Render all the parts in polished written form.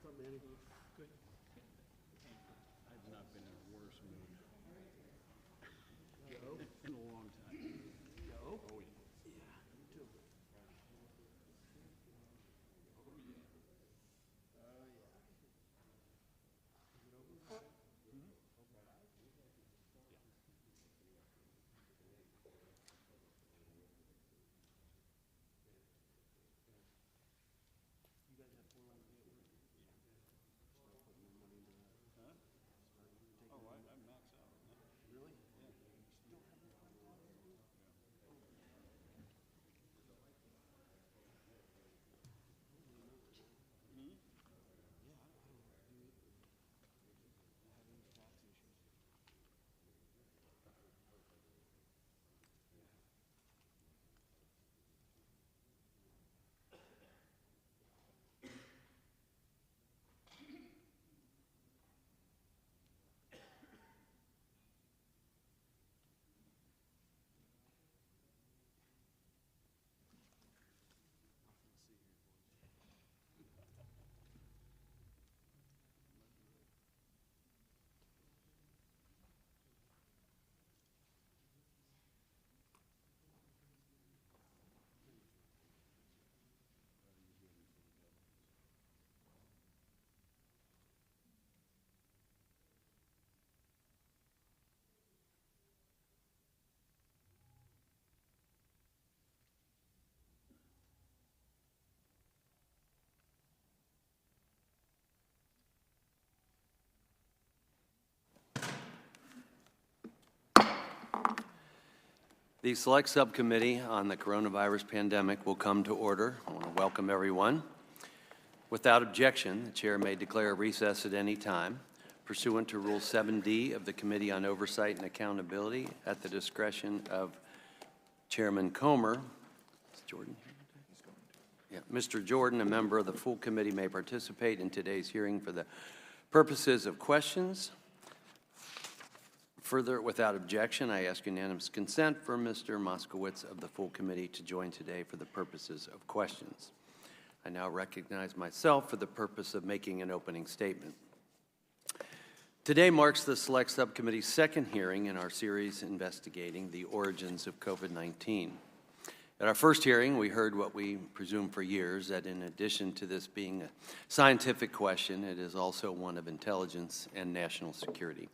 up, Manny? Good. I've not been in a worse mood Go. in a long time. Go. Oh, yeah. Yeah, me too. You guys have 401k at work? Start putting your money into that. Huh? Start taking Oh, your I'm maxed out. Really? Yeah. Still haven't found one? Hmm? Yeah, I don't know. Do you have any tax issues? Nothing to see here, boys. The Select Subcommittee on the Coronavirus Pandemic will come to order. I want to welcome everyone. Without objection, the Chair may declare a recess at any time pursuant to Rule 7D of the Committee on Oversight and Accountability at the discretion of Chairman Comer. Is Jordan here? Yeah, Mr. Jordan, a member of the full committee, may participate in today's hearing for the purposes of questions. Further, without objection, I ask unanimous consent for Mr. Moskowitz of the full committee to join today for the purposes of questions. I now recognize myself for the purpose of making an opening statement. Today marks the Select Subcommittee's second hearing in our series investigating the origins of COVID-19. At our first hearing, we heard what we presumed for years, that in addition to this being a scientific question, it is also one of intelligence and national security.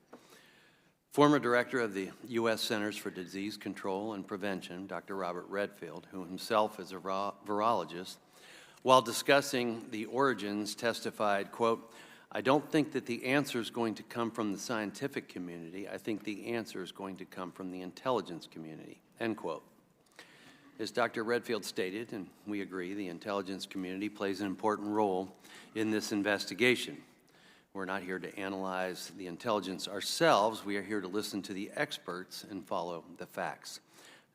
Former director of the U.S. Centers for Disease Control and Prevention, Dr. Robert Redfield, who himself is a virologist, while discussing the origins testified, quote, "I don't think that the answer is going to come from the scientific community. I think the answer is going to come from the intelligence community," end quote. As Dr. Redfield stated, and we agree, the intelligence community plays an important role in this investigation. We're not here to analyze the intelligence ourselves. We are here to listen to the experts and follow the facts.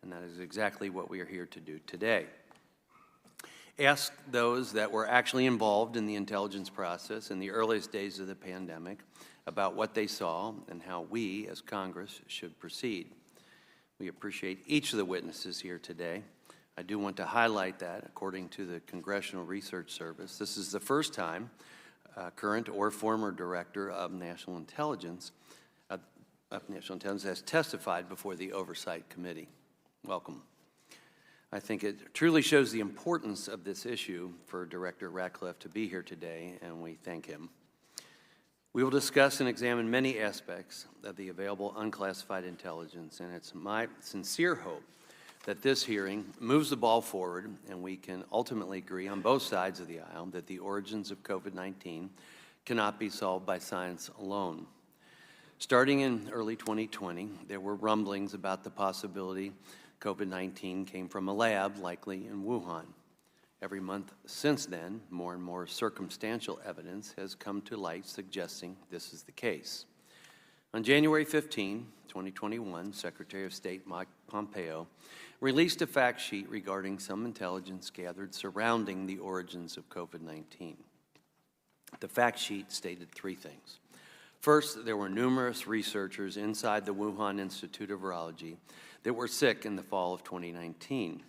And that is exactly what we are here to do today. Ask those that were actually involved in the intelligence process in the earliest days of the pandemic about what they saw and how we, as Congress, should proceed. We appreciate each of the witnesses here today. I do want to highlight that, according to the Congressional Research Service, this is the first time current or former director of National Intelligence has testified before the Oversight Committee. Welcome. I think it truly shows the importance of this issue for Director Ratcliffe to be here today, and we thank him. We will discuss and examine many aspects of the available unclassified intelligence, and it's my sincere hope that this hearing moves the ball forward and we can ultimately agree on both sides of the aisle that the origins of COVID-19 cannot be solved by science alone. Starting in early 2020, there were rumblings about the possibility COVID-19 came from a lab, likely in Wuhan. Every month since then, more and more circumstantial evidence has come to light suggesting this is the case. On January 15, 2021, Secretary of State Mike Pompeo released a fact sheet regarding some intelligence gathered surrounding the origins of COVID-19. The fact sheet stated three things. First, there were numerous researchers inside the Wuhan Institute of Virology that were sick in the fall of 2019.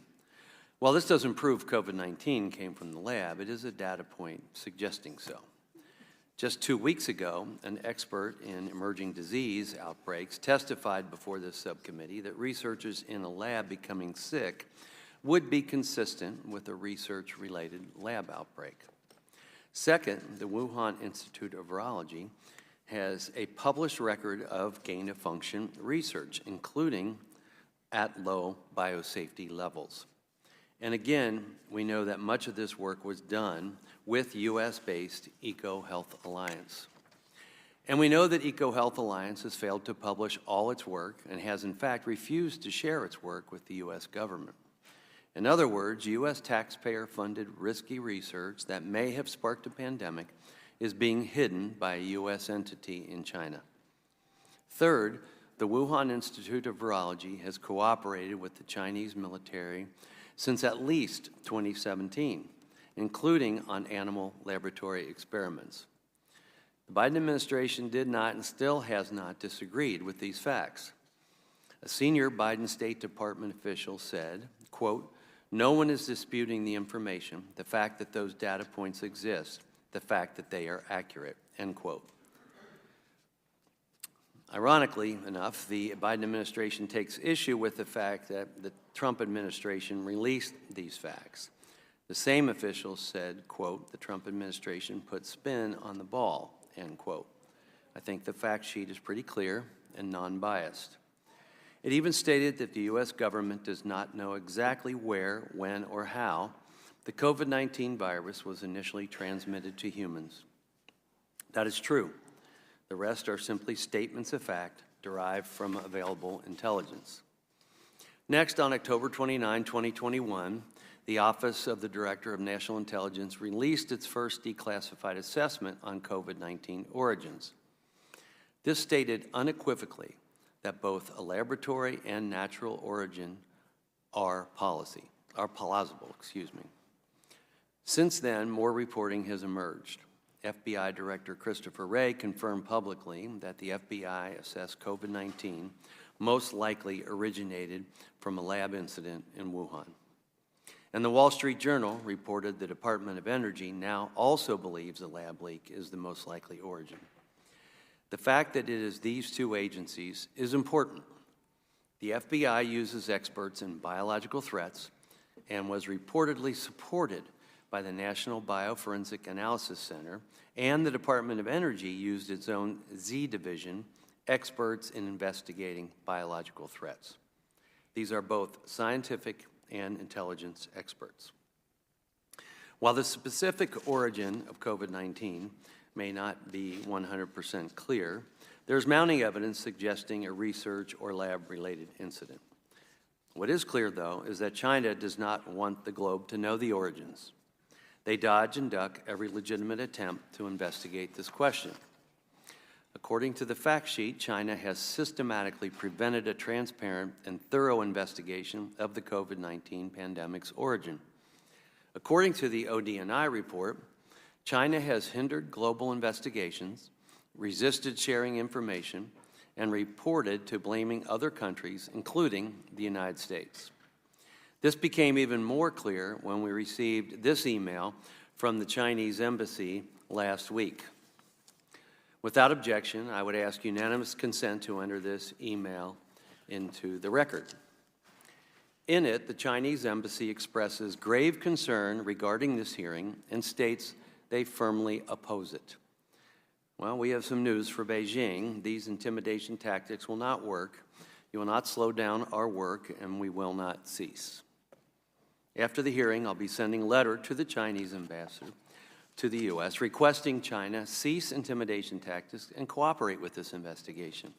While this doesn't prove COVID-19 came from the lab, it is a data point suggesting so. Just 2 weeks ago, an expert in emerging disease outbreaks testified before this subcommittee that researchers in a lab becoming sick would be consistent with a research-related lab outbreak. Second, the Wuhan Institute of Virology has a published record of gain-of-function research, including at low biosafety levels. And again, we know that much of this work was done with U.S.-based EcoHealth Alliance. And we know that EcoHealth Alliance has failed to publish all its work and has in fact refused to share its work with the U.S. government. In other words, U.S. taxpayer-funded risky research that may have sparked a pandemic is being hidden by a U.S. entity in China. Third, the Wuhan Institute of Virology has cooperated with the Chinese military since at least 2017, including on animal laboratory experiments. The Biden administration did not and still has not disagreed with these facts. A senior Biden State Department official said, quote, "No one is disputing the information, the fact that those data points exist, the fact that they are accurate," end quote. Ironically enough, the Biden administration takes issue with the fact that the Trump administration released these facts. The same official said, quote, "The Trump administration put spin on the ball," end quote. I think the fact sheet is pretty clear and non-biased. It even stated that the U.S. government does not know exactly where, when, or how the COVID-19 virus was initially transmitted to humans. That is true. The rest are simply statements of fact derived from available intelligence. Next, on October 29, 2021, the Office of the Director of National Intelligence released its first declassified assessment on COVID-19 origins. This stated unequivocally that both a laboratory and natural origin are plausible. Since then, more reporting has emerged. FBI Director Christopher Wray confirmed publicly that the FBI assessed COVID-19 most likely originated from a lab incident in Wuhan. And the Wall Street Journal reported the Department of Energy now also believes a lab leak is the most likely origin. The fact that it is these two agencies is important. The FBI uses experts in biological threats and was reportedly supported by the National Bioforensic Analysis Center, and the Department of Energy used its own Z division, experts in investigating biological threats. These are both scientific and intelligence experts. While the specific origin of COVID-19 may not be 100% clear, there's mounting evidence suggesting a research or lab-related incident. What is clear, though, is that China does not want the globe to know the origins. They dodge and duck every legitimate attempt to investigate this question. According to the fact sheet, China has systematically prevented a transparent and thorough investigation of the COVID-19 pandemic's origin. According to the ODNI report, China has hindered global investigations, resisted sharing information, and reported to blaming other countries, including the United States. This became even more clear when we received this email from the Chinese embassy last week. Without objection, I would ask unanimous consent to enter this email into the record. In it, the Chinese embassy expresses grave concern regarding this hearing and states they firmly oppose it. Well, we have some news for Beijing. These intimidation tactics will not work. You will not slow down our work, and we will not cease. After the hearing, I'll be sending a letter to the Chinese ambassador to the U.S. requesting China cease intimidation tactics and cooperate with this investigation.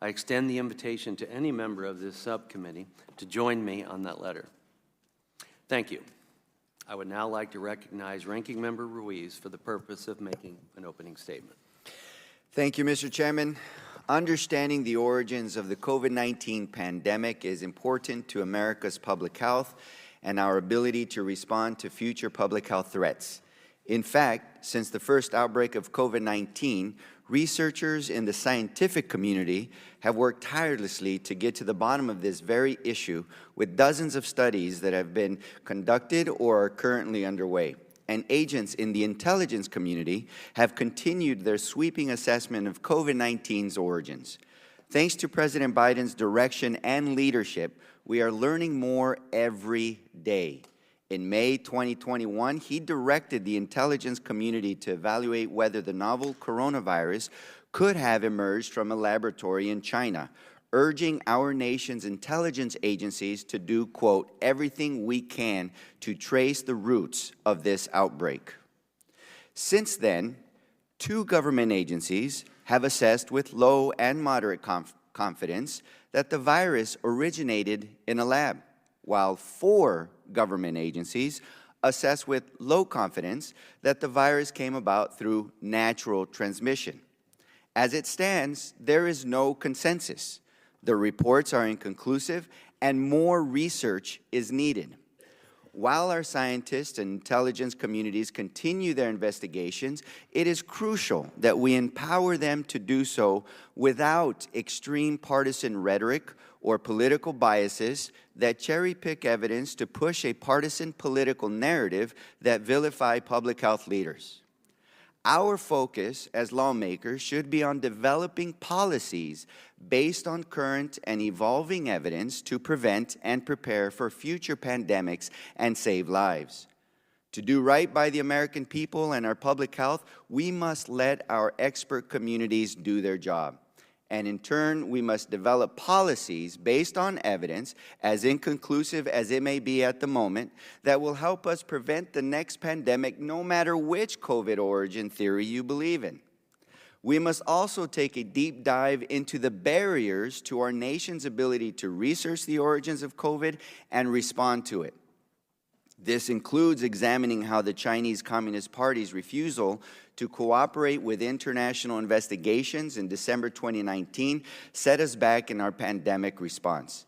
I extend the invitation to any member of this subcommittee to join me on that letter. Thank you. I would now like to recognize Ranking Member Ruiz for the purpose of making an opening statement. Thank you, Mr. Chairman. Understanding the origins of the COVID-19 pandemic is important to America's public health and our ability to respond to future public health threats. In fact, since the first outbreak of COVID-19, researchers in the scientific community have worked tirelessly to get to the bottom of this very issue with dozens of studies that have been conducted or are currently underway. and agents in the intelligence community have continued their sweeping assessment of COVID-19's origins. Thanks to President Biden's direction and leadership, we are learning more every day. In May 2021, he directed the intelligence community to evaluate whether the novel coronavirus could have emerged from a laboratory in China, urging our nation's intelligence agencies to do, quote, everything we can to trace the roots of this outbreak. Since then, 2 government agencies have assessed with low and moderate confidence that the virus originated in a lab, while 4 government agencies assess with low confidence that the virus came about through natural transmission. As it stands, there is no consensus. The reports are inconclusive, and more research is needed. While our scientists and intelligence communities continue their investigations, it is crucial that we empower them to do so without extreme partisan rhetoric or political biases that cherry-pick evidence to push a partisan political narrative that vilify public health leaders. Our focus as lawmakers should be on developing policies based on current and evolving evidence to prevent and prepare for future pandemics and save lives. To do right by the American people and our public health, we must let our expert communities do their job. And in turn, we must develop policies based on evidence, as inconclusive as it may be at the moment, that will help us prevent the next pandemic no matter which COVID origin theory you believe in. We must also take a deep dive into the barriers to our nation's ability to research the origins of COVID and respond to it. This includes examining how the Chinese Communist Party's refusal to cooperate with international investigations in December 2019 set us back in our pandemic response,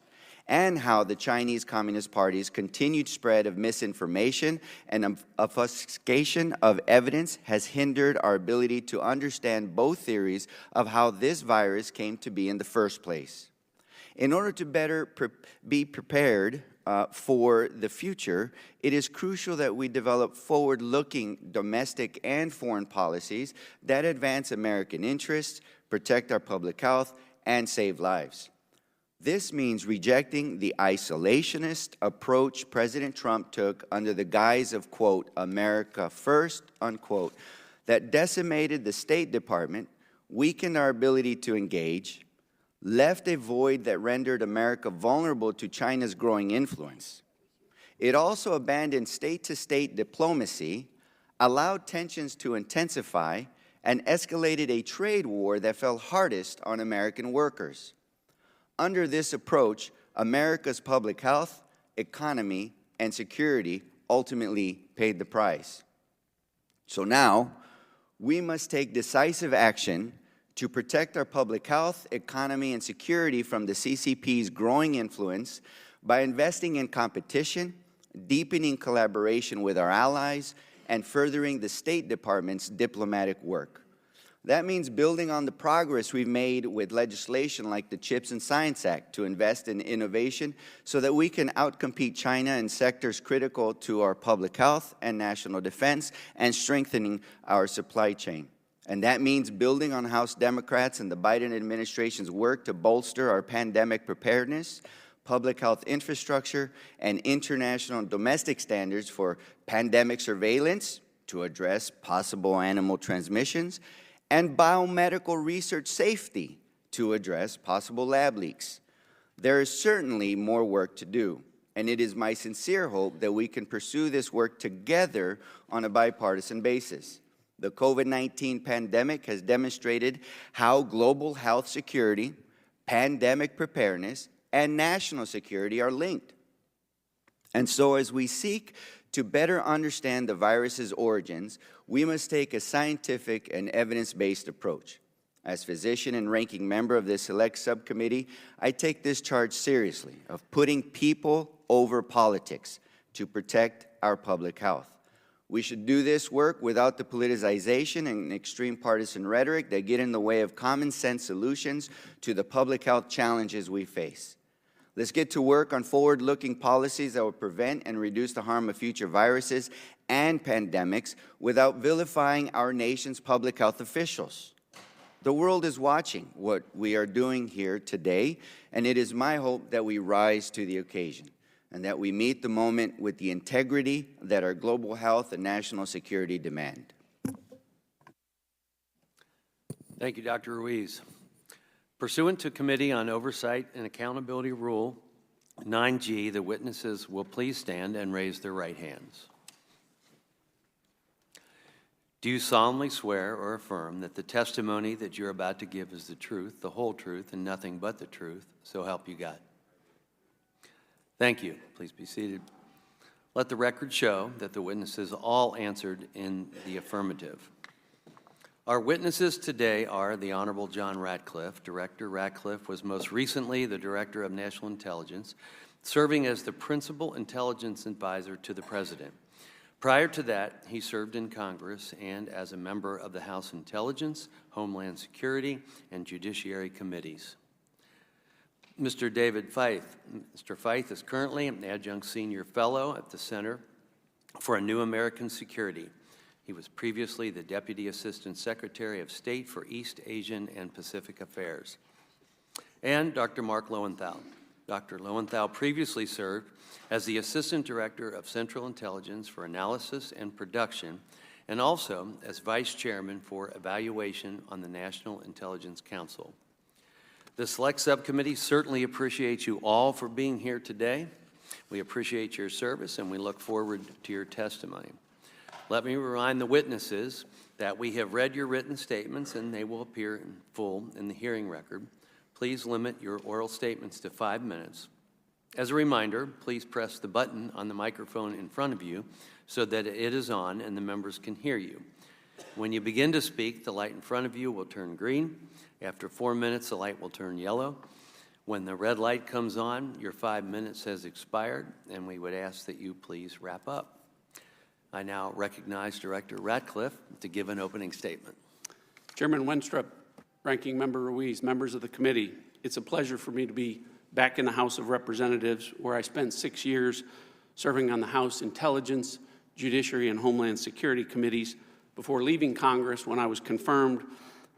and how the Chinese Communist Party's continued spread of misinformation and obfuscation of evidence has hindered our ability to understand both theories of how this virus came to be in the first place. In order to better be prepared for the future, it is crucial that we develop forward-looking domestic and foreign policies that advance American interests, protect our public health, and save lives. This means rejecting the isolationist approach President Trump took under the guise of, quote, America first, unquote, that decimated the State Department, weakened our ability to engage, left a void that rendered America vulnerable to China's growing influence. It also abandoned state-to-state diplomacy, allowed tensions to intensify, and escalated a trade war that fell hardest on American workers. Under this approach, America's public health, economy, and security ultimately paid the price. So now, we must take decisive action to protect our public health, economy, and security from the CCP's growing influence by investing in competition, deepening collaboration with our allies, and furthering the State Department's diplomatic work. That means building on the progress we've made with legislation like the CHIPS and Science Act to invest in innovation so that we can outcompete China in sectors critical to our public health and national defense, and strengthening our supply chain. And that means building on House Democrats and the Biden administration's work to bolster our pandemic preparedness, public health infrastructure, and international and domestic standards for pandemic surveillance to address possible animal transmissions, and biomedical research safety to address possible lab leaks. There is certainly more work to do, and it is my sincere hope that we can pursue this work together on a bipartisan basis. The COVID-19 pandemic has demonstrated how global health security, pandemic preparedness, and national security are linked. And so as we seek to better understand the virus's origins, we must take a scientific and evidence-based approach. As physician and ranking member of this select subcommittee, I take this charge seriously of putting people over politics to protect our public health. We should do this work without the politicization and extreme partisan rhetoric that get in the way of common sense solutions to the public health challenges we face. Let's get to work on forward-looking policies that will prevent and reduce the harm of future viruses and pandemics without vilifying our nation's public health officials. The world is watching what we are doing here today, and it is my hope that we rise to the occasion and that we meet the moment with the integrity that our global health and national security demand. Thank you, Dr. Ruiz. Pursuant to Committee on Oversight and Accountability Rule 9G, the witnesses will please stand and raise their right hands. Do you solemnly swear or affirm that the testimony that you're about to give is the truth, the whole truth, and nothing but the truth, so help you God? Thank you. Please be seated. Let the record show that the witnesses all answered in the affirmative. Our witnesses today are the Honorable John Ratcliffe. Director Ratcliffe was most recently the Director of National Intelligence, serving as the Principal Intelligence Advisor to the President. Prior to that, he served in Congress and as a member of the House Intelligence, Homeland Security, and Judiciary Committees. Mr. David Feith. Mr. Feith is currently an Adjunct Senior Fellow at the Center for a New American Security. He was previously the Deputy Assistant Secretary of State for East Asian and Pacific Affairs. And Dr. Mark Lowenthal. Dr. Lowenthal previously served as the Assistant Director of Central Intelligence for Analysis and Production, and also as Vice Chairman for Evaluation on the National Intelligence Council. The Select Subcommittee certainly appreciates you all for being here today. We appreciate your service, and we look forward to your testimony. Let me remind the witnesses that we have read your written statements, and they will appear in full in the hearing record. Please limit your oral statements to 5 minutes. As a reminder, please press the button on the microphone in front of you so that it is on and the members can hear you. When you begin to speak, the light in front of you will turn green. After 4 minutes, the light will turn yellow. When the red light comes on, your 5 minutes has expired, and we would ask that you please wrap up. I now recognize Director Ratcliffe to give an opening statement. Chairman Wenstrup, Ranking Member Ruiz, members of the committee, it's a pleasure for me to be back in the House of Representatives, where I spent 6 years serving on the House Intelligence, Judiciary, and Homeland Security Committees before leaving Congress when I was confirmed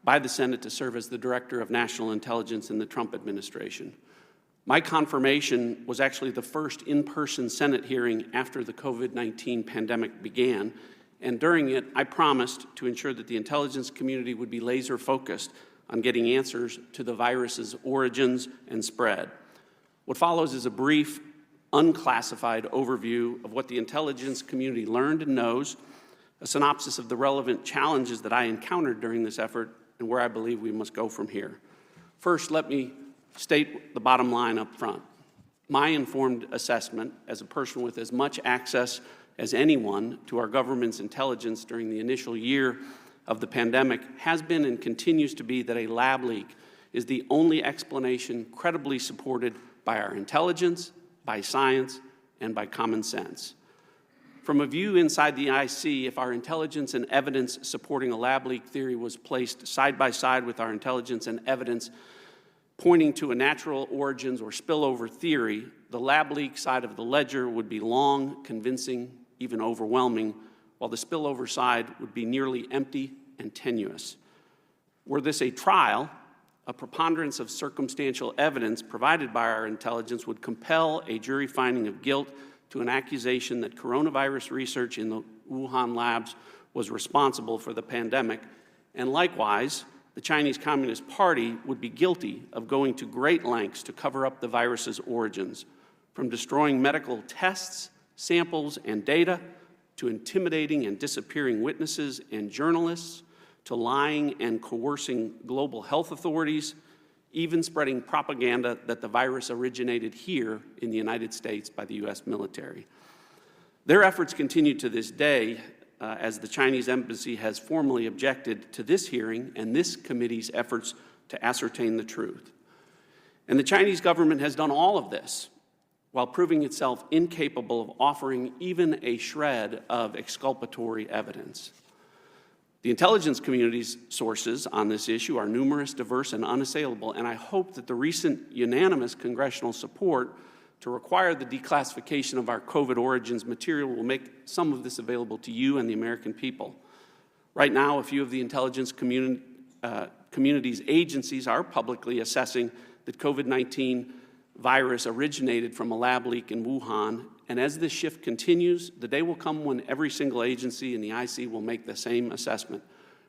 by the Senate to serve as the Director of National Intelligence in the Trump administration. My confirmation was actually the first in-person Senate hearing after the COVID-19 pandemic began, and during it, I promised to ensure that the intelligence community would be laser-focused on getting answers to the virus's origins and spread. What follows is a brief, unclassified overview of what the intelligence community learned and knows, a synopsis of the relevant challenges that I encountered during this effort, and where I believe we must go from here. First, let me state the bottom line up front. My informed assessment, as a person with as much access as anyone to our government's intelligence during the initial year of the pandemic, has been and continues to be that a lab leak is the only explanation credibly supported by our intelligence, by science, and by common sense. From a view inside the IC, if our intelligence and evidence supporting a lab leak theory was placed side by side with our intelligence and evidence pointing to a natural origins or spillover theory, the lab leak side of the ledger would be long, convincing, even overwhelming, while the spillover side would be nearly empty and tenuous. Were this a trial, a preponderance of circumstantial evidence provided by our intelligence would compel a jury finding of guilt to an accusation that coronavirus research in the Wuhan labs was responsible for the pandemic, and likewise, the Chinese Communist Party would be guilty of going to great lengths to cover up the virus's origins, from destroying medical tests, samples, and data, to intimidating and disappearing witnesses and journalists, to lying and coercing global health authorities, even spreading propaganda that the virus originated here in the United States by the U.S. military. Their efforts continue to this day, as the Chinese embassy has formally objected to this hearing and this committee's efforts to ascertain the truth. And the Chinese government has done all of this while proving itself incapable of offering even a shred of exculpatory evidence. The intelligence community's sources on this issue are numerous, diverse, and unassailable, and I hope that the recent unanimous congressional support to require the declassification of our COVID origins material will make some of this available to you and the American people. Right now, a few of the intelligence community's agencies are publicly assessing that COVID-19 virus originated from a lab leak in Wuhan, and as this shift continues, the day will come when every single agency in the IC will make the same assessment,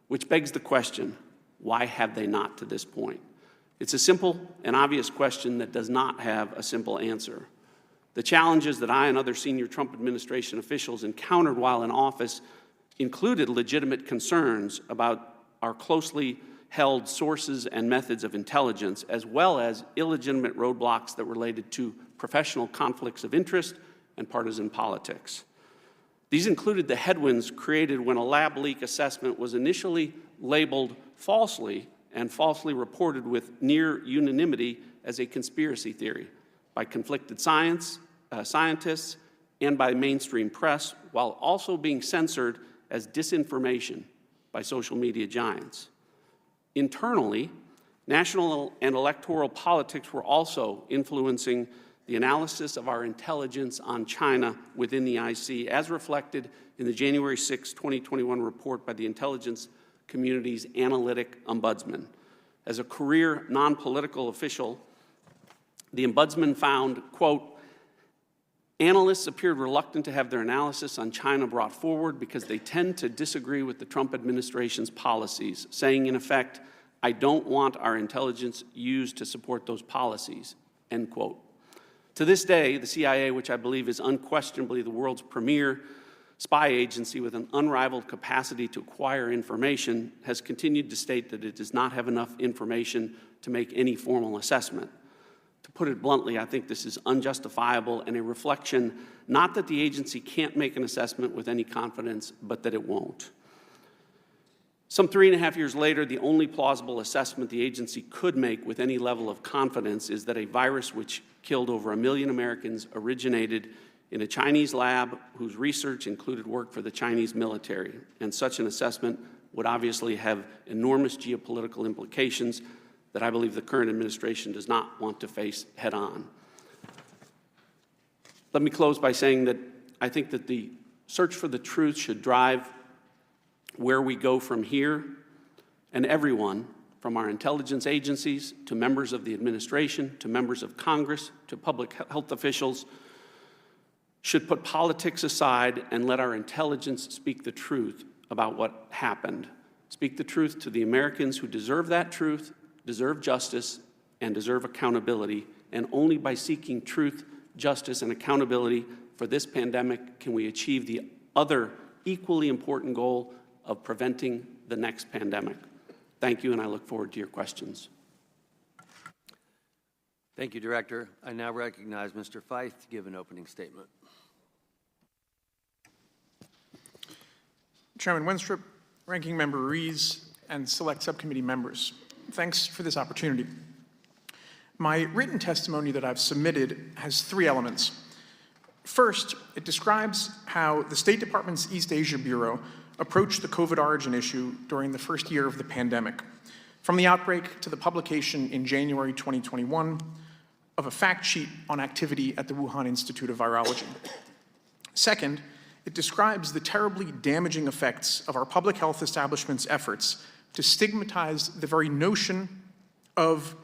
which begs the question, why have they not to this point? It's a simple and obvious question that does not have a simple answer. The challenges that I and other senior Trump administration officials encountered while in office included legitimate concerns about our closely held sources and methods of intelligence, as well as illegitimate roadblocks that related to professional conflicts of interest and partisan politics. These included the headwinds created when a lab leak assessment was initially labeled falsely and falsely reported with near unanimity as a conspiracy theory by conflicted scientists and by mainstream press, while also being censored as disinformation by social media giants. Internally, national and electoral politics were also influencing the analysis of our intelligence on China within the IC, as reflected in the January 6, 2021 report by the intelligence community's analytic ombudsman. As a career non-political official, the ombudsman found, quote, analysts appeared reluctant to have their analysis on China brought forward because they tend to disagree with the Trump administration's policies, saying, in effect, I don't want our intelligence used to support those policies, end quote. To this day, the CIA, which I believe is unquestionably the world's premier spy agency with an unrivaled capacity to acquire information, has continued to state that it does not have enough information to make any formal assessment. To put it bluntly, I think this is unjustifiable and a reflection not that the agency can't make an assessment with any confidence, but that it won't. Some 3.5 years later, the only plausible assessment the agency could make with any level of confidence is that a virus which killed over 1 million Americans originated in a Chinese lab whose research included work for the Chinese military. And such an assessment would obviously have enormous geopolitical implications that I believe the current administration does not want to face head on. Let me close by saying that I think that the search for the truth should drive where we go from here, and everyone, from our intelligence agencies to members of the administration, to members of Congress, to public health officials, should put politics aside and let our intelligence speak the truth about what happened. Speak the truth to the Americans who deserve that truth, deserve justice, and deserve accountability. And only by seeking truth, justice, and accountability for this pandemic can we achieve the other equally important goal of preventing the next pandemic. Thank you, and I look forward to your questions. Thank you, Director. I now recognize Mr. Feith to give an opening statement. Chairman Wenstrup, Ranking Member Ruiz, and select subcommittee members, thanks for this opportunity. My written testimony that I've submitted has 3 elements. First, it describes how the State Department's East Asia Bureau approached the COVID origin issue during the first year of the pandemic, from the outbreak to the publication in January 2021 of a fact sheet on activity at the Wuhan Institute of Virology. Second, it describes the terribly damaging effects of our public health establishment's efforts to stigmatize the very notion that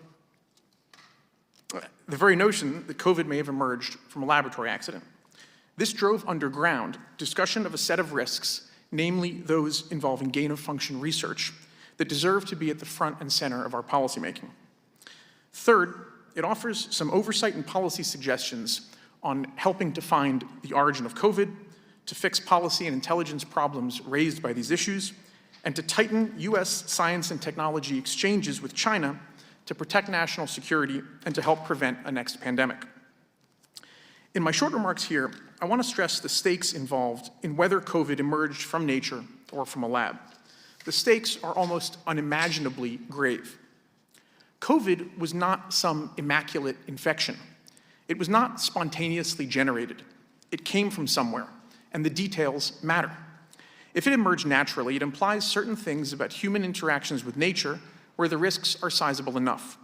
COVID may have emerged from a laboratory accident. This drove underground discussion of a set of risks, namely those involving gain-of-function research, that deserve to be at the front and center of our policymaking. Third, it offers some oversight and policy suggestions on helping to find the origin of COVID, to fix policy and intelligence problems raised by these issues, and to tighten U.S. science and technology exchanges with China to protect national security and to help prevent a next pandemic. In my short remarks here, I want to stress the stakes involved in whether COVID emerged from nature or from a lab. The stakes are almost unimaginably grave. COVID was not some immaculate infection. It was not spontaneously generated. It came from somewhere, and the details matter. If it emerged naturally, it implies certain things about human interactions with nature where the risks are sizable enough.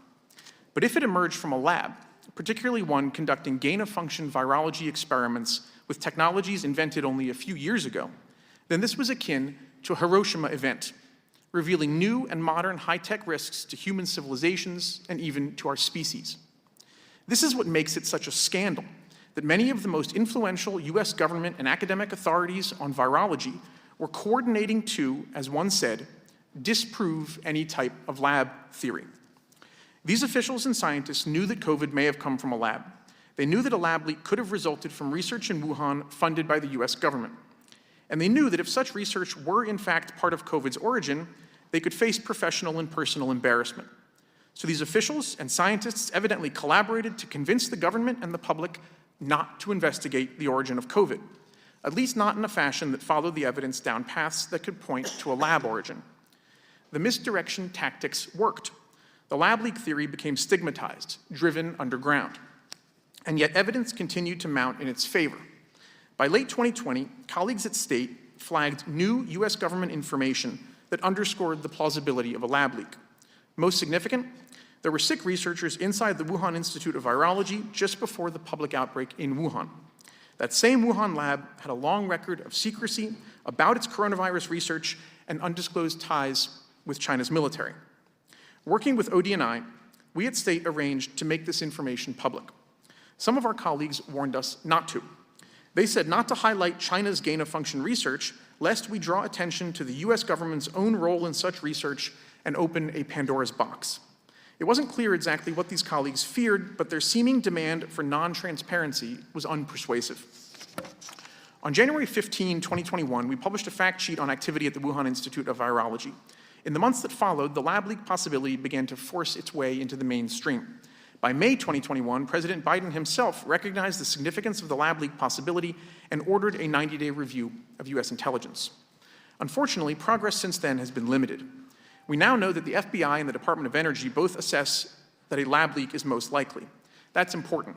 But if it emerged from a lab, particularly one conducting gain-of-function virology experiments with technologies invented only a few years ago, then this was akin to a Hiroshima event, revealing new and modern high-tech risks to human civilizations and even to our species. This is what makes it such a scandal that many of the most influential US government and academic authorities on virology were coordinating to, as one said, disprove any type of lab theory. These officials and scientists knew that COVID may have come from a lab. They knew that a lab leak could have resulted from research in Wuhan funded by the US government. And they knew that if such research were in fact part of COVID's origin, they could face professional and personal embarrassment. So these officials and scientists evidently collaborated to convince the government and the public not to investigate the origin of COVID, at least not in a fashion that followed the evidence down paths that could point to a lab origin. The misdirection tactics worked. The lab leak theory became stigmatized, driven underground. And yet evidence continued to mount in its favor. By late 2020, colleagues at State flagged new US government information that underscored the plausibility of a lab leak. Most significant, there were sick researchers inside the Wuhan Institute of Virology just before the public outbreak in Wuhan. That same Wuhan lab had a long record of secrecy about its coronavirus research and undisclosed ties with China's military. Working with ODNI, we at State arranged to make this information public. Some of our colleagues warned us not to. They said not to highlight China's gain-of-function research, lest we draw attention to the US government's own role in such research and open a Pandora's box. It wasn't clear exactly what these colleagues feared, but their seeming demand for non-transparency was unpersuasive. On January 15, 2021, we published a fact sheet on activity at the Wuhan Institute of Virology. In the months that followed, the lab leak possibility began to force its way into the mainstream. By May 2021, President Biden himself recognized the significance of the lab leak possibility and ordered a 90-day review of US intelligence. Unfortunately, progress since then has been limited. We now know that the FBI and the Department of Energy both assess that a lab leak is most likely. That's important.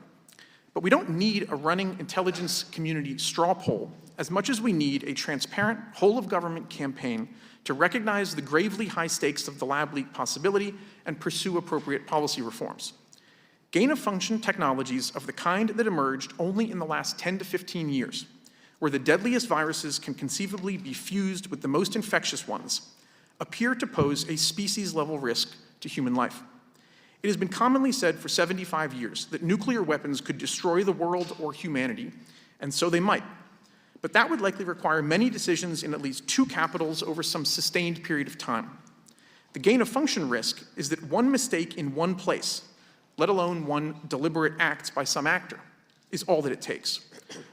But we don't need a running intelligence community straw poll as much as we need a transparent, whole-of-government campaign to recognize the gravely high stakes of the lab leak possibility and pursue appropriate policy reforms. Gain-of-function technologies of the kind that emerged only in the last 10 to 15 years, where the deadliest viruses can conceivably be fused with the most infectious ones, appear to pose a species-level risk to human life. It has been commonly said for 75 years that nuclear weapons could destroy the world or humanity, and so they might. But that would likely require many decisions in at least two capitals over some sustained period of time. The gain-of-function risk is that one mistake in one place, let alone one deliberate act by some actor, is all that it takes.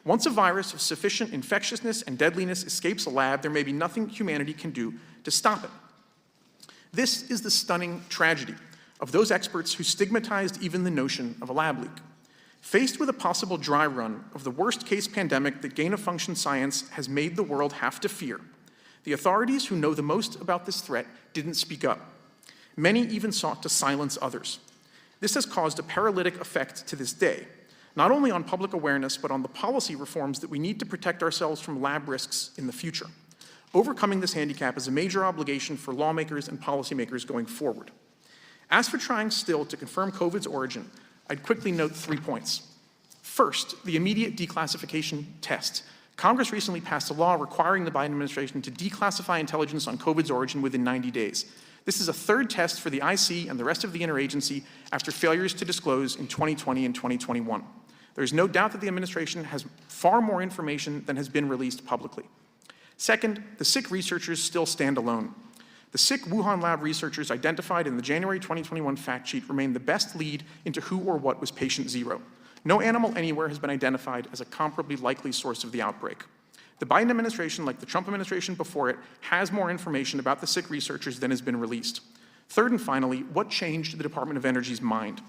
Once a virus of sufficient infectiousness and deadliness escapes a lab, there may be nothing humanity can do to stop it. This is the stunning tragedy of those experts who stigmatized even the notion of a lab leak. Faced with a possible dry run of the worst-case pandemic that gain-of-function science has made the world have to fear, the authorities who know the most about this threat didn't speak up. Many even sought to silence others. This has caused a paralytic effect to this day, not only on public awareness, but on the policy reforms that we need to protect ourselves from lab risks in the future. Overcoming this handicap is a major obligation for lawmakers and policymakers going forward. As for trying still to confirm COVID's origin, I'd quickly note 3 points. First, the immediate declassification test. Congress recently passed a law requiring the Biden administration to declassify intelligence on COVID's origin within 90 days. This is a third test for the IC and the rest of the interagency after failures to disclose in 2020 and 2021. There's no doubt that the administration has far more information than has been released publicly. Second, the sick researchers still stand alone. The sick Wuhan lab researchers identified in the January 2021 fact sheet remain the best lead into who or what was patient zero. No animal anywhere has been identified as a comparably likely source of the outbreak. The Biden administration, like the Trump administration before it, has more information about the sick researchers than has been released. Third and finally, what changed the Department of Energy's mind?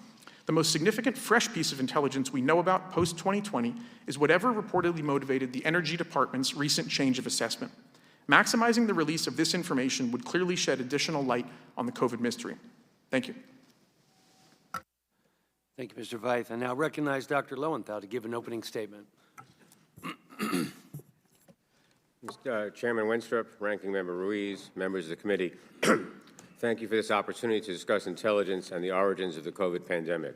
The most significant fresh piece of intelligence we know about post-2020 is whatever reportedly motivated the Energy Department's recent change of assessment. Maximizing the release of this information would clearly shed additional light on the COVID mystery. Thank you. Thank you, Mr. Veith. I now recognize Dr. Lowenthal to give an opening statement. Mr. Chairman Winstrup, Ranking Member Ruiz, members of the committee, thank you for this opportunity to discuss intelligence and the origins of the COVID pandemic.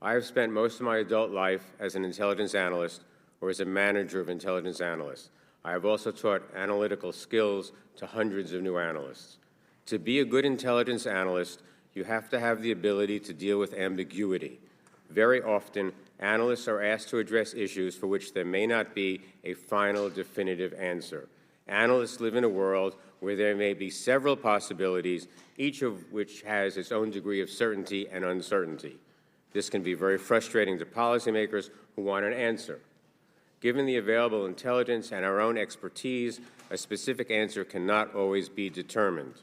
I have spent most of my adult life as an intelligence analyst or as a manager of intelligence analysts. I have also taught analytical skills to hundreds of new analysts. To be a good intelligence analyst, you have to have the ability to deal with ambiguity. Very often, analysts are asked to address issues for which there may not be a final, definitive answer. Analysts live in a world where there may be several possibilities, each of which has its own degree of certainty and uncertainty. This can be very frustrating to policymakers who want an answer. Given the available intelligence and our own expertise, a specific answer cannot always be determined.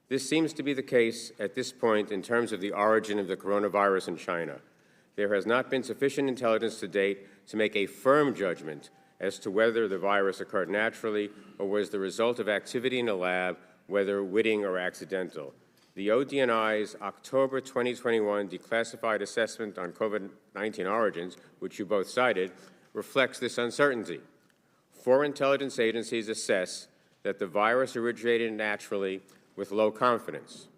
This seems to be the case at this point in terms of the origin of the coronavirus in China. There has not been sufficient intelligence to date to make a firm judgment as to whether the virus occurred naturally or was the result of activity in a lab, whether witting or accidental. The ODNI's October 2021 declassified assessment on COVID-19 origins, which you both cited, reflects this uncertainty. 4 intelligence agencies assess that the virus originated naturally with low confidence.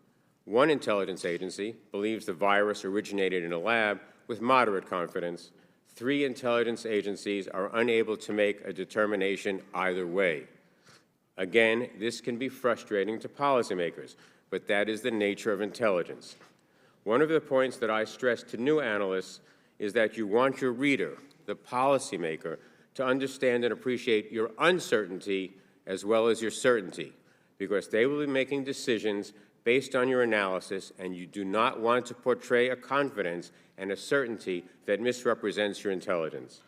1 intelligence agency believes the virus originated in a lab with moderate confidence. 3 intelligence agencies are unable to make a determination either way. Again, this can be frustrating to policymakers, but that is the nature of intelligence. One of the points that I stress to new analysts is that you want your reader, the policymaker, to understand and appreciate your uncertainty as well as your certainty, because they will be making decisions based on your analysis, and you do not want to portray a confidence and a certainty that misrepresents your intelligence.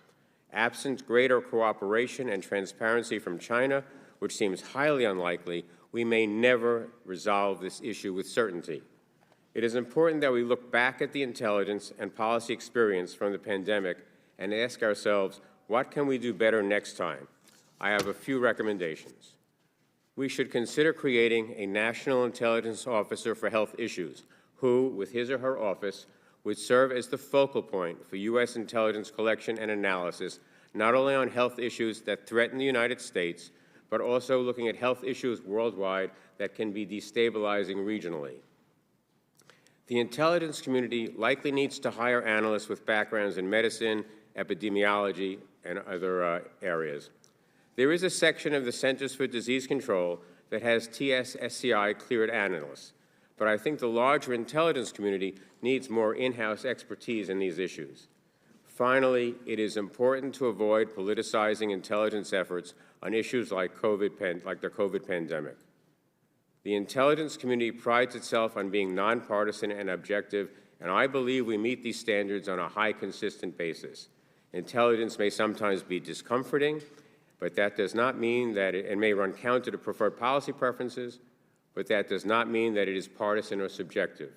Absent greater cooperation and transparency from China, which seems highly unlikely, we may never resolve this issue with certainty. It is important that we look back at the intelligence and policy experience from the pandemic and ask ourselves, what can we do better next time? I have a few recommendations. We should consider creating a National Intelligence Officer for Health Issues, who, with his or her office, would serve as the focal point for U.S. intelligence collection and analysis, not only on health issues that threaten the United States, but also looking at health issues worldwide that can be destabilizing regionally. The intelligence community likely needs to hire analysts with backgrounds in medicine, epidemiology, and other areas. There is a section of the Centers for Disease Control that has TS/SCI cleared analysts, but I think the larger intelligence community needs more in-house expertise in these issues. Finally, it is important to avoid politicizing intelligence efforts on issues like the COVID pandemic. The intelligence community prides itself on being nonpartisan and objective, and I believe we meet these standards on a high, consistent basis. Intelligence may sometimes be discomforting, but that does not mean that it may run counter to preferred policy preferences, but that does not mean that it is partisan or subjective.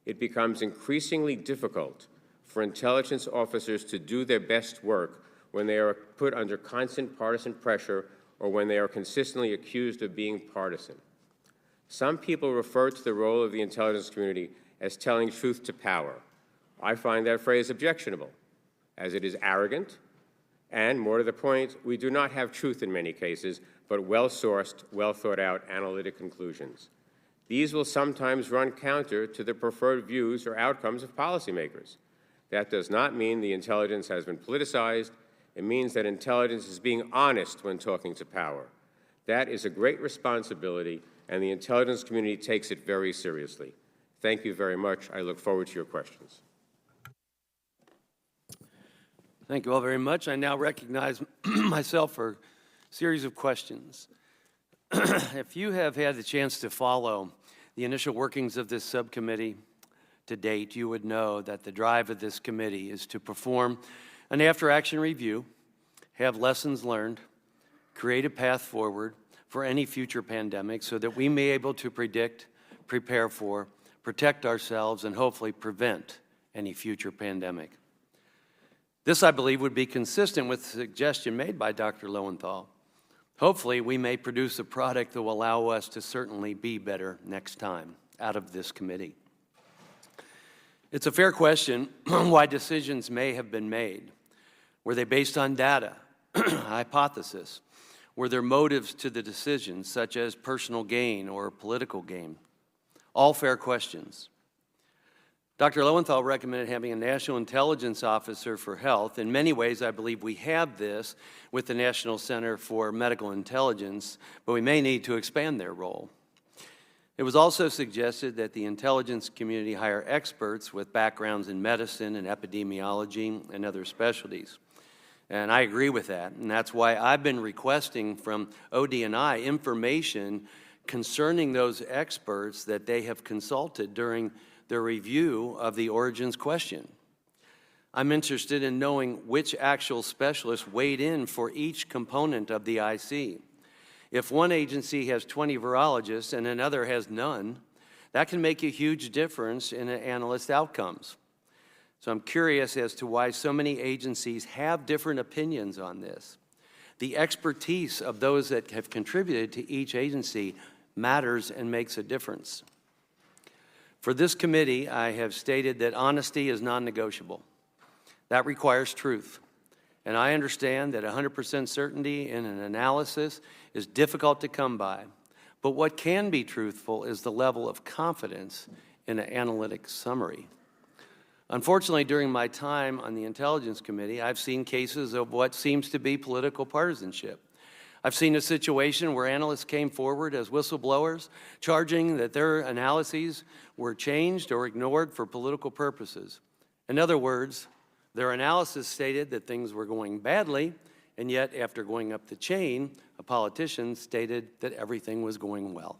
It becomes increasingly difficult for intelligence officers to do their best work when they are put under constant partisan pressure or when they are consistently accused of being partisan. Some people refer to the role of the intelligence community as telling truth to power. I find that phrase objectionable, as it is arrogant, and more to the point, we do not have truth in many cases, but well-sourced, well-thought-out analytic conclusions. These will sometimes run counter to the preferred views or outcomes of policymakers. That does not mean the intelligence has been politicized. It means that intelligence is being honest when talking to power. That is a great responsibility, and the intelligence community takes it very seriously. Thank you very much. I look forward to your questions. Thank you all very much. I now recognize myself for a series of questions. If you have had the chance to follow the initial workings of this subcommittee to date, you would know that the drive of this committee is to perform an after-action review, have lessons learned, create a path forward for any future pandemic so that we may be able to predict, prepare for, protect ourselves, and hopefully prevent any future pandemic. This, I believe, would be consistent with the suggestion made by Dr. Lowenthal. Hopefully, we may produce a product that will allow us to certainly be better next time out of this committee. It's a fair question why decisions may have been made. Were they based on data, hypothesis, Were there motives to the decision, such as personal gain or political gain? All fair questions. Dr. Lowenthal recommended having a National Intelligence Officer for Health. In many ways, I believe we have this with the National Center for Medical Intelligence, but we may need to expand their role. It was also suggested that the intelligence community hire experts with backgrounds in medicine and epidemiology and other specialties. And I agree with that, and that's why I've been requesting from OD&I information concerning those experts that they have consulted during their review of the origins question. I'm interested in knowing which actual specialists weighed in for each component of the IC. If one agency has 20 virologists and another has none, that can make a huge difference in analyst outcomes. So I'm curious as to why so many agencies have different opinions on this. The expertise of those that have contributed to each agency matters and makes a difference. For this committee, I have stated that honesty is non-negotiable. That requires truth. And I understand that 100% certainty in an analysis is difficult to come by. But what can be truthful is the level of confidence in an analytic summary. Unfortunately, during my time on the Intelligence Committee, I've seen cases of what seems to be political partisanship. I've seen a situation where analysts came forward as whistleblowers, charging that their analyses were changed or ignored for political purposes. In other words, their analysis stated that things were going badly, and yet after going up the chain, a politician stated that everything was going well.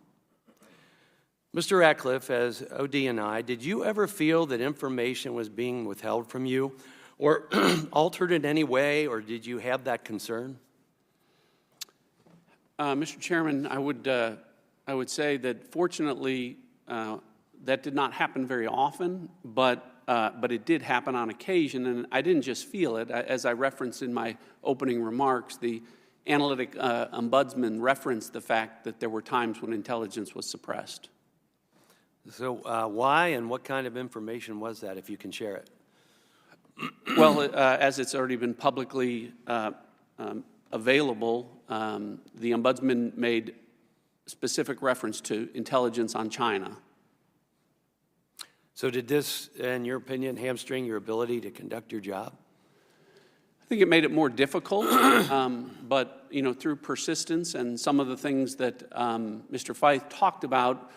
Mr. Ratcliffe, as OD&I, did you ever feel that information was being withheld from you or altered in any way, or did you have that concern? Mr. Chairman, I would say that fortunately that did not happen very often, but it did happen on occasion, and I didn't just feel it. As I referenced in my opening remarks, the analytic ombudsman referenced the fact that there were times when intelligence was suppressed. So why and what kind of information was that, if you can share it? Well, as it's already been publicly available, the ombudsman made specific reference to intelligence on China. So did this, in your opinion, hamstring your ability to conduct your job? I think it made it more difficult, but through persistence and some of the things that Mr. Feith talked about,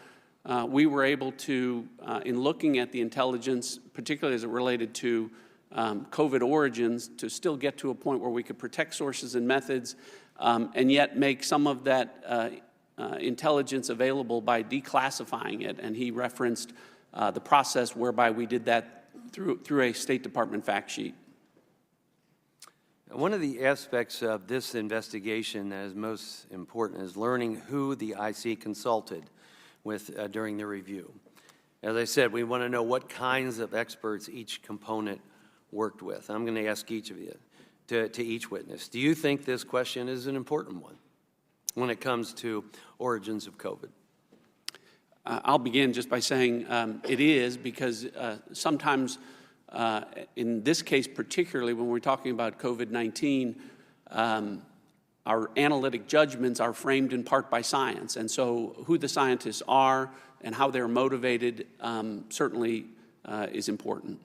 we were able to, in looking at the intelligence, particularly as it related to COVID origins, to still get to a point where we could protect sources and methods, and yet make some of that intelligence available by declassifying it. And he referenced the process whereby we did that through a State Department fact sheet. One of the aspects of this investigation that is most important is learning who the IC consulted with during the review. As I said, we want to know what kinds of experts each component worked with. I'm going to ask each of you, to each witness, do you think this question is an important one when it comes to origins of COVID? I'll begin just by saying it is, because sometimes, in this case particularly, when we're talking about COVID-19, our analytic judgments are framed in part by science. And so who the scientists are and how they're motivated certainly is important.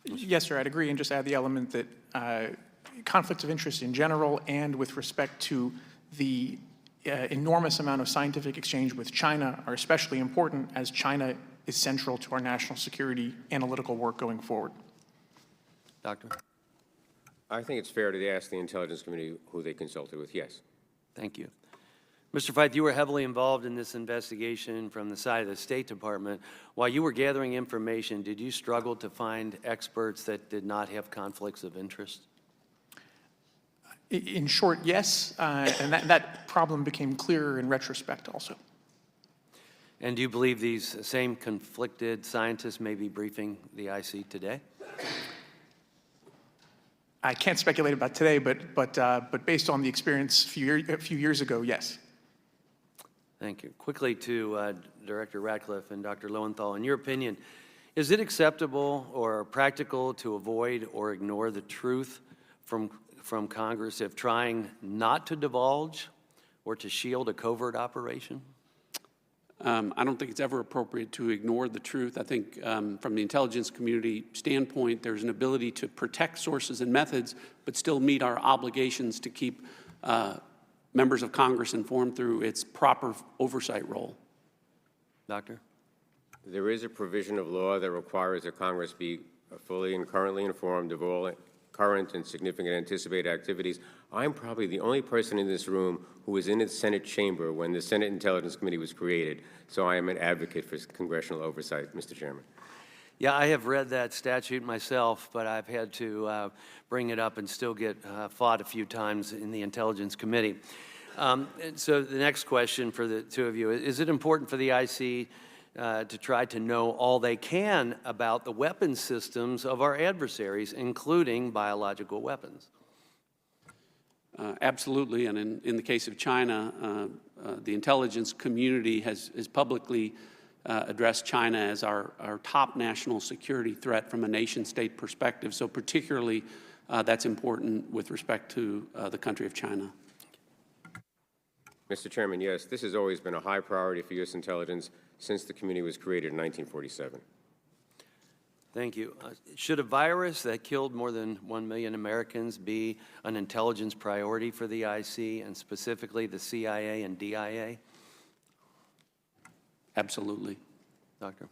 Yes, sir, I'd agree, and just add the element that conflicts of interest in general and with respect to the enormous amount of scientific exchange with China are especially important, as China is central to our national security analytical work going forward. Doctor? I think it's fair to ask the Intelligence Committee who they consulted with, yes. Thank you. Mr. Feith, you were heavily involved in this investigation from the side of the State Department. While you were gathering information, did you struggle to find experts that did not have conflicts of interest? In short, yes, and that problem became clearer in retrospect also. And do you believe these same conflicted scientists may be briefing the IC today? I can't speculate about today, but based on the experience a few years ago, yes. Thank you. Quickly to Director Ratcliffe and Dr. Lowenthal, in your opinion, is it acceptable or practical to avoid or ignore the truth from Congress if trying not to divulge or to shield a covert operation? I don't think it's ever appropriate to ignore the truth. I think from the intelligence community standpoint, there's an ability to protect sources and methods, but still meet our obligations to keep members of Congress informed through its proper oversight role. Doctor? There is a provision of law that requires that Congress be fully and currently informed of all current and significant anticipated activities. I'm probably the only person in this room who was in the Senate chamber when the Senate Intelligence Committee was created, so I am an advocate for congressional oversight, Mr. Chairman. Yeah, I have read that statute myself, but I've had to bring it up and still get fought a few times in the Intelligence Committee. And so the next question for the two of you, is it important for the IC to try to know all they can about the weapons systems of our adversaries, including biological weapons? Absolutely, and in the case of China, the intelligence community has publicly addressed China as our top national security threat from a nation-state perspective. So particularly, that's important with respect to the country of China. Mr. Chairman, yes, this has always been a high priority for U.S. intelligence since the committee was created in 1947. Thank you. Should a virus that killed more than 1 million Americans be an intelligence priority for the IC and specifically the CIA and DIA? Absolutely. Doctor?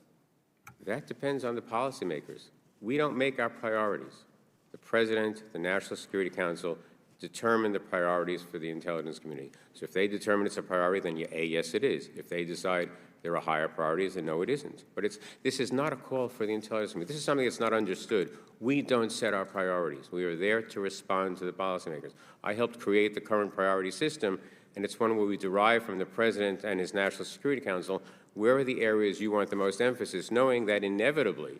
That depends on the policymakers. We don't make our priorities. The President, the National Security Council determine the priorities for the intelligence community. So if they determine it's a priority, then yes, it is. If they decide there are higher priorities, then no, it isn't. But this is not a call for the intelligence community. This is something that's not understood. We don't set our priorities. We are there to respond to the policymakers. I helped create the current priority system, and it's one where we derive from the President and his National Security Council where are the areas you want the most emphasis, knowing that inevitably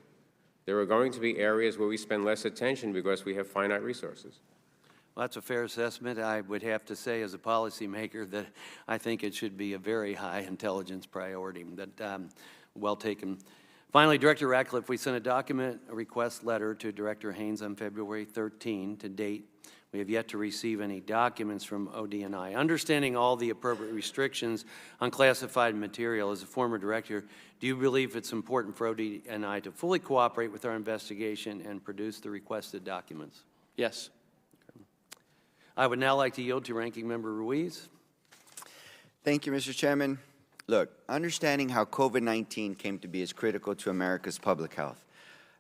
there are going to be areas where we spend less attention because we have finite resources. Well, that's a fair assessment. I would have to say as a policymaker that I think it should be a very high intelligence priority. That well taken. Finally, Director Ratcliffe, we sent a request letter to Director Haynes on February 13. To date, we have yet to receive any documents from ODNI. Understanding all the appropriate restrictions on classified material, as a former director, do you believe it's important for ODNI to fully cooperate with our investigation and produce the requested documents? Yes. I would now like to yield to Ranking Member Ruiz. Thank you, Mr. Chairman. Look, understanding how COVID-19 came to be is critical to America's public health.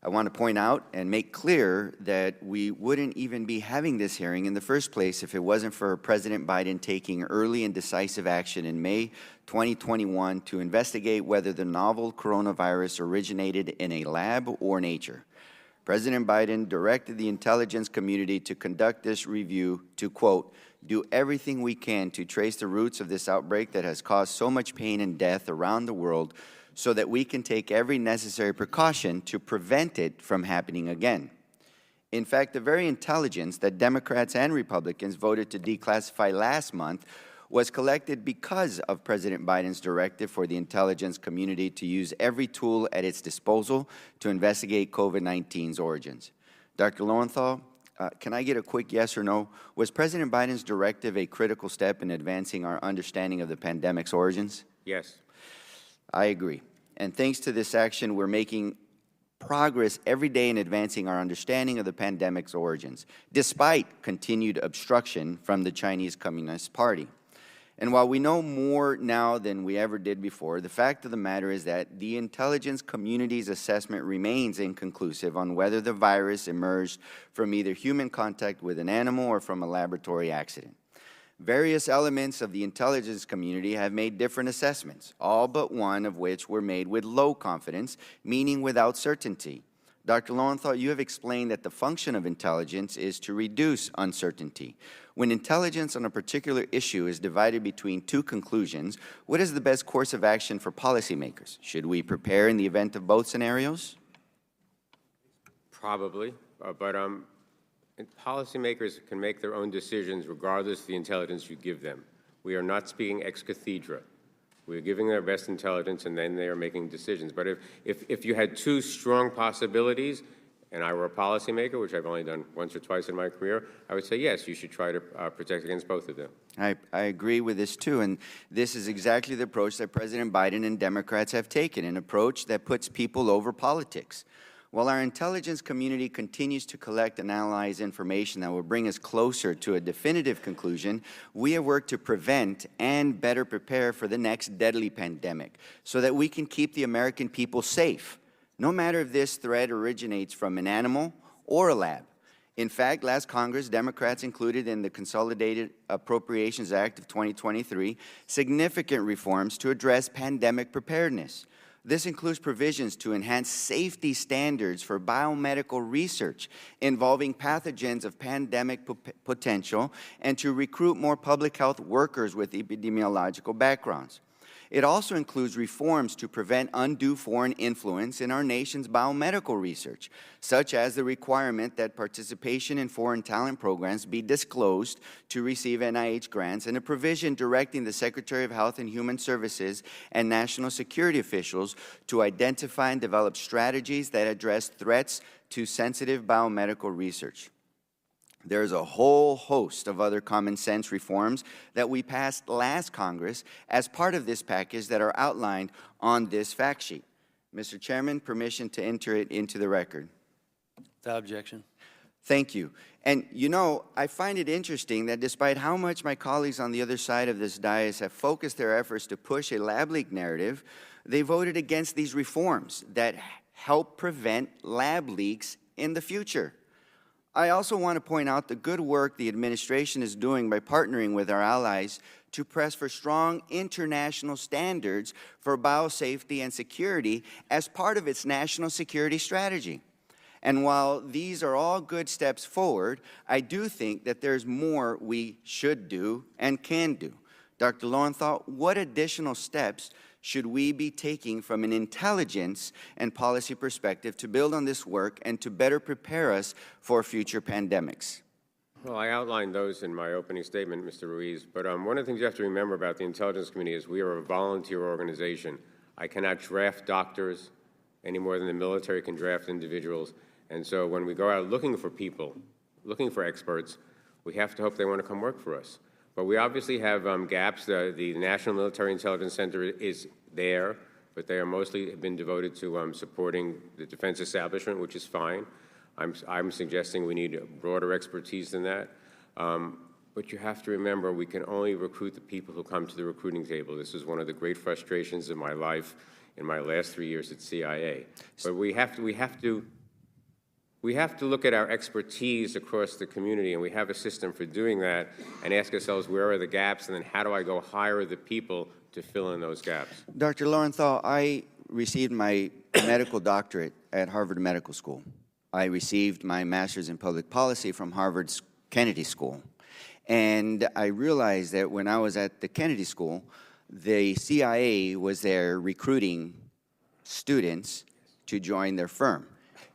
I want to point out and make clear that we wouldn't even be having this hearing in the first place if it wasn't for President Biden taking early and decisive action in May 2021 to investigate whether the novel coronavirus originated in a lab or nature. President Biden directed the intelligence community to conduct this review to, quote, do everything we can to trace the roots of this outbreak that has caused so much pain and death around the world so that we can take every necessary precaution to prevent it from happening again. In fact, the very intelligence that Democrats and Republicans voted to declassify last month was collected because of President Biden's directive for the intelligence community to use every tool at its disposal to investigate COVID-19's origins. Dr. Lowenthal, can I get a quick yes or no? Was President Biden's directive a critical step in advancing our understanding of the pandemic's origins? Yes. I agree. And thanks to this action, we're making progress every day in advancing our understanding of the pandemic's origins, despite continued obstruction from the Chinese Communist Party. And while we know more now than we ever did before, the fact of the matter is that the intelligence community's assessment remains inconclusive on whether the virus emerged from either human contact with an animal or from a laboratory accident. Various elements of the intelligence community have made different assessments, all but one of which were made with low confidence, meaning without certainty. Dr. Lowenthal, you have explained that the function of intelligence is to reduce uncertainty. When intelligence on a particular issue is divided between two conclusions, what is the best course of action for policymakers? Should we prepare in the event of both scenarios? Probably, but policymakers can make their own decisions regardless of the intelligence you give them. We are not speaking ex cathedra. We are giving their best intelligence, and then they are making decisions. But if you had two strong possibilities, and I were a policymaker, which I've only done once or twice in my career, I would say, yes, you should try to protect against both of them. I agree with this too, and this is exactly the approach that President Biden and Democrats have taken, an approach that puts people over politics. While our intelligence community continues to collect and analyze information that will bring us closer to a definitive conclusion, we have worked to prevent and better prepare for the next deadly pandemic so that we can keep the American people safe, no matter if this threat originates from an animal or a lab. In fact, last Congress, Democrats included in the Consolidated Appropriations Act of 2023 significant reforms to address pandemic preparedness. This includes provisions to enhance safety standards for biomedical research involving pathogens of pandemic potential and to recruit more public health workers with epidemiological backgrounds. It also includes reforms to prevent undue foreign influence in our nation's biomedical research, such as the requirement that participation in foreign talent programs be disclosed to receive NIH grants, and a provision directing the Secretary of Health and Human Services and national security officials to identify and develop strategies that address threats to sensitive biomedical research. There's a whole host of other common sense reforms that we passed last Congress as part of this package that are outlined on this fact sheet. Mr. Chairman, permission to enter it into the record. Without objection. Thank you. And you know, I find it interesting that despite how much my colleagues on the other side of this dais have focused their efforts to push a lab leak narrative, they voted against these reforms that help prevent lab leaks in the future. I also want to point out the good work the administration is doing by partnering with our allies to press for strong international standards for biosafety and security as part of its national security strategy. And while these are all good steps forward, I do think that there's more we should do and can do. Dr. Lowenthal, what additional steps should we be taking from an intelligence and policy perspective to build on this work and to better prepare us for future pandemics? Well, I outlined those in my opening statement, Mr. Ruiz, but one of the things you have to remember about the intelligence community is we are a volunteer organization. I cannot draft doctors any more than the military can draft individuals, and so when we go out looking for people, looking for experts, we have to hope they want to come work for us. But we obviously have gaps. The National Military Intelligence Center is there, but they are mostly been devoted to supporting the defense establishment, which is fine. I'm suggesting we need broader expertise than that. But you have to remember, we can only recruit the people who come to the recruiting table. This is one of the great frustrations of my life in my last 3 years at CIA. But we have to look at our expertise across the community, and we have a system for doing that, and ask ourselves, where are the gaps, and then how do I go hire the people to fill in those gaps? Dr. Lowenthal, I received my medical doctorate at Harvard Medical School. I received my master's in public policy from Harvard's Kennedy School. And I realized that when I was at the Kennedy School, the CIA was there recruiting students to join their firm.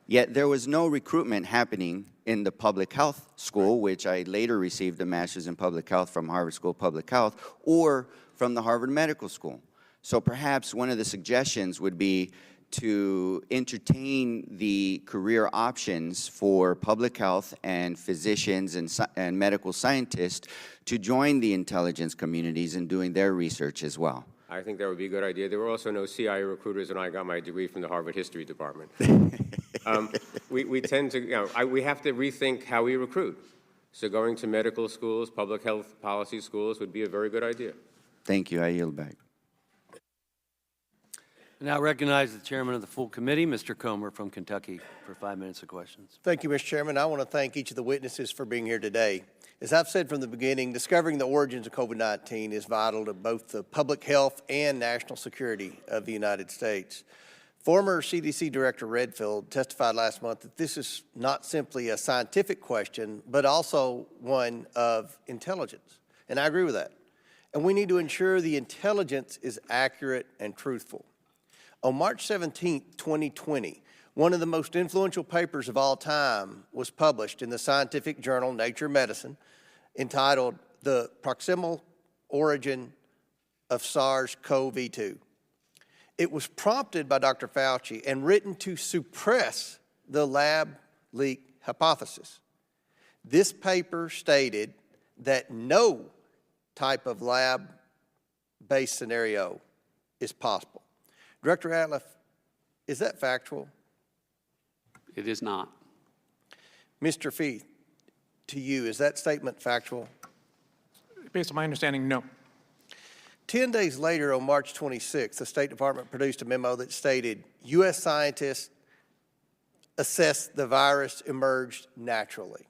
Yet there was no recruitment happening in the public health school, which I later received a master's in public health from Harvard School of Public Health, or from the Harvard Medical School. So perhaps one of the suggestions would be to entertain the career options for public health and physicians and medical scientists to join the intelligence communities in doing their research as well. I think that would be a good idea. There were also no CIA recruiters when I got my degree from the Harvard History Department. We tend to, we have to rethink how we recruit. So going to medical schools, public health policy schools would be a very good idea. Thank you. I yield back. I now recognize the chairman of the full committee, Mr. Comer from Kentucky, for 5 minutes of questions. Thank you, Mr. Chairman. I want to thank each of the witnesses for being here today. As I've said from the beginning, discovering the origins of COVID-19 is vital to both the public health and national security of the United States. Former CDC Director Redfield testified last month that this is not simply a scientific question, but also one of intelligence. And I agree with that. And we need to ensure the intelligence is accurate and truthful. On March 17, 2020, one of the most influential papers of all time was published in the scientific journal Nature Medicine, entitled The Proximal Origin of SARS-CoV-2. It was prompted by Dr. Fauci and written to suppress the lab leak hypothesis. This paper stated that no type of lab-based scenario is possible. Director Ratliff, is that factual? It is not. Mr. Feith, to you, is that statement factual? Based on my understanding, no. 10 days later, on March 26th, the State Department produced a memo that stated U.S. scientists assessed the virus emerged naturally.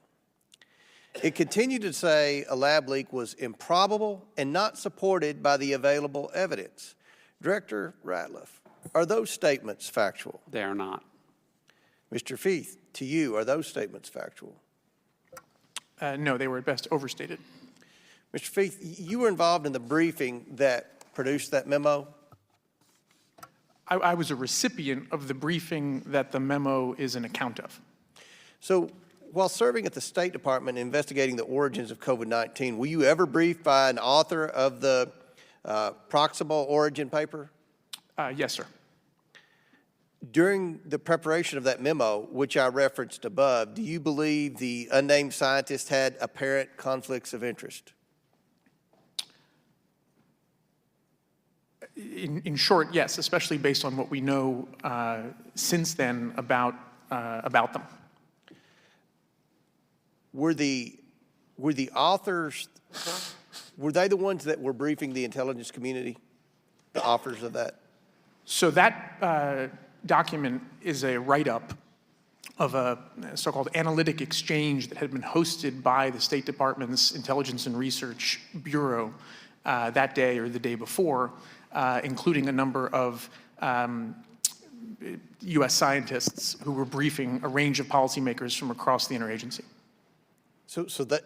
It continued to say a lab leak was improbable and not supported by the available evidence. Director Ratliff, are those statements factual? They are not. Mr. Feith, to you, are those statements factual? No, they were at best overstated. Mr. Feith, you were involved in the briefing that produced that memo? I was a recipient of the briefing that the memo is an account of. So, while serving at the State Department investigating the origins of COVID-19, were you ever briefed by an author of the proximal origin paper? Yes, sir. During the preparation of that memo, which I referenced above, do you believe the unnamed scientist had apparent conflicts of interest? In short, yes, especially based on what we know since then about them. Were the authors, were they the ones that were briefing the intelligence community, the authors of that? So that document is a write-up of a so-called analytic exchange that had been hosted by the State Department's Intelligence and Research Bureau that day or the day before, including a number of U.S. scientists who were briefing a range of policymakers from across the interagency. So that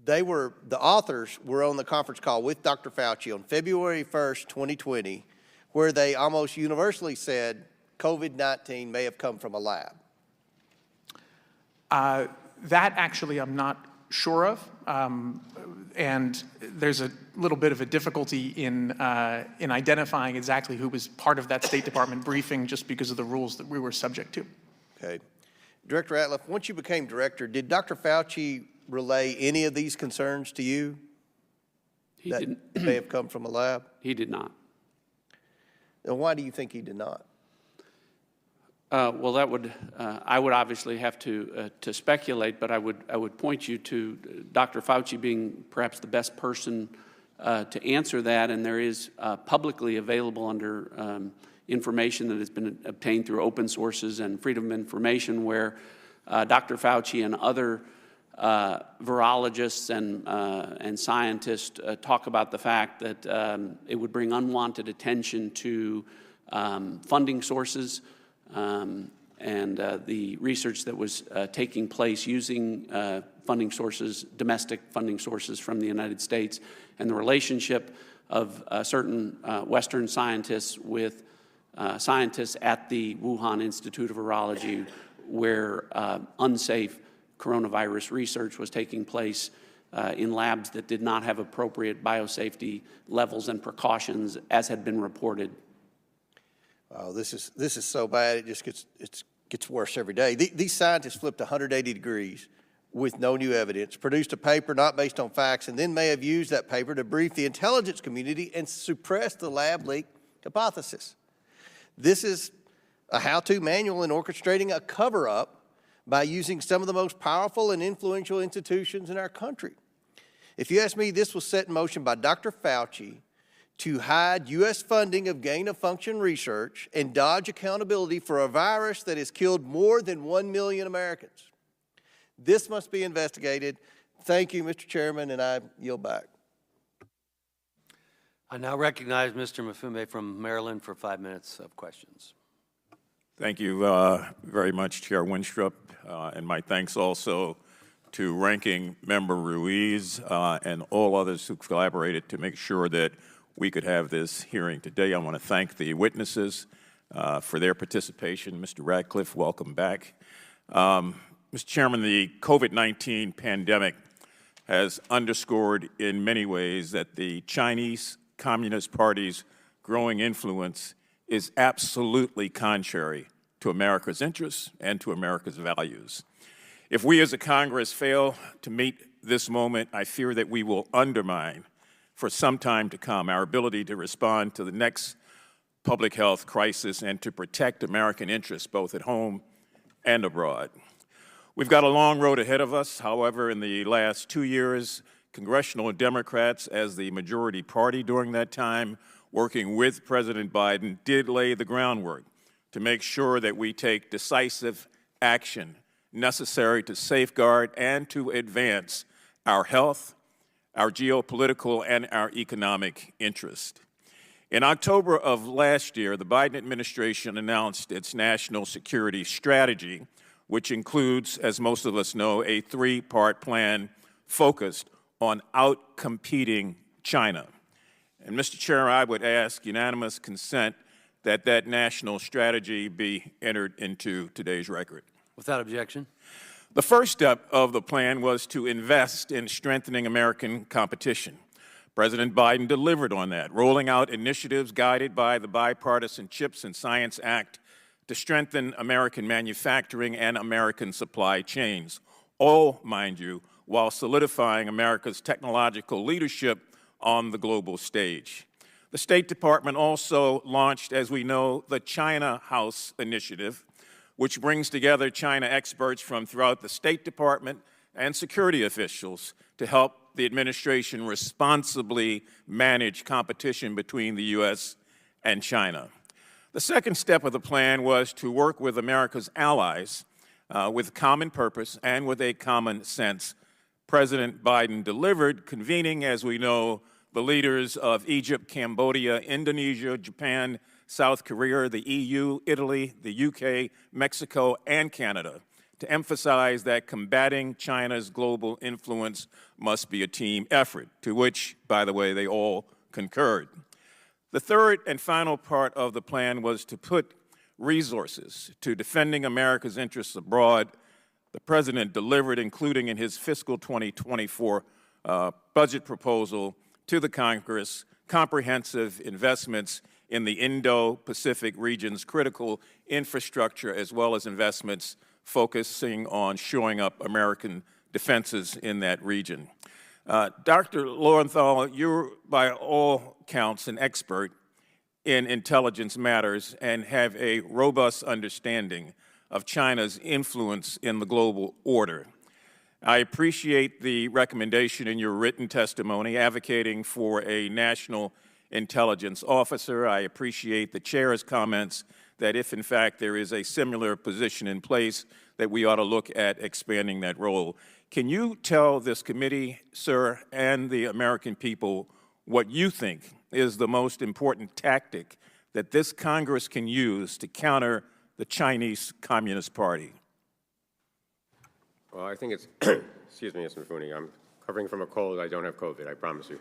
the authors were on the conference call with Dr. Fauci on February 1st, 2020, where they almost universally said COVID-19 may have come from a lab. That actually I'm not sure of, and there's a little bit of a difficulty in identifying exactly who was part of that State Department briefing just because of the rules that we were subject to. Okay. Director Ratliff, once you became director, did Dr. Fauci relay any of these concerns to you? He that didn't. may have come from a lab? He did not. And why do you think he did not? Well, that would I would obviously have to speculate, but I would point you to Dr. Fauci being perhaps the best person to answer that, and there is publicly available under information that has been obtained through open sources and freedom of information, where Dr. Fauci and other virologists and scientists talk about the fact that it would bring unwanted attention to funding sources and the research that was taking place using funding sources, domestic funding sources from the United States, and the relationship of certain Western scientists with scientists at the Wuhan Institute of Virology, where unsafe coronavirus research was taking place in labs that did not have appropriate biosafety levels and precautions, as had been reported. Oh, this is so bad. It just gets worse every day. These scientists flipped 180 degrees with no new evidence, produced a paper not based on facts, and then may have used that paper to brief the intelligence community and suppress the lab leak hypothesis. This is a how-to manual in orchestrating a cover-up by using some of the most powerful and influential institutions in our country. If you ask me, this was set in motion by Dr. Fauci to hide U.S. funding of gain-of-function research and dodge accountability for a virus that has killed more than 1 million Americans. This must be investigated. Thank you, Mr. Chairman, and I yield back. I now recognize Mr. Mafumbe from Maryland for 5 minutes of questions. Thank you very much, Chair Winstrup, and my thanks also to Ranking Member Ruiz and all others who collaborated to make sure that we could have this hearing today. I want to thank the witnesses for their participation. Mr. Ratcliffe, welcome back. Mr. Chairman, the COVID-19 pandemic has underscored in many ways that the Chinese Communist Party's growing influence is absolutely contrary to America's interests and to America's values. If we as a Congress fail to meet this moment, I fear that we will undermine for some time to come our ability to respond to the next public health crisis and to protect American interests both at home and abroad. We've got a long road ahead of us. However, in the last 2 years, congressional Democrats, as the majority party during that time, working with President Biden, did lay the groundwork to make sure that we take decisive action necessary to safeguard and to advance our health, our geopolitical, and our economic interest. In October of last year, the Biden administration announced its national security strategy, which includes, as most of us know, a 3-part plan focused on outcompeting China. And Mr. Chair, I would ask unanimous consent that that national strategy be entered into today's record. Without objection. The first step of the plan was to invest in strengthening American competition. President Biden delivered on that, rolling out initiatives guided by the Bipartisan CHIPS and Science Act to strengthen American manufacturing and American supply chains, all, mind you, while solidifying America's technological leadership on the global stage. The State Department also launched, as we know, the China House Initiative, which brings together China experts from throughout the State Department and security officials to help the administration responsibly manage competition between the U.S. and China. The second step of the plan was to work with America's allies with common purpose and with a common sense. President Biden delivered, convening, as we know, the leaders of Egypt, Cambodia, Indonesia, Japan, South Korea, the EU, Italy, the UK, Mexico, and Canada to emphasize that combating China's global influence must be a team effort, to which, by the way, they all concurred. The third and final part of the plan was to put resources to defending America's interests abroad. The President delivered, including in his fiscal 2024 budget proposal to the Congress, comprehensive investments in the Indo-Pacific region's critical infrastructure, as well as investments focusing on shoring up American defenses in that region. Dr. Lowenthal, you're by all counts an expert in intelligence matters and have a robust understanding of China's influence in the global order. I appreciate the recommendation in your written testimony advocating for a national intelligence officer. I appreciate the chair's comments that if, in fact, there is a similar position in place, that we ought to look at expanding that role. Can you tell this committee, sir, and the American people what you think is the most important tactic that this Congress can use to counter the Chinese Communist Party? Well, I think it's, excuse me, Mr. Mifune, I'm recovering from a cold. I don't have COVID, I promise you.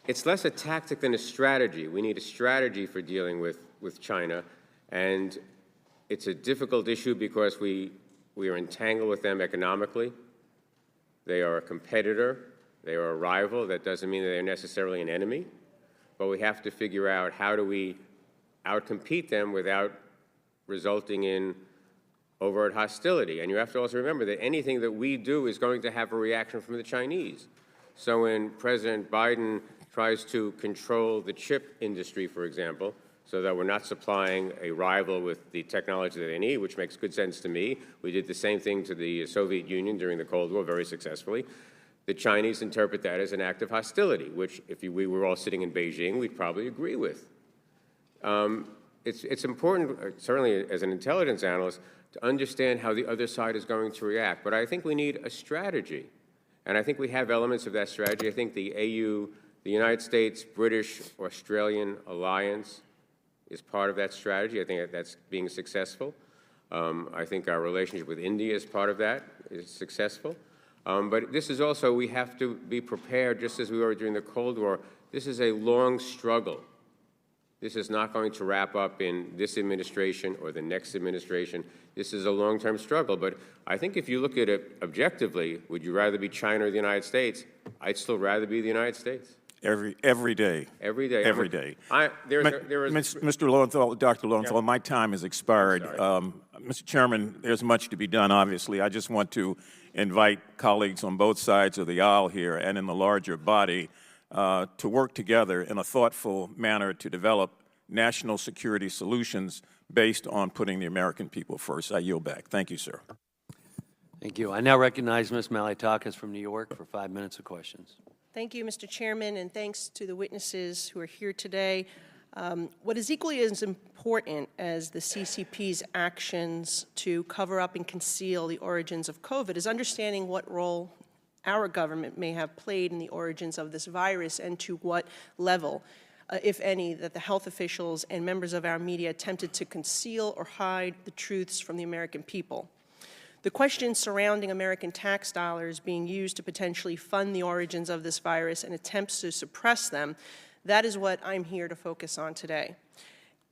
It's less a tactic than a strategy. We need a strategy for dealing with China, and it's a difficult issue because we are entangled with them economically. They are a competitor. They are a rival. That doesn't mean that they're necessarily an enemy, but we have to figure out how do we outcompete them without resulting in overt hostility. And you have to also remember that anything that we do is going to have a reaction from the Chinese. So when President Biden tries to control the chip industry, for example, so that we're not supplying a rival with the technology that they need, which makes good sense to me. We did the same thing to the Soviet Union during the Cold War very successfully. The Chinese interpret that as an act of hostility, which if we were all sitting in Beijing, we'd probably agree with. It's important, certainly as an intelligence analyst, to understand how the other side is going to react. But I think we need a strategy. And I think we have elements of that strategy. I think the AU, the United States, British, Australian alliance is part of that strategy. I think that's being successful. I think our relationship with India is part of that, is successful. But this is also, we have to be prepared, just as we were during the Cold War. This is a long struggle. This is not going to wrap up in this administration or the next administration. This is a long-term struggle. But I think if you look at it objectively, would you rather be China or the United States? I'd still rather be the United States. Every day. Every day. Every day. Mr. Lowenthal, Dr. Lowenthal, my time has expired. Mr. Chairman, there's much to be done, obviously. I just want to invite colleagues on both sides of the aisle here and in the larger body to work together in a thoughtful manner to develop national security solutions based on putting the American people first. I yield back. Thank you, sir. Thank you. I now recognize Ms. Malitakas from New York for 5 minutes of questions. Thank you, Mr. Chairman, and thanks to the witnesses who are here today. What is equally as important as the CCP's actions to cover up and conceal the origins of COVID is understanding what role our government may have played in the origins of this virus and to what level, if any, that the health officials and members of our media attempted to conceal or hide the truths from the American people. The questions surrounding American tax dollars being used to potentially fund the origins of this virus and attempts to suppress them, that is what I'm here to focus on today.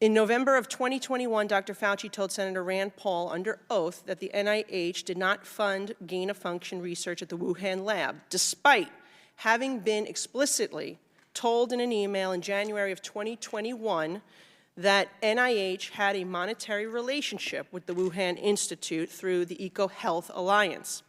In November of 2021, Dr. Fauci told Senator Rand Paul under oath that the NIH did not fund gain-of-function research at the Wuhan lab, despite having been explicitly told in an email in January of 2021 that NIH had a monetary relationship with the Wuhan Institute through the EcoHealth Alliance.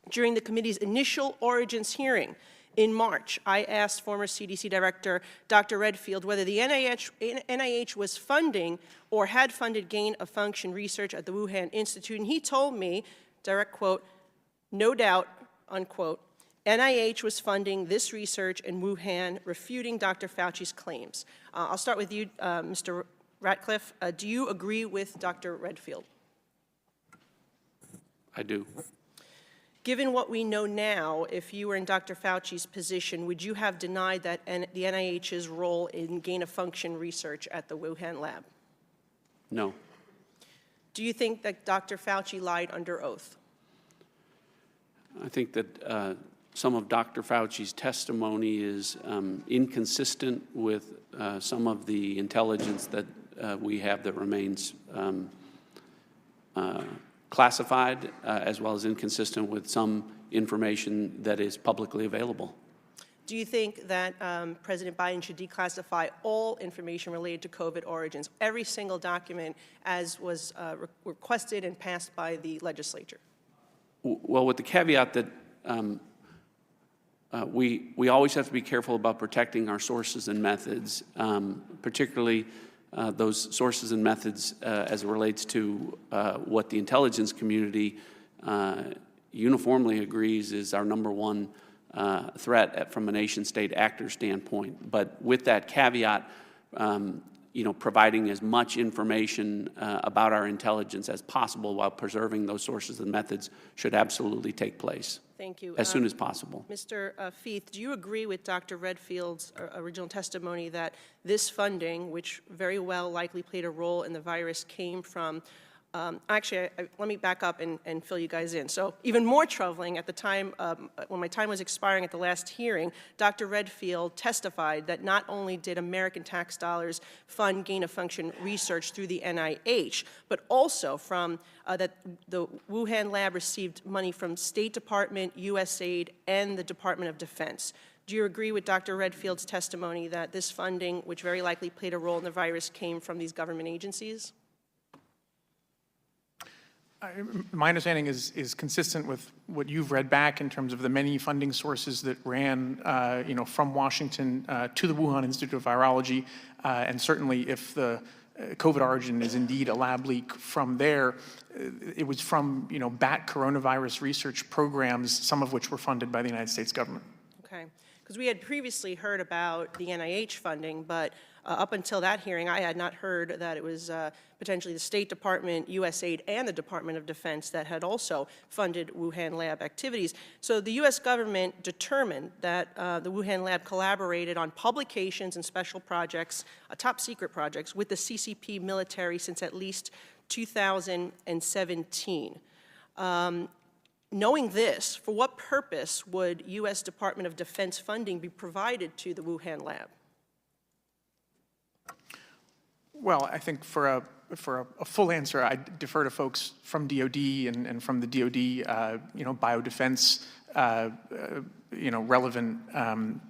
During the committee's initial origins hearing in March, I asked former CDC Director Dr. Redfield whether the NIH was funding or had funded gain-of-function research at the Wuhan Institute, and he told me, direct quote, "No doubt," unquote, NIH was funding this research in Wuhan, refuting Dr. Fauci's claims. I'll start with you, Mr. Ratcliffe. Do you agree with Dr. Redfield? I do. Given what we know now, if you were in Dr. Fauci's position, would you have denied that the NIH's role in gain-of-function research at the Wuhan lab? No. Do you think that Dr. Fauci lied under oath? I think that some of Dr. Fauci's testimony is inconsistent with some of the intelligence that we have that remains classified, as well as inconsistent with some information that is publicly available. Do you think that President Biden should declassify all information related to COVID origins, every single document as was requested and passed by the legislature? Well, with the caveat that we always have to be careful about protecting our sources and methods, particularly those sources and methods as it relates to what the intelligence community uniformly agrees is our number one threat from a nation-state actor standpoint. But with that caveat, providing as much information about our intelligence as possible while preserving those sources and methods should absolutely take place. Thank you. As soon as possible. Mr. Feith, do you agree with Dr. Redfield's original testimony that this funding, which very well likely played a role in the virus, came from actually, let me back up and fill you guys in. So even more troubling, at the time, when my time was expiring at the last hearing, Dr. Redfield testified that not only did American tax dollars fund gain-of-function research through the NIH, but also from that the Wuhan lab received money from State Department, USAID, and the Department of Defense. Do you agree with Dr. Redfield's testimony that this funding, which very likely played a role in the virus, came from these government agencies? My understanding is consistent with what you've read back in terms of the many funding sources that ran, from Washington to the Wuhan Institute of Virology, and certainly if the COVID origin is indeed a lab leak from there, it was from, bat coronavirus research programs, some of which were funded by the United States government. Okay, because we had previously heard about the NIH funding, but up until that hearing, I had not heard that it was potentially the State Department, USAID, and the Department of Defense that had also funded Wuhan lab activities. So the U.S. government determined that the Wuhan lab collaborated on publications and special projects, top secret projects, with the CCP military since at least 2017. Knowing this, for what purpose would U.S. Department of Defense funding be provided to the Wuhan lab? Well, I think for for a full answer, I defer to folks from DOD and from the DOD, biodefense, relevant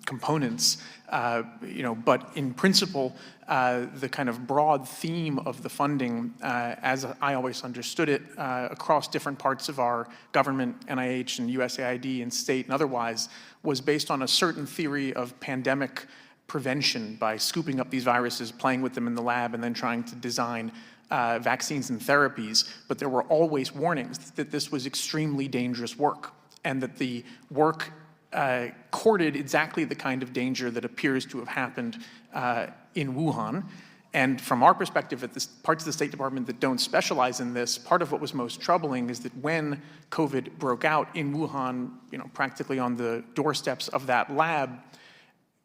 components, but in principle, the kind of broad theme of the funding, as I always understood it, across different parts of our government, NIH and USAID and state and otherwise, was based on a certain theory of pandemic prevention by scooping up these viruses, playing with them in the lab, and then trying to design vaccines and therapies. But there were always warnings that this was extremely dangerous work, and that the work courted exactly the kind of danger that appears to have happened in Wuhan. And from our perspective at the parts of the State Department that don't specialize in this, part of what was most troubling is that when COVID broke out in Wuhan, practically on the doorsteps of that lab,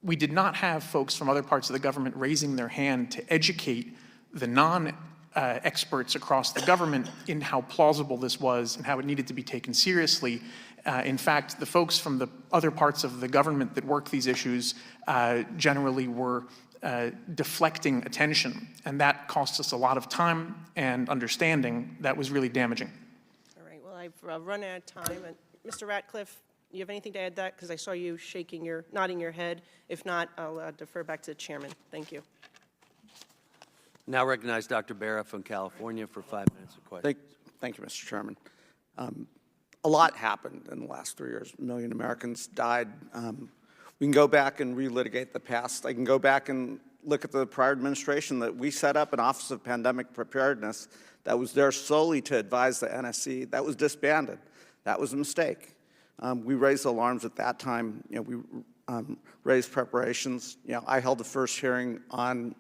we did not have folks from other parts of the government raising their hand to educate the non-experts across the government in how plausible this was and how it needed to be taken seriously. In fact, the folks from the other parts of the government that work these issues generally were deflecting attention, and that cost us a lot of time and understanding that was really damaging. All right, well, I've run out of time. And Mr. Ratcliffe, you have anything to add to that? Because I saw you nodding your head. If not, I'll defer back to the chairman. Thank you. Now recognize Dr. Barra from California for 5 minutes of questions. Thank you, Mr. Chairman. A lot happened in the last 3 years. 1 million Americans died. We can go back and relitigate the past. I can go back and look at the prior administration that we set up an Office of Pandemic Preparedness that was there solely to advise the NSC. That was disbanded. That was a mistake. We raised alarms at that time. We raised preparations. I held the first hearing on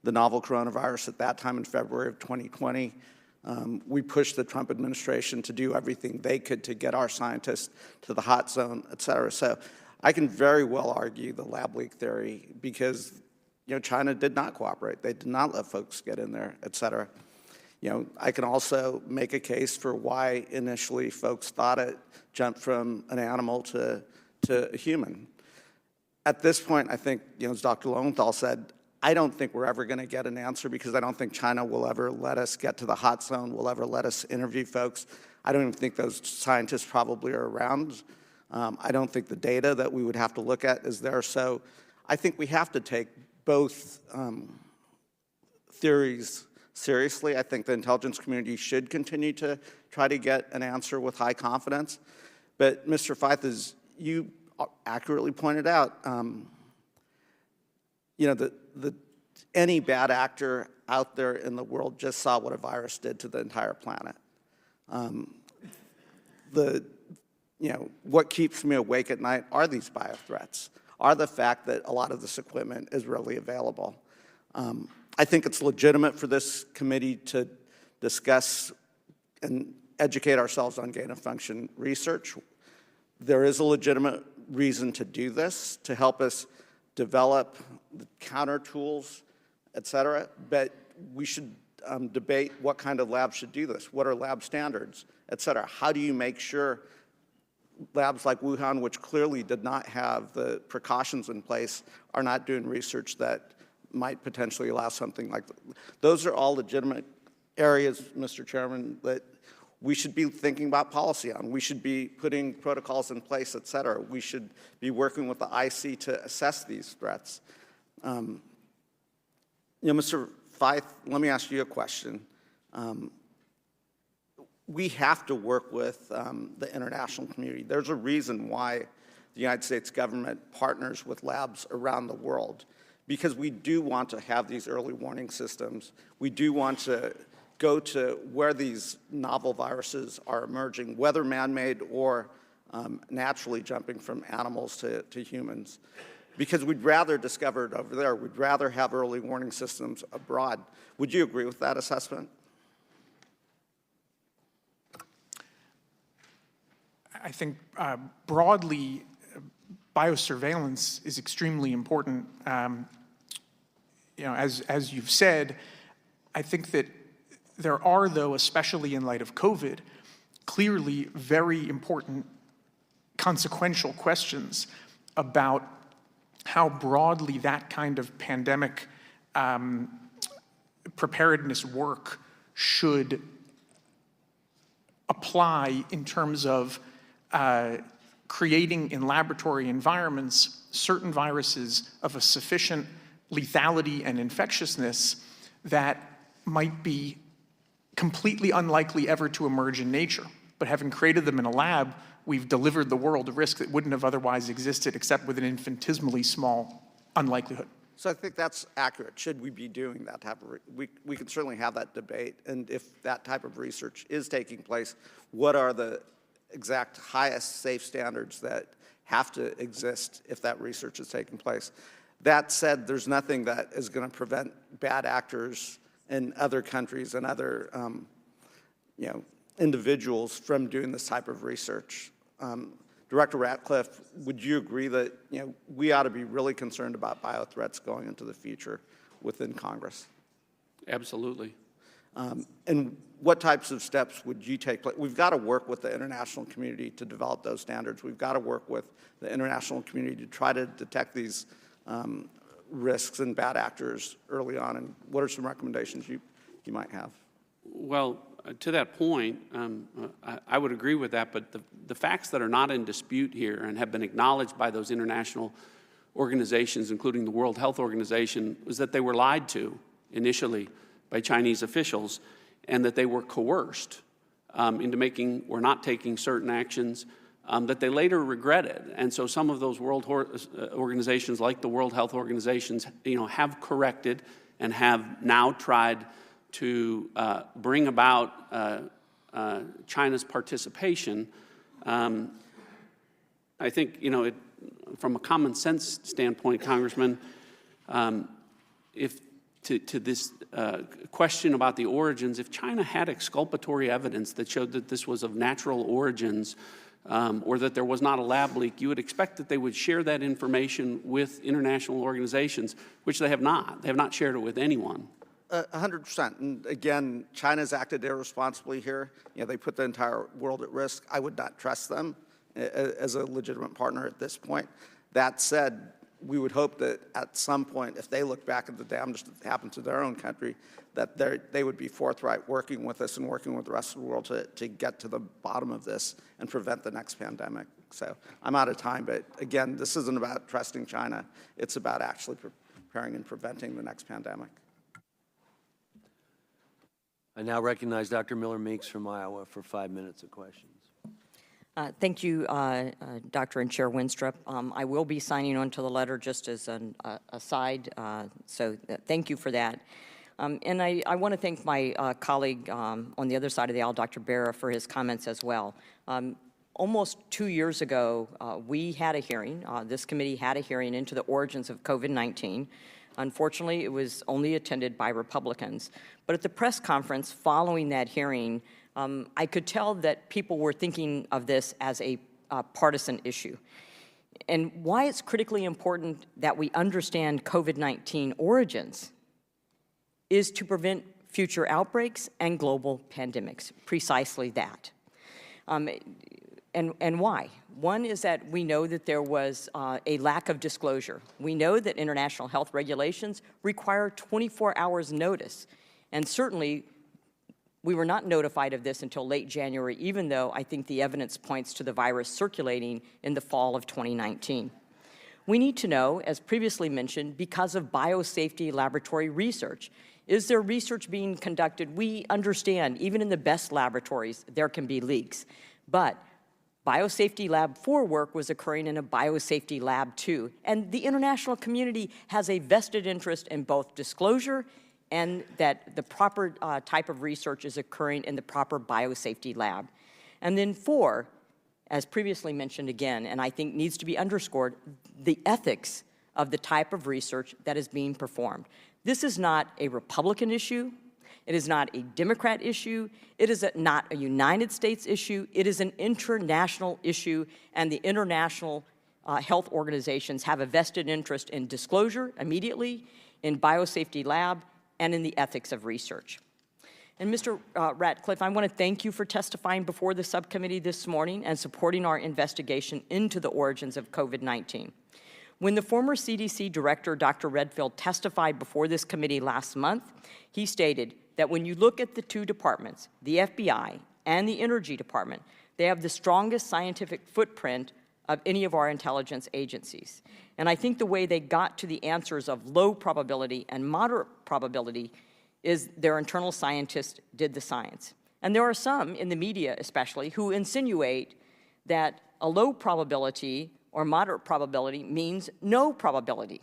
the novel coronavirus at that time in February of 2020. We pushed the Trump administration to do everything they could to get our scientists to the hot zone, et cetera. So I can very well argue the lab leak theory because, China did not cooperate. They did not let folks get in there, et cetera. I can also make a case for why initially folks thought it jumped from an animal to a human. At this point, I think, as Dr. Lowenthal said, I don't think we're ever going to get an answer because I don't think China will ever let us get to the hot zone, will ever let us interview folks. I don't even think those scientists probably are around. I don't think the data that we would have to look at is there. So I think we have to take both theories seriously. I think the intelligence community should continue to try to get an answer with high confidence. But Mr. Feith, as you accurately pointed out, any bad actor out there in the world just saw what a virus did to the entire planet. What keeps me awake at night are these biothreats, are the fact that a lot of this equipment is readily available. I think it's legitimate for this committee to discuss and educate ourselves on gain-of-function research. There is a legitimate reason to do this, to help us develop the counter tools, et cetera, but we should debate what kind of labs should do this. What are lab standards, et cetera? How do you make sure labs like Wuhan, which clearly did not have the precautions in place, are not doing research that might potentially allow something like that? Those are all legitimate areas, Mr. Chairman, that we should be thinking about policy on. We should be putting protocols in place, et cetera. We should be working with the IC to assess these threats. Mr. Feith, let me ask you a question. We have to work with the international community. There's a reason why the United States government partners with labs around the world, because we do want to have these early warning systems. We do want to go to where these novel viruses are emerging, whether man-made or naturally jumping from animals to humans, because we'd rather discover it over there. We'd rather have early warning systems abroad. Would you agree with that assessment? I think broadly, biosurveillance is extremely important. As you've said, I think that there are, though, especially in light of COVID, clearly very important consequential questions about how broadly that kind of pandemic preparedness work should apply in terms of creating in laboratory environments certain viruses of a sufficient lethality and infectiousness that might be completely unlikely ever to emerge in nature. But having created them in a lab, we've delivered the world a risk that wouldn't have otherwise existed except with an infinitesimally small unlikelihood. So I think that's accurate. Should we be doing that type of, we can certainly have that debate. And if that type of research is taking place, what are the exact highest safe standards that have to exist if that research is taking place? That said, there's nothing that is going to prevent bad actors in other countries and other individuals from doing this type of research. Director Ratcliffe, would you agree that we ought to be really concerned about biothreats going into the future within Congress? Absolutely. And what types of steps would you take? We've got to work with the international community to develop those standards. We've got to work with the international community to try to detect these risks and bad actors early on. And what are some recommendations you might have? Well, to that point, I would agree with that, but the facts that are not in dispute here and have been acknowledged by those international organizations, including the World Health Organization, was that they were lied to initially by Chinese officials and that they were coerced into making or not taking certain actions that they later regretted. And so some of those world organizations, like the World Health Organizations, have corrected and have now tried to bring about China's participation. I think, from a common sense standpoint, Congressman, if to this question about the origins, if China had exculpatory evidence that showed that this was of natural origins or that there was not a lab leak, you would expect that they would share that information with international organizations, which they have not. They have not shared it with anyone. 100%. And again, China's acted irresponsibly here. They put the entire world at risk. I would not trust them as a legitimate partner at this point. That said, we would hope that at some point, if they look back at the damage that happened to their own country, that they would be forthright working with us and working with the rest of the world to get to the bottom of this and prevent the next pandemic. So I'm out of time, but again, this isn't about trusting China. It's about actually preparing and preventing the next pandemic. I now recognize Dr. Miller Meeks from Iowa for 5 minutes of questions. Thank you, Dr. and Chair Winstrup. I will be signing on to the letter just as an aside, so thank you for that. And I want to thank my colleague on the other side of the aisle, Dr. Barra, for his comments as well. Almost 2 years ago, we had a hearing, this committee had a hearing into the origins of COVID-19. Unfortunately, it was only attended by Republicans. But at the press conference following that hearing, I could tell that people were thinking of this as a partisan issue. And why it's critically important that we understand COVID-19 origins is to prevent future outbreaks and global pandemics, precisely that. And why? One is that we know that there was a lack of disclosure. We know that international health regulations require 24 hours notice. And certainly, we were not notified of this until late January, even though I think the evidence points to the virus circulating in the fall of 2019. We need to know, as previously mentioned, because of biosafety laboratory research. Is there research being conducted? We understand, even in the best laboratories, there can be leaks. But Biosafety Lab 4 work was occurring in a Biosafety Lab 2, and the international community has a vested interest in both disclosure and that the proper type of research is occurring in the proper biosafety lab. And then 4, as previously mentioned again, and I think needs to be underscored, the ethics of the type of research that is being performed. This is not a Republican issue. It is not a Democrat issue. It is not a United States issue. It is an international issue, and the international health organizations have a vested interest in disclosure immediately, in biosafety lab, and in the ethics of research. And Mr. Ratcliffe, I want to thank you for testifying before the subcommittee this morning and supporting our investigation into the origins of COVID-19. When the former CDC director, Dr. Redfield, testified before this committee last month, he stated that when you look at the two departments, the FBI and the Energy Department, they have the strongest scientific footprint of any of our intelligence agencies. And I think the way they got to the answers of low probability and moderate probability is their internal scientists did the science. And there are some, in the media especially, who insinuate that a low probability or moderate probability means no probability.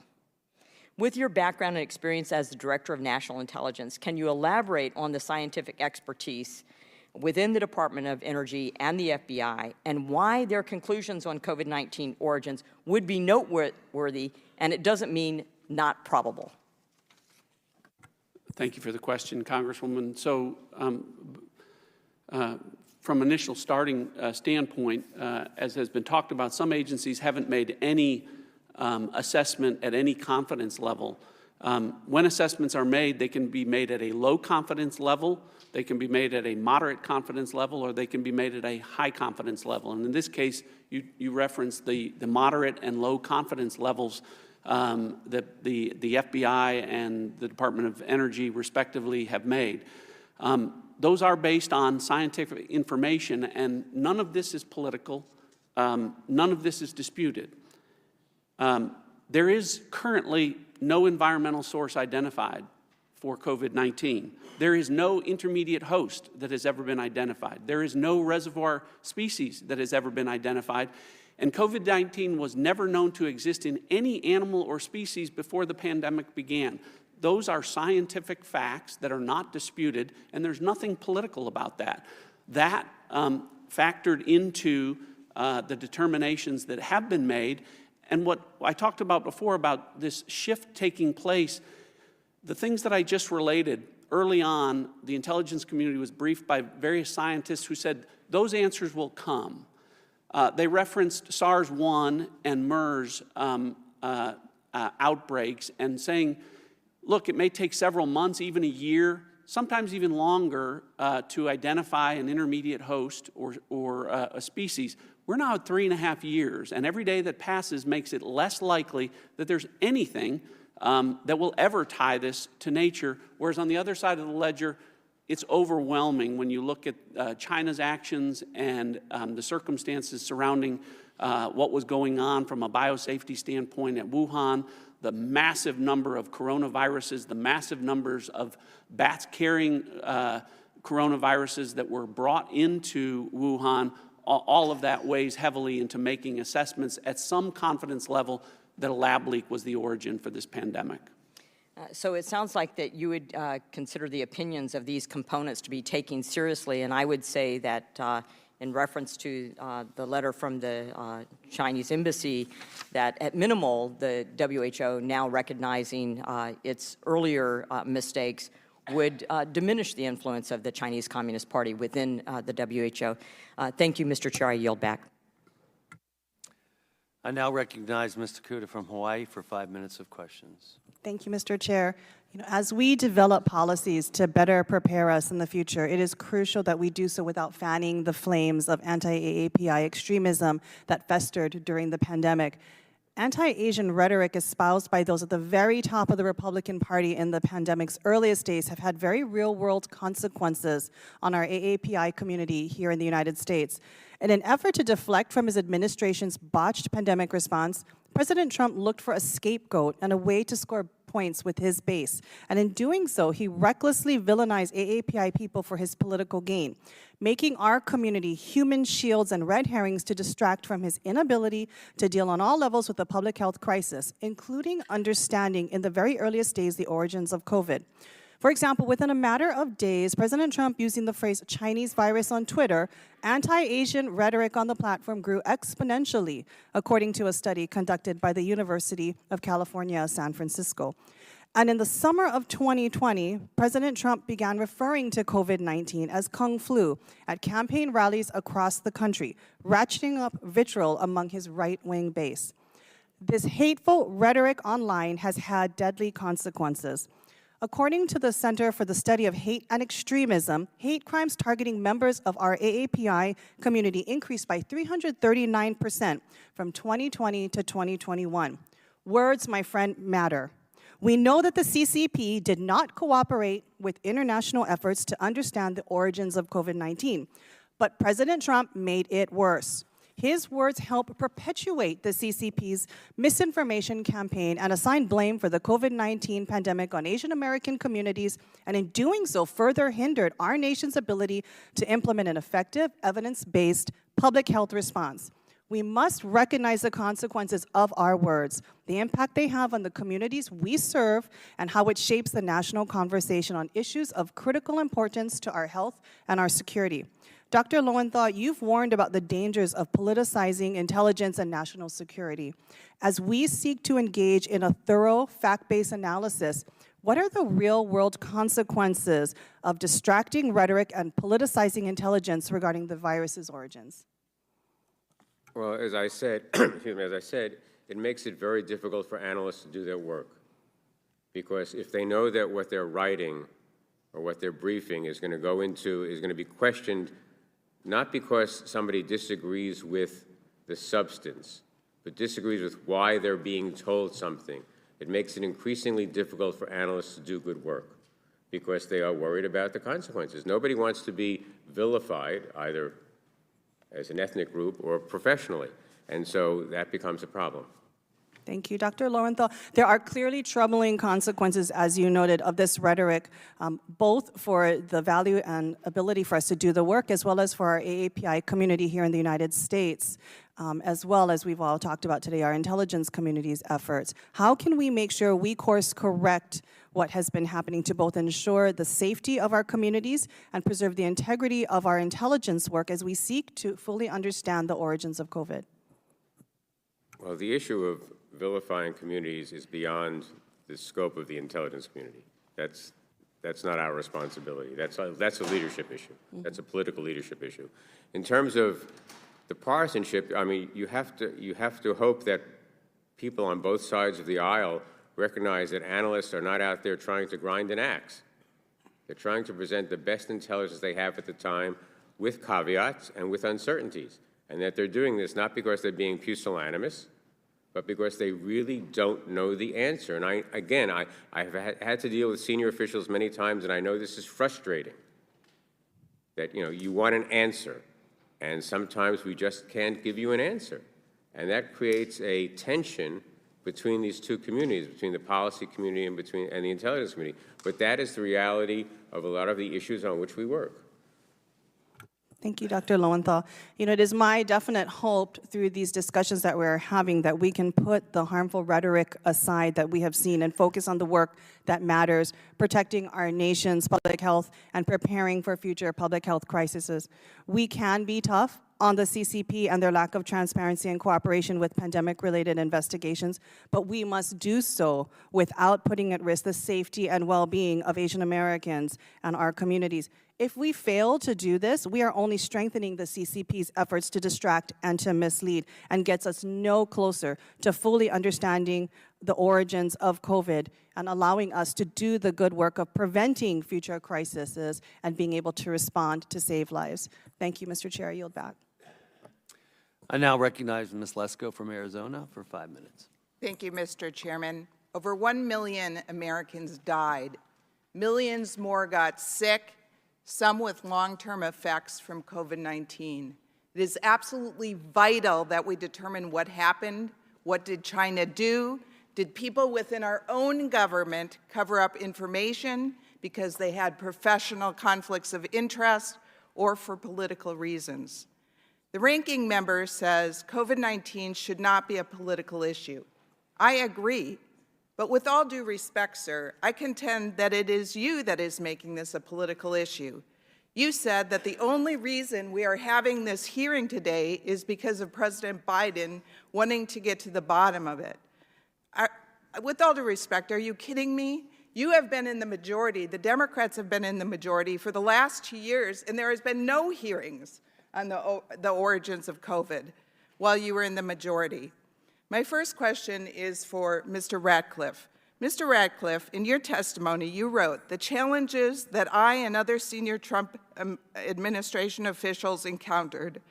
With your background and experience as the Director of National Intelligence, can you elaborate on the scientific expertise within the Department of Energy and the FBI and why their conclusions on COVID-19 origins would be noteworthy and it doesn't mean not probable? Thank you for the question, Congresswoman. So from initial starting standpoint, as has been talked about, some agencies haven't made any assessment at any confidence level. When assessments are made, they can be made at a low confidence level, they can be made at a moderate confidence level, or they can be made at a high confidence level. And in this case, you referenced the moderate and low confidence levels that the FBI and the Department of Energy respectively have made. Those are based on scientific information, and none of this is political. None of this is disputed. There is currently no environmental source identified for COVID-19. There is no intermediate host that has ever been identified. There is no reservoir species that has ever been identified. And COVID-19 was never known to exist in any animal or species before the pandemic began. Those are scientific facts that are not disputed, and there's nothing political about that. That factored into the determinations that have been made. And what I talked about before about this shift taking place, the things that I just related, early on, the intelligence community was briefed by various scientists who said, those answers will come. They referenced SARS-1 and MERS outbreaks and saying, look, it may take several months, even a year, sometimes even longer to identify an intermediate host or a species. We're now at 3.5 years, and every day that passes makes it less likely that there's anything that will ever tie this to nature, whereas on the other side of the ledger, it's overwhelming when you look at China's actions and the circumstances surrounding what was going on from a biosafety standpoint at Wuhan, the massive number of coronaviruses, the massive numbers of bats carrying coronaviruses that were brought into Wuhan. All of that weighs heavily into making assessments at some confidence level that a lab leak was the origin for this pandemic. So it sounds like that you would consider the opinions of these components to be taken seriously, and I would say that in reference to the letter from the Chinese embassy, that at minimal, the WHO now recognizing its earlier mistakes would diminish the influence of the Chinese Communist Party within the WHO. Thank you, Mr. Chair. I yield back. I now recognize Ms. Takuda from Hawaii for 5 minutes of questions. Thank you, Mr. Chair. As we develop policies to better prepare us in the future, it is crucial that we do so without fanning the flames of anti-AAPI extremism that festered during the pandemic. Anti-Asian rhetoric espoused by those at the very top of the Republican Party in the pandemic's earliest days have had very real-world consequences on our AAPI community here in the United States. In an effort to deflect from his administration's botched pandemic response, President Trump looked for a scapegoat and a way to score points with his base. And in doing so, he recklessly villainized AAPI people for his political gain, making our community human shields and red herrings to distract from his inability to deal on all levels with the public health crisis, including understanding in the very earliest days the origins of COVID. For example, within a matter of days, President Trump using the phrase Chinese virus on Twitter, anti-Asian rhetoric on the platform grew exponentially, according to a study conducted by the University of California, San Francisco. And in the summer of 2020, President Trump began referring to COVID-19 as Kung Flu at campaign rallies across the country, ratcheting up vitriol among his right-wing base. This hateful rhetoric online has had deadly consequences. According to the Center for the Study of Hate and Extremism, hate crimes targeting members of our AAPI community increased by 339% from 2020 to 2021. Words, my friend, matter. We know that the CCP did not cooperate with international efforts to understand the origins of COVID-19, but President Trump made it worse. His words help perpetuate the CCP's misinformation campaign and assign blame for the COVID-19 pandemic on Asian American communities, and in doing so further hindered our nation's ability to implement an effective, evidence-based public health response. We must recognize the consequences of our words, the impact they have on the communities we serve, and how it shapes the national conversation on issues of critical importance to our health and our security. Dr. Lowenthal, you've warned about the dangers of politicizing intelligence and national security. As we seek to engage in a thorough, fact-based analysis, what are the real-world consequences of distracting rhetoric and politicizing intelligence regarding the virus's origins? Well, as I said, it makes it very difficult for analysts to do their work. Because if they know that what they're writing or what they're briefing is going to be questioned, not because somebody disagrees with the substance, but disagrees with why they're being told something, it makes it increasingly difficult for analysts to do good work because they are worried about the consequences. Nobody wants to be vilified, either as an ethnic group or professionally, and so that becomes a problem. Thank you, Dr. Lowenthal. There are clearly troubling consequences, as you noted, of this rhetoric, both for the value and ability for us to do the work, as well as for our AAPI community here in the United States, as well as we've all talked about today, our intelligence community's efforts. How can we make sure we course correct what has been happening to both ensure the safety of our communities and preserve the integrity of our intelligence work as we seek to fully understand the origins of COVID? Well, the issue of vilifying communities is beyond the scope of the intelligence community. That's not our responsibility. That's a leadership issue. That's a political leadership issue. In terms of the partisanship, I mean, you have to hope that people on both sides of the aisle recognize that analysts are not out there trying to grind an axe. They're trying to present the best intelligence they have at the time with caveats and with uncertainties, and that they're doing this not because they're being pusillanimous, but because they really don't know the answer. And I've had to deal with senior officials many times, and I know this is frustrating, that you want an answer, and sometimes we just can't give you an answer. And that creates a tension between these two communities, between the policy community and the intelligence community. But that is the reality of a lot of the issues on which we work. Thank you, Dr. Lowenthal. It is my definite hope through these discussions that we're having that we can put the harmful rhetoric aside that we have seen and focus on the work that matters, protecting our nation's public health and preparing for future public health crises. We can be tough on the CCP and their lack of transparency and cooperation with pandemic-related investigations, but we must do so without putting at risk the safety and well-being of Asian Americans and our communities. If we fail to do this, we are only strengthening the CCP's efforts to distract and to mislead, and gets us no closer to fully understanding the origins of COVID and allowing us to do the good work of preventing future crises and being able to respond to save lives. Thank you, Mr. Chair. I yield back. I now recognize Ms. Lesko from Arizona for 5 minutes. Thank you, Mr. Chairman. Over 1 million Americans died. Millions more got sick, some with long-term effects from COVID-19. It is absolutely vital that we determine what happened. What did China do? Did people within our own government cover up information because they had professional conflicts of interest or for political reasons? The ranking member says COVID-19 should not be a political issue. I agree, but with all due respect, sir, I contend that it is you that is making this a political issue. You said that the only reason we are having this hearing today is because of President Biden wanting to get to the bottom of it. With all due respect, are you kidding me? You have been in the majority, the Democrats have been in the majority for the last 2 years, and there has been no hearings on the origins of COVID while you were in the majority. My first question is for Mr. Ratcliffe. Mr. Ratcliffe, in your testimony, you wrote, "The challenges that I and other senior Trump administration officials encountered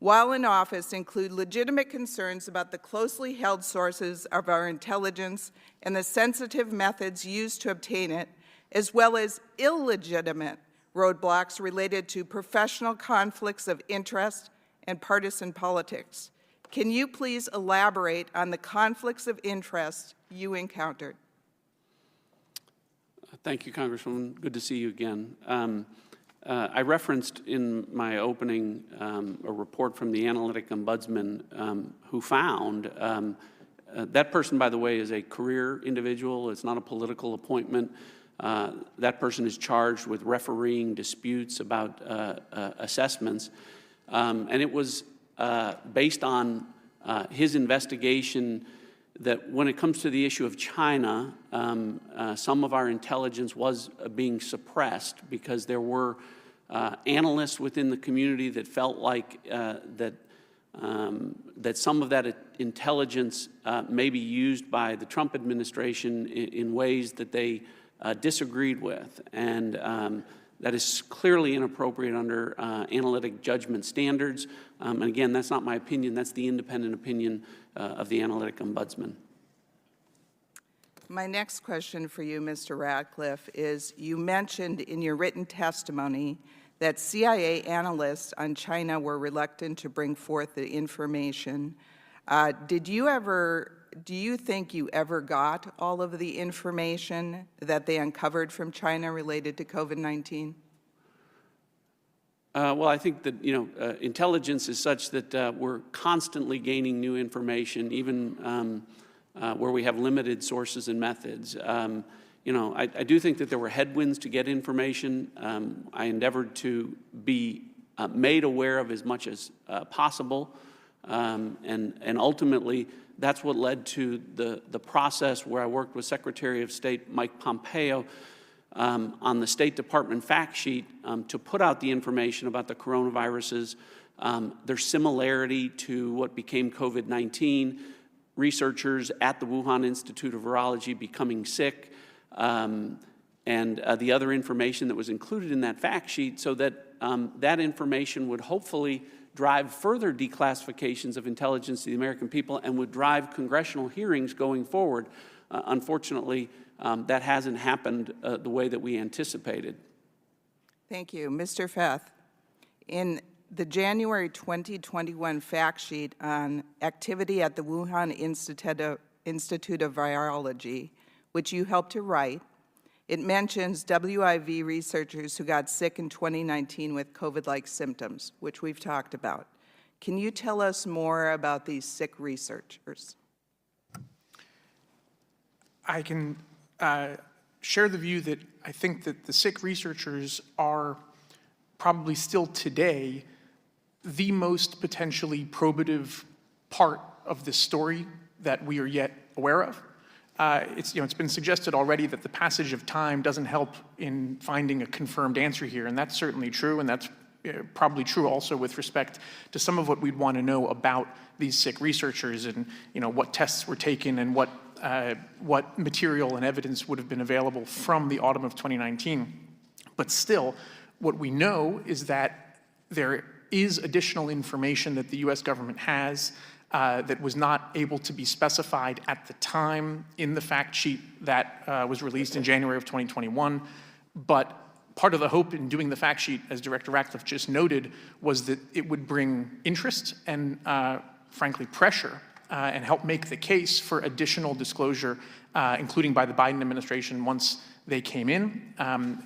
while in office include legitimate concerns about the closely held sources of our intelligence and the sensitive methods used to obtain it, as well as illegitimate roadblocks related to professional conflicts of interest and partisan politics. Can you please elaborate on the conflicts of interest you encountered? Thank you, Congresswoman. Good to see you again. I referenced in my opening a report from the Analytic Ombudsman who found that person, by the way, is a career individual. It's not a political appointment. That person is charged with refereeing disputes about assessments. And it was based on his investigation that when it comes to the issue of China, some of our intelligence was being suppressed because there were analysts within the community that felt like that some of that intelligence may be used by the Trump administration in ways that they disagreed with. And that is clearly inappropriate under analytic judgment standards. And again, that's not my opinion. That's the independent opinion of the Analytic Ombudsman. My next question for you, Mr. Ratcliffe, is you mentioned in your written testimony that CIA analysts on China were reluctant to bring forth the information. Do you think you ever got all of the information that they uncovered from China related to COVID-19? Well, I think that, intelligence is such that we're constantly gaining new information, even where we have limited sources and methods. I do think that there were headwinds to get information. I endeavored to be made aware of as much as possible. And ultimately, that's what led to the process where I worked with Secretary of State Mike Pompeo on the State Department fact sheet to put out the information about the coronaviruses, their similarity to what became COVID-19, researchers at the Wuhan Institute of Virology becoming sick, and the other information that was included in that fact sheet so that that information would hopefully drive further declassifications of intelligence to the American people and would drive congressional hearings going forward. Unfortunately, that hasn't happened the way that we anticipated. Thank you. Mr. Feth, in the January 2021 fact sheet on activity at the Wuhan Institute of Virology, which you helped to write, it mentions WIV researchers who got sick in 2019 with COVID-like symptoms, which we've talked about. Can you tell us more about these sick researchers? I can share the view that I think that the sick researchers are probably still today the most potentially probative part of this story that we are yet aware of. It's been suggested already that the passage of time doesn't help in finding a confirmed answer here, and that's certainly true, and that's probably true also with respect to some of what we'd want to know about these sick researchers and what tests were taken and what material and evidence would have been available from the autumn of 2019. But still, what we know is that there is additional information that the U.S. government has that was not able to be specified at the time in the fact sheet that was released in January of 2021. But part of the hope in doing the fact sheet, as Director Ratcliffe just noted, was that it would bring interest and, frankly, pressure and help make the case for additional disclosure, including by the Biden administration once they came in,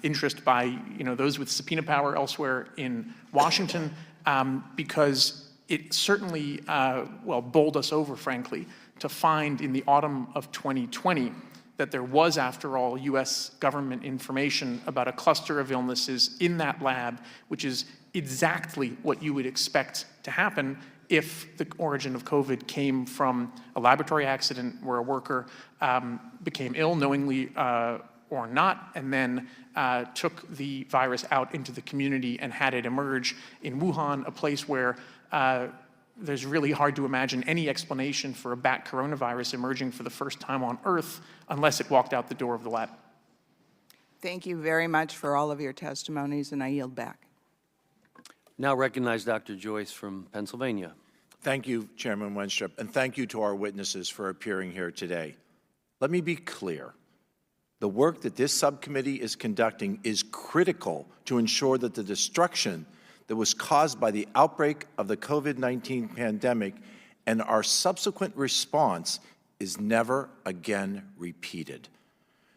interest by those with subpoena power elsewhere in Washington, because it certainly, bowled us over, frankly, to find in the autumn of 2020 that there was, after all, U.S. government information about a cluster of illnesses in that lab, which is exactly what you would expect to happen if the origin of COVID came from a laboratory accident where a worker became ill knowingly or not, and then took the virus out into the community and had it emerge in Wuhan, a place where there's really hard to imagine any explanation for a bat coronavirus emerging for the first time on Earth unless it walked out the door of the lab. Thank you very much for all of your testimonies, and I yield back. Now recognize Dr. Joyce from Pennsylvania. Thank you, Chairman Wenstrup, and thank you to our witnesses for appearing here today. Let me be clear. The work that this subcommittee is conducting is critical to ensure that the destruction that was caused by the outbreak of the COVID-19 pandemic and our subsequent response is never again repeated.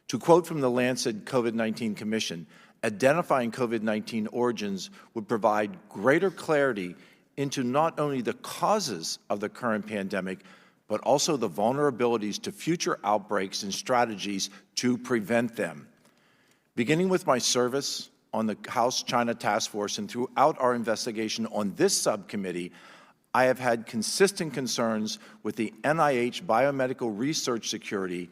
To quote from the Lancet COVID-19 Commission, identifying COVID-19 origins would provide greater clarity into not only the causes of the current pandemic, but also the vulnerabilities to future outbreaks and strategies to prevent them. Beginning with my service on the House China Task Force and throughout our investigation on this subcommittee, I have had consistent concerns with the NIH biomedical research security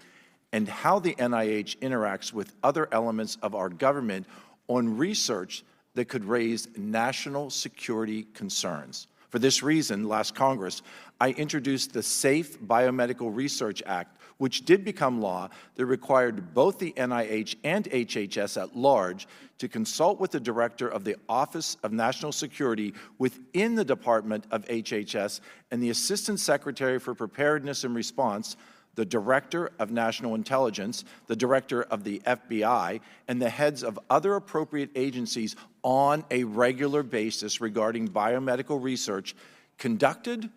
and how the NIH interacts with other elements of our government on research that could raise national security concerns. For this reason, last Congress, I introduced the Safe Biomedical Research Act, which did become law that required both the NIH and HHS at large to consult with the director of the Office of National Security within the Department of HHS and the Assistant Secretary for Preparedness and Response, the Director of National Intelligence, the Director of the FBI, and the heads of other appropriate agencies on a regular basis regarding biomedical research conducted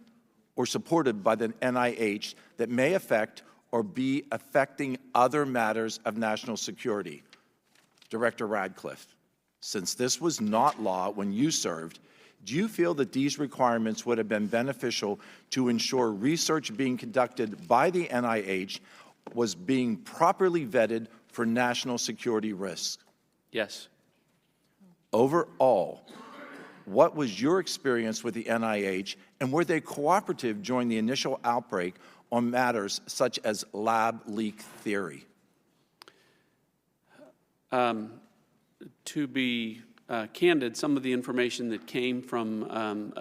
or supported by the NIH that may affect or be affecting other matters of national security. Director Radcliffe, since this was not law when you served, do you feel that these requirements would have been beneficial to ensure research being conducted by the NIH was being properly vetted for national security risks? Yes. Overall, what was your experience with the NIH, and were they cooperative during the initial outbreak on matters such as lab leak theory? To be candid, some of the information that came from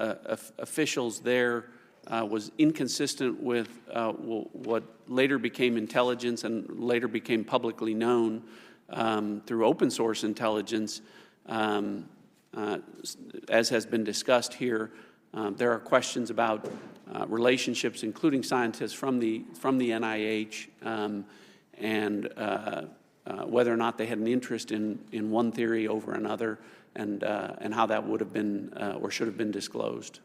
officials there was inconsistent with what later became intelligence and later became publicly known through open source intelligence. As has been discussed here, there are questions about relationships, including scientists from the NIH, and whether or not they had an interest in one theory over another, and how that would have been or should have been disclosed.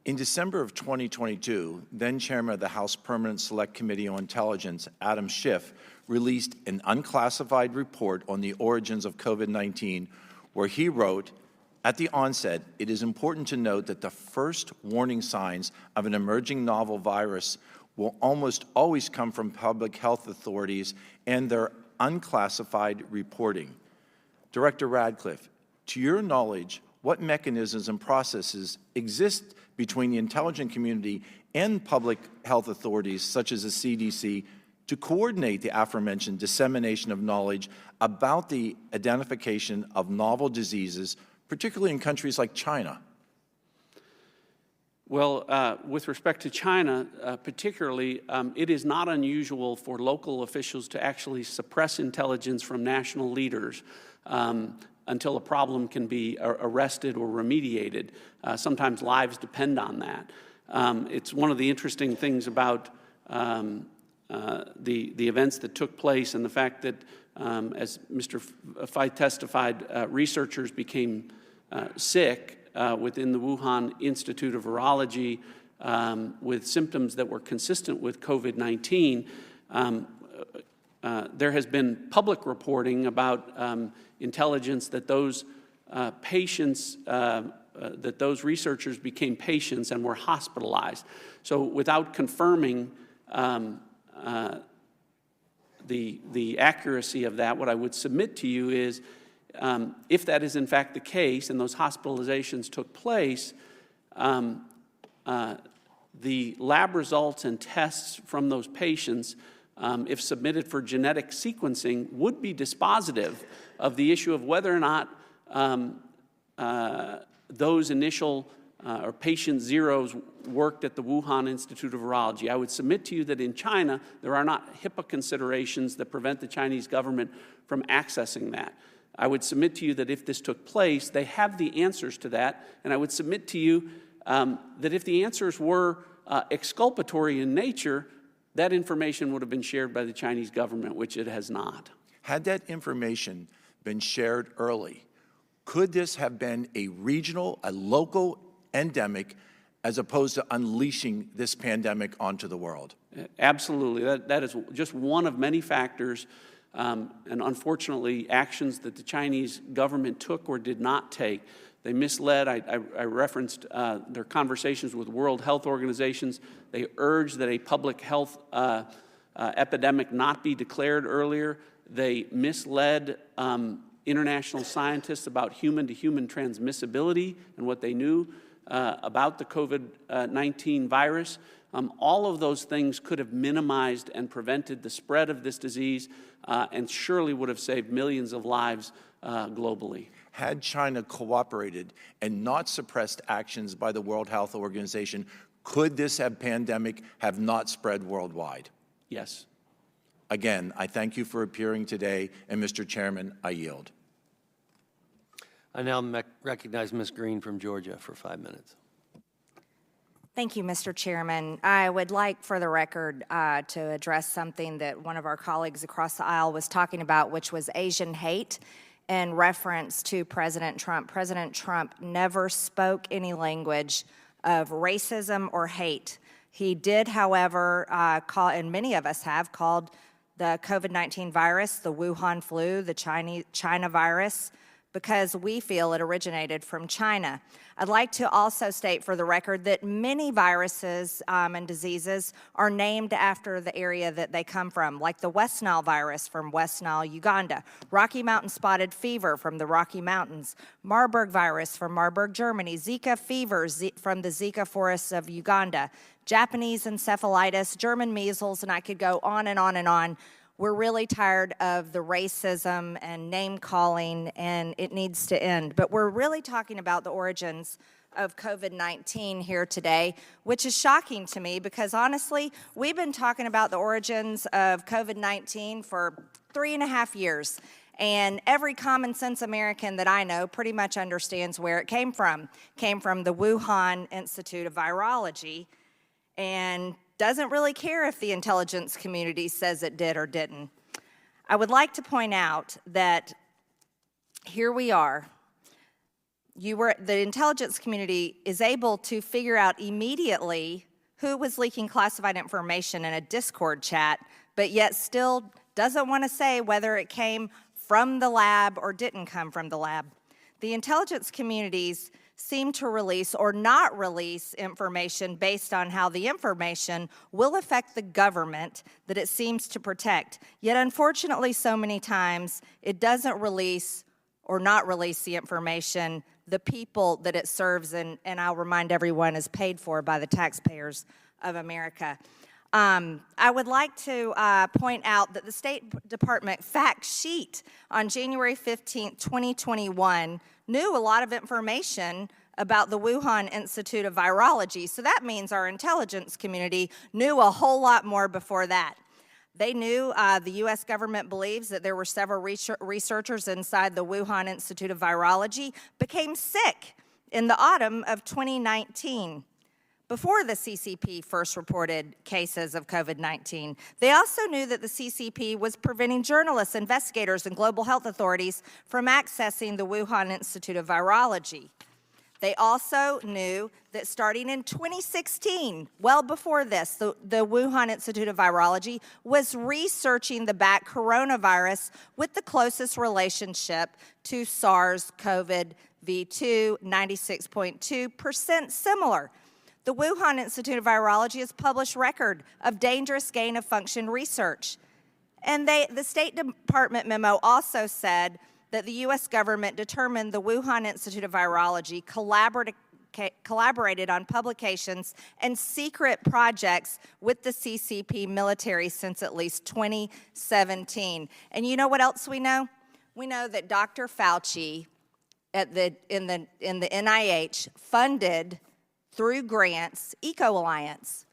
In December of 2022, then Chairman of the House Permanent Select Committee on Intelligence, Adam Schiff, released an unclassified report on the origins of COVID-19, where he wrote, "At the onset, it is important to note that the first warning signs of an emerging novel virus will almost always come from public health authorities and their unclassified reporting." Director Radcliffe, to your knowledge, what mechanisms and processes exist between the intelligence community and public health authorities, such as the CDC, to coordinate the aforementioned dissemination of knowledge about the identification of novel diseases, particularly in countries like China? Well, with respect to China, particularly, it is not unusual for local officials to actually suppress intelligence from national leaders until a problem can be arrested or remediated. Sometimes lives depend on that. It's one of the interesting things about the events that took place and the fact that, as Mr. Feith testified, researchers became sick within the Wuhan Institute of Virology with symptoms that were consistent with COVID-19. There has been public reporting about intelligence that those patients, that those researchers became patients and were hospitalized. So without confirming the accuracy of that, what I would submit to you is, if that is in fact the case and those hospitalizations took place, the lab results and tests from those patients, if submitted for genetic sequencing, would be dispositive of the issue of whether or not those initial or patient zeros worked at the Wuhan Institute of Virology. I would submit to you that in China, there are not HIPAA considerations that prevent the Chinese government from accessing that. I would submit to you that if this took place, they have the answers to that, and I would submit to you that if the answers were exculpatory in nature, that information would have been shared by the Chinese government, which it has not. Had that information been shared early, could this have been a regional, a local endemic, as opposed to unleashing this pandemic onto the world? Absolutely. That is just one of many factors, and unfortunately, actions that the Chinese government took or did not take. They misled. I referenced their conversations with World Health Organizations. They urged that a public health epidemic not be declared earlier. They misled international scientists about human-to-human transmissibility and what they knew about the COVID-19 virus. All of those things could have minimized and prevented the spread of this disease and surely would have saved millions of lives globally. Had China cooperated and not suppressed actions by the World Health Organization, could this pandemic have not spread worldwide? Yes. Again, I thank you for appearing today, and Mr. Chairman, I yield. I now recognize Ms. Green from Georgia for 5 minutes. Thank you, Mr. Chairman. I would like, for the record, to address something that one of our colleagues across the aisle was talking about, which was Asian hate in reference to President Trump. President Trump never spoke any language of racism or hate. He did, however, call, and many of us have called the COVID-19 virus the Wuhan flu, the China virus, because we feel it originated from China. I'd like to also state for the record that many viruses and diseases are named after the area that they come from, like the West Nile virus from West Nile, Uganda, Rocky Mountain spotted fever from the Rocky Mountains, Marburg virus from Marburg, Germany, Zika fever from the Zika forests of Uganda, Japanese encephalitis, German measles, and I could go on and on and on. We're really tired of the racism and name-calling, and it needs to end. But we're really talking about the origins of COVID-19 here today, which is shocking to me because, honestly, we've been talking about the origins of COVID-19 for 3.5 years. And every common sense American that I know pretty much understands where it came from. Came from the Wuhan Institute of Virology, and doesn't really care if the intelligence community says it did or didn't. I would like to point out that here we are. The intelligence community is able to figure out immediately who was leaking classified information in a Discord chat, but yet still doesn't want to say whether it came from the lab or didn't come from the lab. The intelligence communities seem to release or not release information based on how the information will affect the government that it seems to protect. Yet, unfortunately, so many times, it doesn't release or not release the information, the people that it serves, and I'll remind everyone, is paid for by the taxpayers of America. I would like to point out that the State Department fact sheet on January 15, 2021 knew a lot of information about the Wuhan Institute of Virology. So that means our intelligence community knew a whole lot more before that. They knew the U.S. government believes that there were several researchers inside the Wuhan Institute of Virology became sick in the autumn of 2019. Before the CCP first reported cases of COVID-19. They also knew that the CCP was preventing journalists, investigators, and global health authorities from accessing the Wuhan Institute of Virology. They also knew that starting in 2016, well before this, the Wuhan Institute of Virology was researching the bat coronavirus with the closest relationship to SARS-CoV-2, 96.2% similar. The Wuhan Institute of Virology has published record of dangerous gain-of-function research. And the State Department memo also said that the U.S. government determined the Wuhan Institute of Virology collaborated on publications and secret projects with the CCP military since at least 2017. And you know what else we know? We know that Dr. Fauci in the NIH funded through grants, Eco-Alliance,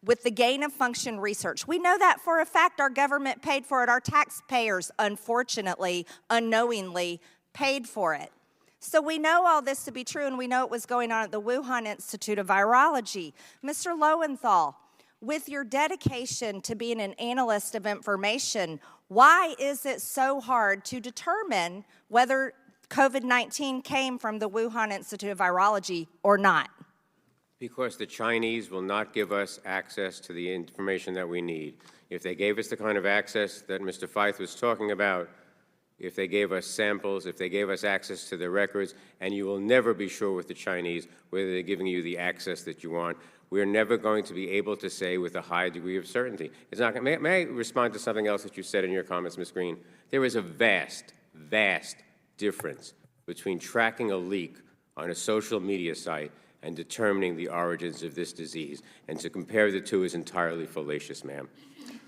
with the gain-of-function research. We know that for a fact. Our government paid for it. Our taxpayers, unfortunately, unknowingly, paid for it. So we know all this to be true, and we know it was going on at the Wuhan Institute of Virology. Mr. Lowenthal, with your dedication to being an analyst of information, why is it so hard to determine whether COVID-19 came from the Wuhan Institute of Virology or not? Because the Chinese will not give us access to the information that we need. If they gave us the kind of access that Mr. Feith was talking about, if they gave us samples, if they gave us access to the records, and you will never be sure with the Chinese whether they're giving you the access that you want. We're never going to be able to say with a high degree of certainty. It's not. May I respond to something else that you said in your comments, Ms. Green? There is a vast, vast difference between tracking a leak on a social media site and determining the origins of this disease. And to compare the two is entirely fallacious, ma'am.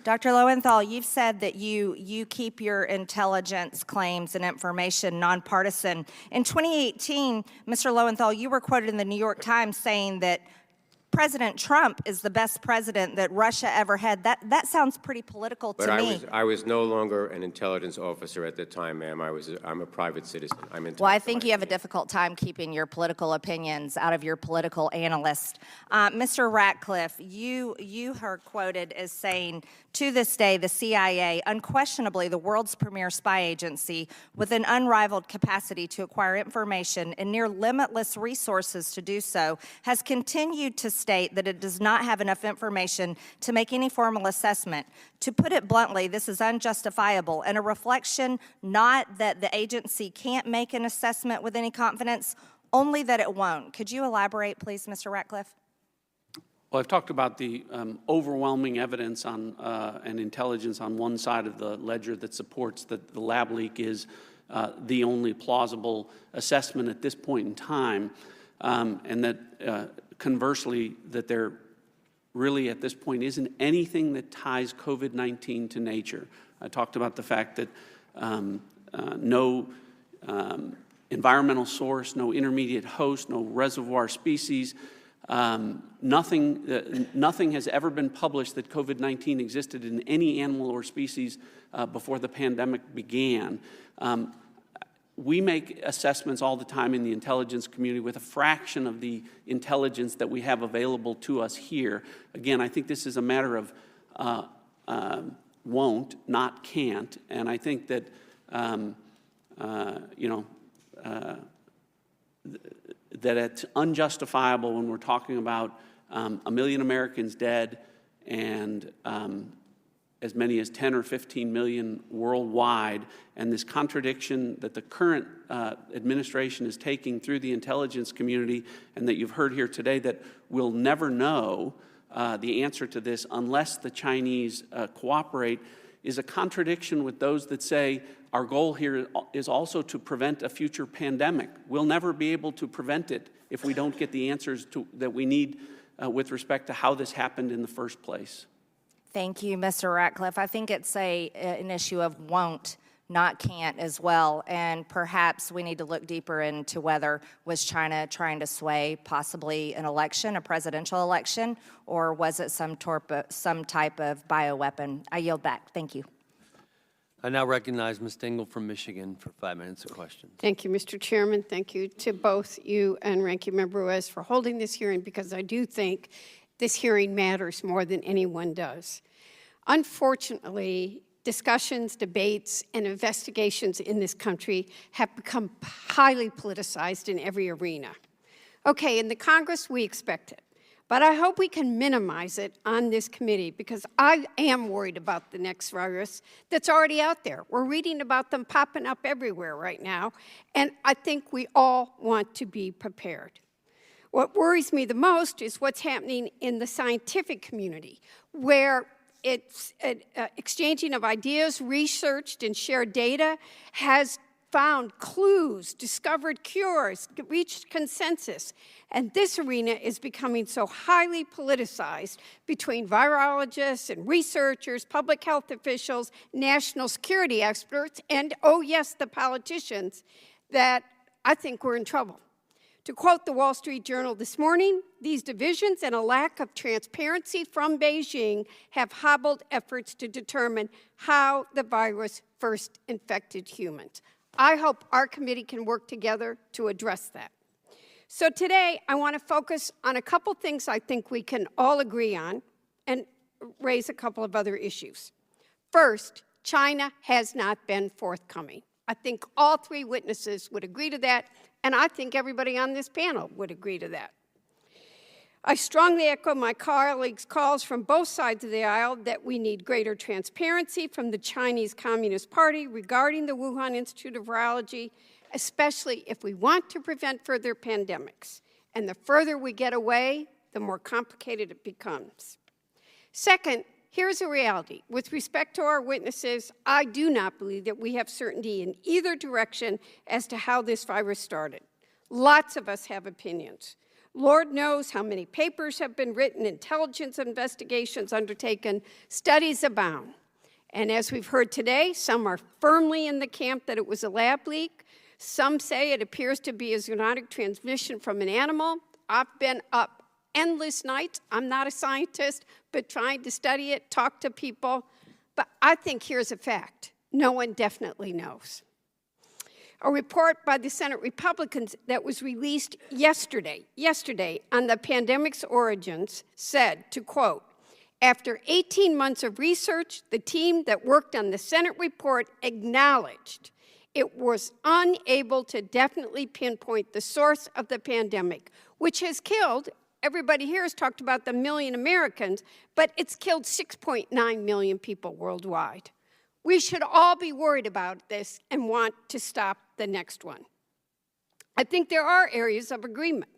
Dr. Lowenthal, you've said that you keep your intelligence claims and information nonpartisan. In 2018, Mr. Lowenthal, you were quoted in the New York Times saying that President Trump is the best president that Russia ever had. That sounds pretty political to me. But I was no longer an intelligence officer at the time, ma'am. I'm a private citizen. Well, I think you have a difficult time keeping your political opinions out of your political analyst. Mr. Ratcliffe, you are quoted as saying, to this day, the CIA, unquestionably the world's premier spy agency with an unrivaled capacity to acquire information and near limitless resources to do so, has continued to state that it does not have enough information to make any formal assessment. To put it bluntly, this is unjustifiable and a reflection not that the agency can't make an assessment with any confidence, only that it won't. Could you elaborate, please, Mr. Ratcliffe? Well, I've talked about the overwhelming evidence on and intelligence on one side of the ledger that supports that the lab leak is the only plausible assessment at this point in time, and that conversely, that there really at this point isn't anything that ties COVID-19 to nature. I talked about the fact that no environmental source, no intermediate host, no reservoir species, nothing has ever been published that COVID-19 existed in any animal or species before the pandemic began. We make assessments all the time in the intelligence community with a fraction of the intelligence that we have available to us here. Again, I think this is a matter of won't, not can't, and I think that that it's unjustifiable when we're talking about 1 million Americans dead and as many as 10 or 15 million worldwide, and this contradiction that the current administration is taking through the intelligence community, and that you've heard here today, that we'll never know the answer to this unless the Chinese cooperate, is a contradiction with those that say our goal here is also to prevent a future pandemic. We'll never be able to prevent it if we don't get the answers that we need with respect to how this happened in the first place. Thank you, Mr. Ratcliffe. I think it's an issue of won't, not can't as well, and perhaps we need to look deeper into whether was China trying to sway possibly an election, a presidential election, or was it some type of bioweapon? I yield back. Thank you. I now recognize Ms. Dingell from Michigan for 5 minutes of questions. Thank you, Mr. Chairman. Thank you to both you and Ranking Member Ruiz for holding this hearing, because I do think this hearing matters more than anyone does. Unfortunately, discussions, debates, and investigations in this country have become highly politicized in every arena. Okay, in the Congress, we expect it. But I hope we can minimize it on this committee, because I am worried about the next virus that's already out there. We're reading about them popping up everywhere right now, and I think we all want to be prepared. What worries me the most is what's happening in the scientific community, where it's exchanging of ideas, researched and shared data has found clues, discovered cures, reached consensus. And this arena is becoming so highly politicized between virologists and researchers, public health officials, national security experts, and, oh yes, the politicians, that I think we're in trouble. To quote the Wall Street Journal this morning, these divisions and a lack of transparency from Beijing have hobbled efforts to determine how the virus first infected humans. I hope our committee can work together to address that. So today, I want to focus on a couple things I think we can all agree on and raise a couple of other issues. First, China has not been forthcoming. I think all three witnesses would agree to that, and I think everybody on this panel would agree to that. I strongly echo my colleagues' calls from both sides of the aisle that we need greater transparency from the Chinese Communist Party regarding the Wuhan Institute of Virology, especially if we want to prevent further pandemics. And the further we get away, the more complicated it becomes. Second, here's a reality. With respect to our witnesses, I do not believe that we have certainty in either direction as to how this virus started. Lots of us have opinions. Lord knows how many papers have been written, intelligence investigations undertaken, studies abound. And as we've heard today, some are firmly in the camp that it was a lab leak. Some say it appears to be a zoonotic transmission from an animal. I've been up endless nights. I'm not a scientist, but trying to study it, talk to people. But I think here's a fact. No one definitely knows. A report by the Senate Republicans that was released yesterday on the pandemic's origins said, to quote, after 18 months of research, the team that worked on the Senate report acknowledged it was unable to definitely pinpoint the source of the pandemic, which has killed, everybody here has talked about the million Americans, but it's killed 6.9 million people worldwide. We should all be worried about this and want to stop the next one. I think there are areas of agreement.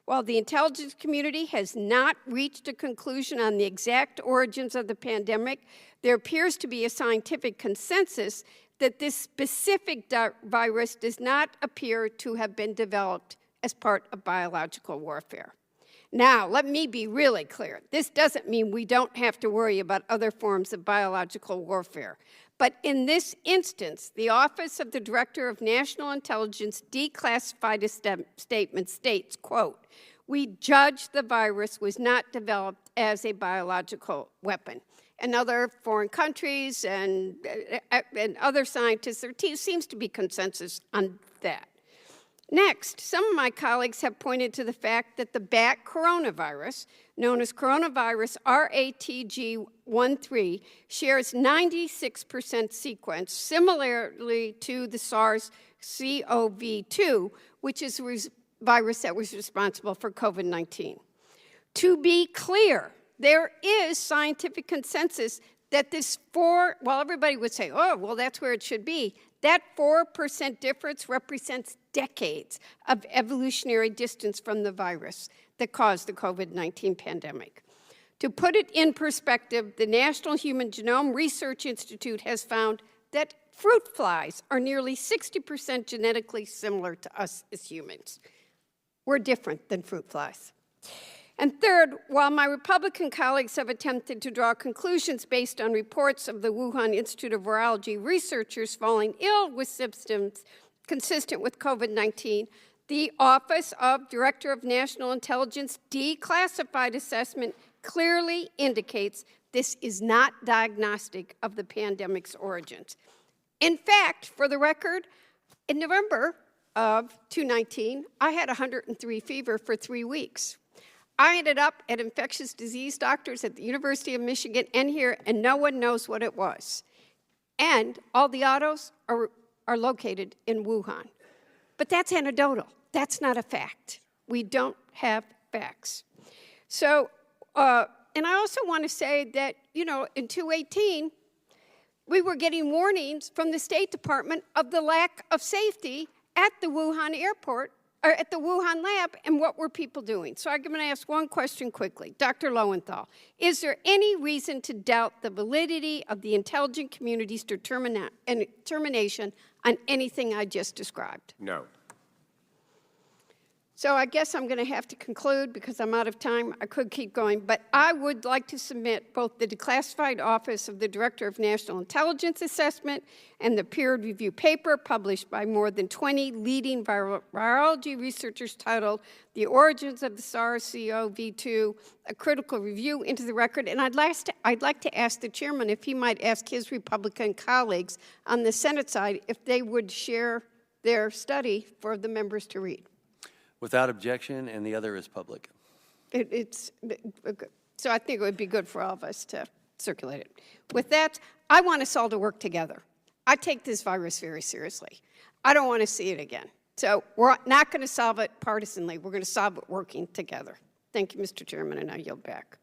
While the intelligence community has not reached a conclusion on the exact origins of the pandemic, there appears to be a scientific consensus that this specific virus does not appear to have been developed as part of biological warfare. Now, let me be really clear. This doesn't mean we don't have to worry about other forms of biological warfare. But in this instance, the Office of the Director of National Intelligence declassified a statement states, quote, we judge the virus was not developed as a biological weapon. And other foreign countries and other scientists, there seems to be consensus on that. Next, some of my colleagues have pointed to the fact that the bat coronavirus, known as coronavirus RATG13, shares 96% sequence, similarly to the SARS-CoV-2, which is a virus that was responsible for COVID-19. To be clear, there is scientific consensus that this while everybody would say, oh, well, that's where it should be, that 4% difference represents decades of evolutionary distance from the virus that caused the COVID-19 pandemic. To put it in perspective, the National Human Genome Research Institute has found that fruit flies are nearly 60% genetically similar to us as humans. We're different than fruit flies. And third, while my Republican colleagues have attempted to draw conclusions based on reports of the Wuhan Institute of Virology researchers falling ill with symptoms consistent with COVID-19, the Office of Director of National Intelligence declassified assessment clearly indicates this is not diagnostic of the pandemic's origins. In fact, for the record, in November of 2019, I had 103 fever for 3 weeks. I ended up at infectious disease doctors at the University of Michigan and here, and no one knows what it was. And all the autos are located in Wuhan. But that's anecdotal. That's not a fact. We don't have facts. So, and I also want to say that, in 2018, we were getting warnings from the State Department of the lack of safety at the Wuhan airport, or at the Wuhan lab, and what were people doing? So I'm going to ask one question quickly. Dr. Lowenthal, is there any reason to doubt the validity of the intelligence community's determination on anything I just described? No. So I guess I'm going to have to conclude because I'm out of time. I could keep going, but I would like to submit both the declassified office of the Director of National Intelligence Assessment and the peer review paper published by more than 20 leading virology researchers titled The Origins of the SARS-CoV-2, a critical review into the record. And I'd like to ask the chairman if he might ask his Republican colleagues on the Senate side if they would share their study for the members to read. Without objection, and the other is public. So I think it would be good for all of us to circulate it. With that, I want us all to work together. I take this virus very seriously. I don't want to see it again. So we're not going to solve it partisanly. We're going to solve it working together. Thank you, Mr. Chairman, and I yield back.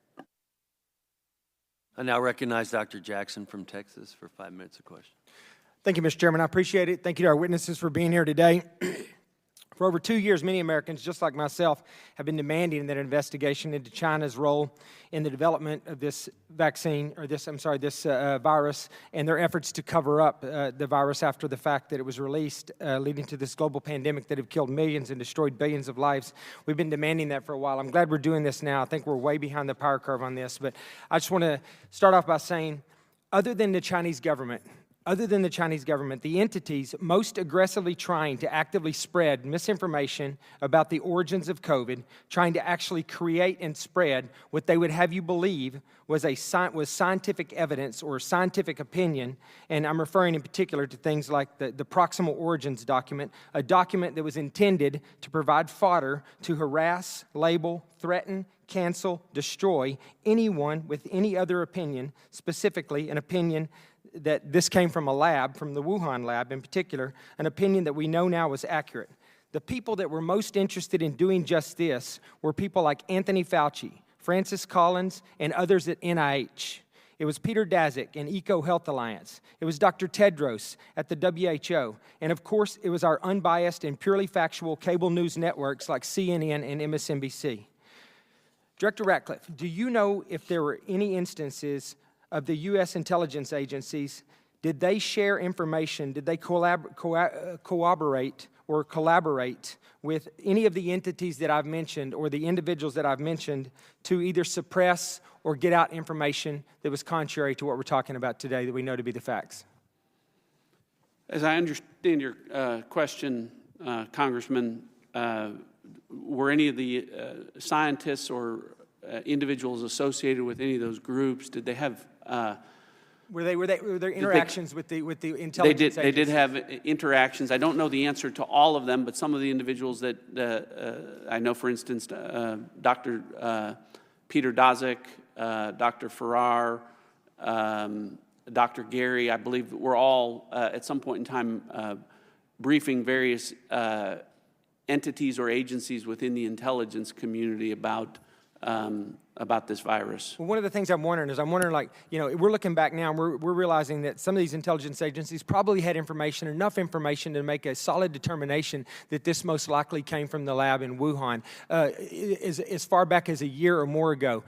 I now recognize Dr. Jackson from Texas for 5 minutes of question. Thank you, Mr. Chairman. I appreciate it. Thank you to our witnesses for being here today. For over 2 years, many Americans, just like myself, have been demanding that an investigation into China's role in the development of this vaccine, or this virus, and their efforts to cover up the virus after the fact that it was released, leading to this global pandemic that have killed millions and destroyed billions of lives. We've been demanding that for a while. I'm glad we're doing this now. I think we're way behind the power curve on this, but I just want to start off by saying, other than the Chinese government, the entities most aggressively trying to actively spread misinformation about the origins of COVID, trying to actually create and spread what they would have you believe was scientific evidence or scientific opinion, and I'm referring in particular to things like the proximal origins document, a document that was intended to provide fodder to harass, label, threaten, cancel, destroy anyone with any other opinion, specifically an opinion that this came from a lab, from the Wuhan lab in particular, an opinion that we know now was accurate. The people that were most interested in doing just this were people like Anthony Fauci, Francis Collins, and others at NIH. It was Peter Daszak and Eco Health Alliance. It was Dr. Tedros at the WHO. And of course, it was our unbiased and purely factual cable news networks like CNN and MSNBC. Director Ratcliffe, do you know if there were any instances of the U.S. intelligence agencies, did they share information, did they cooperate or collaborate with any of the entities that I've mentioned or the individuals that I've mentioned to either suppress or get out information that was contrary to what we're talking about today that we know to be the facts? As I understand your question, Congressman, were any of the scientists or individuals associated with any of those groups, did they have were there interactions with the intelligence agencies? They did have interactions. I don't know the answer to all of them, but some of the individuals that I know, for instance, Dr. Peter Daszak, Dr. Farrar, Dr. Gary, I believe were all at some point in time briefing various entities or agencies within the intelligence community about this virus. Well, one of the things I'm wondering, like, we're looking back now and we're realizing that some of these intelligence agencies probably had enough information to make a solid determination that this most likely came from the lab in Wuhan as far back as a year or more ago.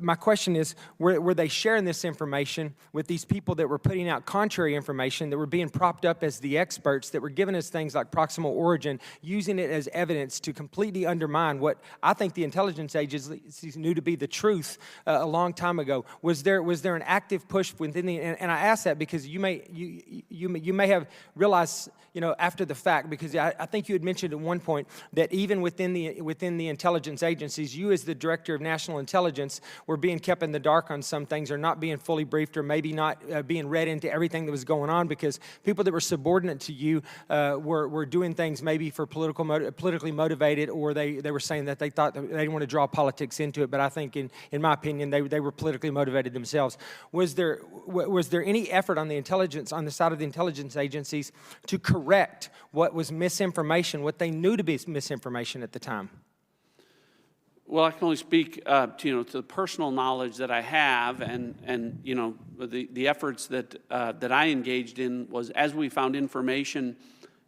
My question is, were they sharing this information with these people that were putting out contrary information, that were being propped up as the experts, that were giving us things like proximal origin, using it as evidence to completely undermine what I think the intelligence agencies knew to be the truth a long time ago? Was there an active push within the? And I ask that because you may have realized, after the fact, because I think you had mentioned at one point that even within the intelligence agencies, you as the Director of National Intelligence were being kept in the dark on some things, or not being fully briefed, or maybe not being read into everything that was going on, because people that were subordinate to you were doing things maybe for politically motivated, or they were saying that they thought that they didn't want to draw politics into it. But I think, in my opinion, they were politically motivated themselves. Was there any effort on the side of the intelligence agencies to correct what was misinformation, what they knew to be misinformation at the time? Well, I can only speak to the personal knowledge that I have, and the efforts that I engaged in was, as we found information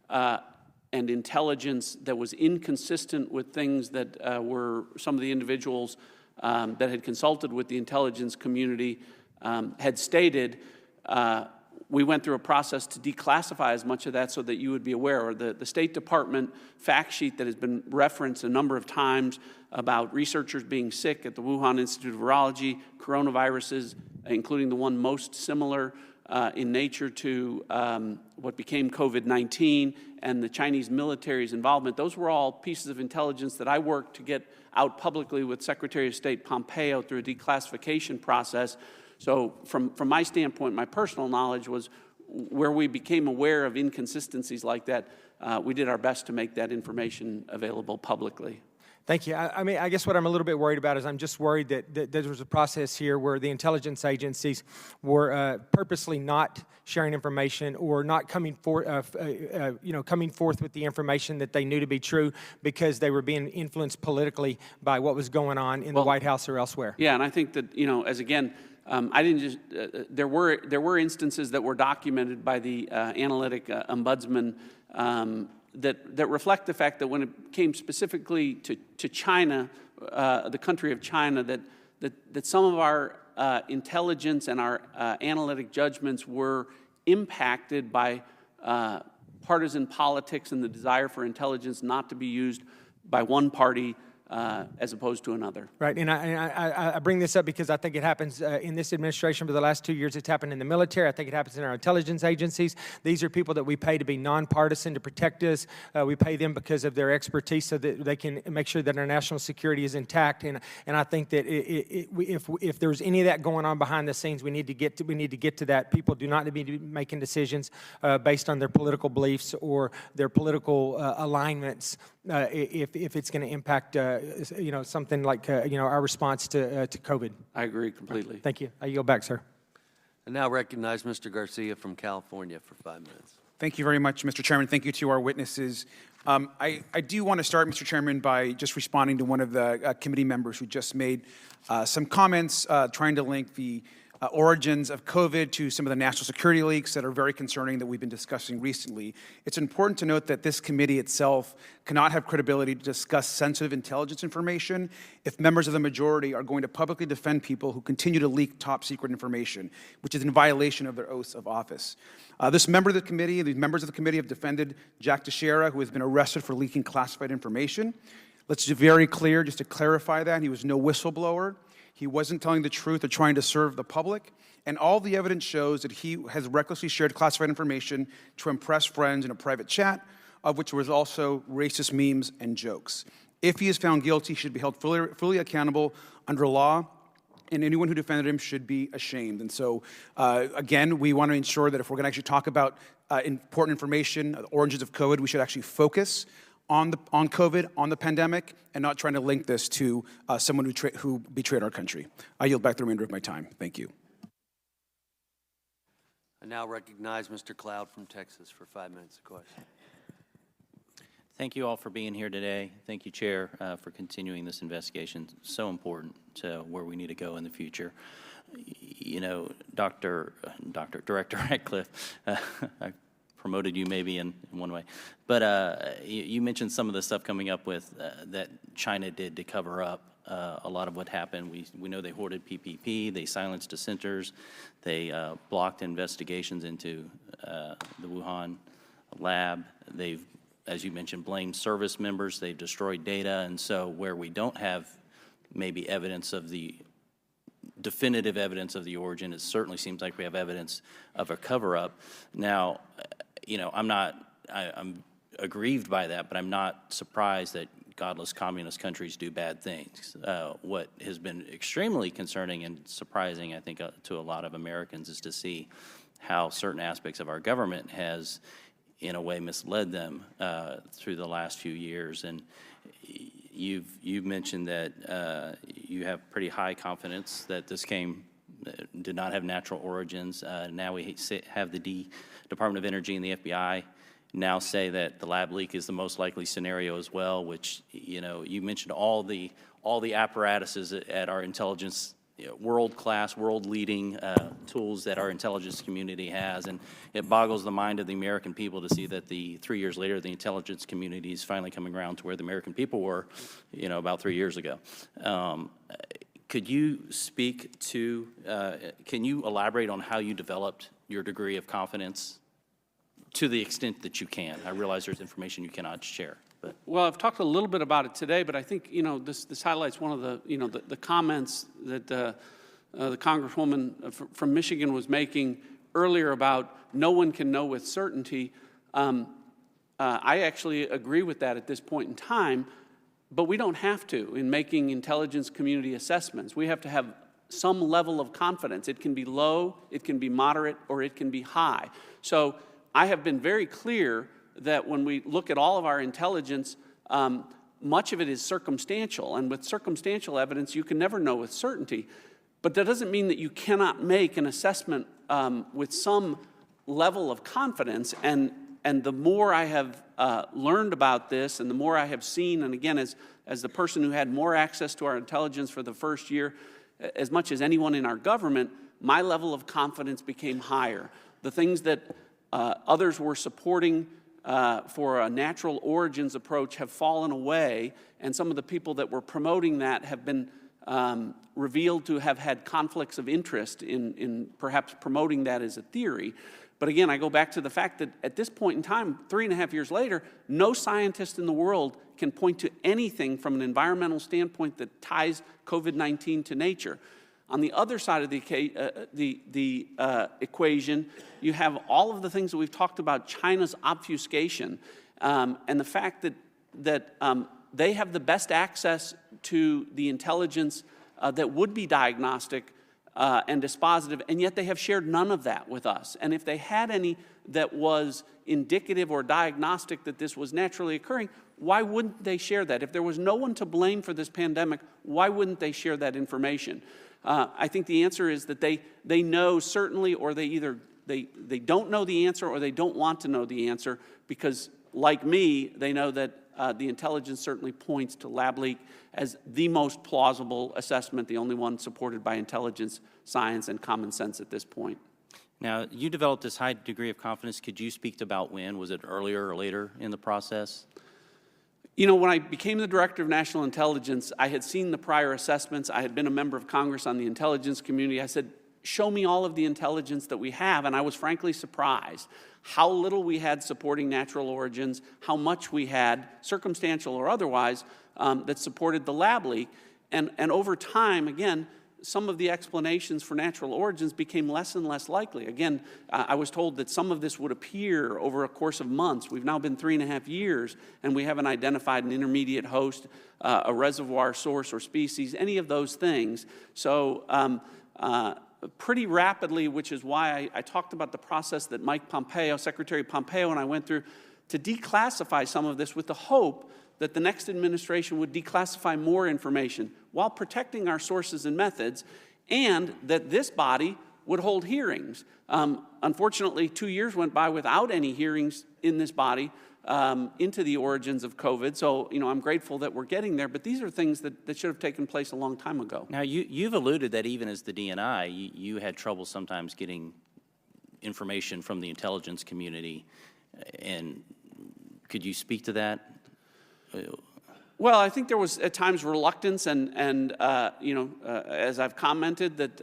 and intelligence that was inconsistent with things that were some of the individuals that had consulted with the intelligence community had stated. we went through a process to declassify as much of that so that you would be aware. Or the State Department fact sheet that has been referenced a number of times about researchers being sick at the Wuhan Institute of Virology, coronaviruses, including the one most similar in nature to what became COVID-19, and the Chinese military's involvement. Those were all pieces of intelligence that I worked to get out publicly with Secretary of State Pompeo through a declassification process. So from my standpoint, my personal knowledge was where we became aware of inconsistencies like that, we did our best to make that information available publicly. Thank you. I mean, I guess what I'm a little bit worried about is I'm just worried that there was a process here where the intelligence agencies were purposely not sharing information or not coming forth with the information that they knew to be true because they were being influenced politically by what was going on in the White House or elsewhere. Yeah, and I think that, as again, I didn't just, there were instances that were documented by the analytic ombudsman that reflect the fact that when it came specifically to China, the country of China, that some of our intelligence and our analytic judgments were impacted by partisan politics and the desire for intelligence not to be used by one party as opposed to another. Right, and I bring this up because I think it happens in this administration for the last 2 years. It's happened in the military. I think it happens in our intelligence agencies. These are people that we pay to be nonpartisan, to protect us. We pay them because of their expertise so that they can make sure that our national security is intact. And I think that if there's any of that going on behind the scenes, we need to get to that. People do not need to be making decisions based on their political beliefs or their political alignments if it's going to impact something like our response to COVID. I agree completely. Thank you. I yield back, sir. I now recognize Mr. Garcia from California for 5 minutes. Thank you very much, Mr. Chairman. Thank you to our witnesses. I do want to start, Mr. Chairman, by just responding to one of the committee members who just made some comments trying to link the origins of COVID to some of the national security leaks that are very concerning that we've been discussing recently. It's important to note that this committee itself cannot have credibility to discuss sensitive intelligence information if members of the majority are going to publicly defend people who continue to leak top secret information, which is in violation of their oaths of office. This member of the committee, these members of the committee have defended Jack Teixeira, who has been arrested for leaking classified information. Let's be very clear, just to clarify that, he was no whistleblower. He wasn't telling the truth or trying to serve the public. And all the evidence shows that he has recklessly shared classified information to impress friends in a private chat, of which was also racist memes and jokes. If he is found guilty, he should be held fully accountable under law, and anyone who defended him should be ashamed. And so, again, we want to ensure that if we're going to actually talk about important information, the origins of COVID, we should actually focus on COVID, on the pandemic, and not trying to link this to someone who betrayed our country. I yield back the remainder of my time. Thank you. I now recognize Mr. Cloud from Texas for 5 minutes of question. Thank you all for being here today. Thank you, Chair, for continuing this investigation. So important to where we need to go in the future. You know, Director Ratcliffe, I promoted you maybe in one way, but you mentioned some of the stuff coming up with that China did to cover up a lot of what happened. We know they hoarded PPP, they silenced dissenters, they blocked investigations into the Wuhan lab. They've, as you mentioned, blamed service members, they've destroyed data, and so where we don't have maybe evidence of the definitive evidence of the origin, it certainly seems like we have evidence of a cover-up. Now, you know, I'm aggrieved by that, but I'm not surprised that godless communist countries do bad things. What has been extremely concerning and surprising, I think, to a lot of Americans is to see how certain aspects of our government has, in a way, misled them through the last few years. And you've mentioned that you have pretty high confidence that this did not have natural origins. Now we have the Department of Energy and the FBI now say that the lab leak is the most likely scenario as well, which, you know, you mentioned all the apparatuses at our intelligence, world-class, world-leading tools that our intelligence community has, and it boggles the mind of the American people to see that 3 years later, the intelligence community is finally coming around to where the American people were, you know, about 3 years ago. Could you speak to, can you elaborate on how you developed your degree of confidence to the extent that you can. I realize there's information you cannot share. But. Well, I've talked a little bit about it today, but I think, this highlights one of the, the comments that the Congresswoman from Michigan was making earlier about no one can know with certainty. I actually agree with that at this point in time, but we don't have to in making intelligence community assessments. We have to have some level of confidence. It can be low, it can be moderate, or it can be high. So I have been very clear that when we look at all of our intelligence, much of it is circumstantial, and with circumstantial evidence, you can never know with certainty. But that doesn't mean that you cannot make an assessment with some level of confidence, and the more I have learned about this, and the more I have seen, and again, as the person who had more access to our intelligence for the first year, as much as anyone in our government, my level of confidence became higher. The things that others were supporting for a natural origins approach have fallen away, and some of the people that were promoting that have been revealed to have had conflicts of interest in perhaps promoting that as a theory. But again, I go back to the fact that at this point in time, 3.5 years later, no scientist in the world can point to anything from an environmental standpoint that ties COVID-19 to nature. On the other side of the equation, you have all of the things that we've talked about, China's obfuscation, and the fact that they have the best access to the intelligence that would be diagnostic and dispositive, and yet they have shared none of that with us. And if they had any that was indicative or diagnostic that this was naturally occurring, why wouldn't they share that? If there was no one to blame for this pandemic, why wouldn't they share that information? I think the answer is that they know certainly, or they either they don't know the answer or they don't want to know the answer, because like me, they know that the intelligence certainly points to lab leak as the most plausible assessment, the only one supported by intelligence, science, and common sense at this point. Now, you developed this high degree of confidence. Could you speak to about when? Was it earlier or later in the process? When I became the Director of National Intelligence, I had seen the prior assessments. I had been a member of Congress on the intelligence community. I said, show me all of the intelligence that we have, and I was frankly surprised how little we had supporting natural origins, how much we had, circumstantial or otherwise, that supported the lab leak. And over time, again, some of the explanations for natural origins became less and less likely. Again, I was told that some of this would appear over a course of months. We've now been 3.5 years, and we haven't identified an intermediate host, a reservoir source or species, any of those things. So pretty rapidly, which is why I talked about the process that Mike Pompeo, Secretary Pompeo, and I went through to declassify some of this with the hope that the next administration would declassify more information while protecting our sources and methods, and that this body would hold hearings. Unfortunately, 2 years went by without any hearings in this body into the origins of COVID. So, I'm grateful that we're getting there, but these are things that should have taken place a long time ago. Now, you've alluded that even as the DNI, you had trouble sometimes getting information from the intelligence community, and could you speak to that? Well, I think there was at times reluctance, and as I've commented, that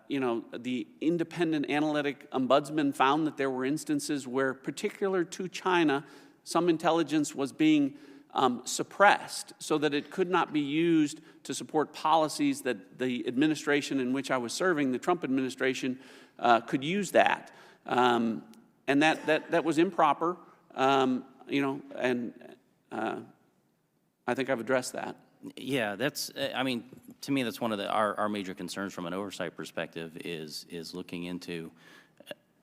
the independent analytic ombudsman found that there were instances where, particular to China, some intelligence was being suppressed so that it could not be used to support policies that the administration in which I was serving, the Trump administration, could use that, and that was improper, I think I've addressed that. Yeah, to me, that's one of our major concerns from an oversight perspective is looking into,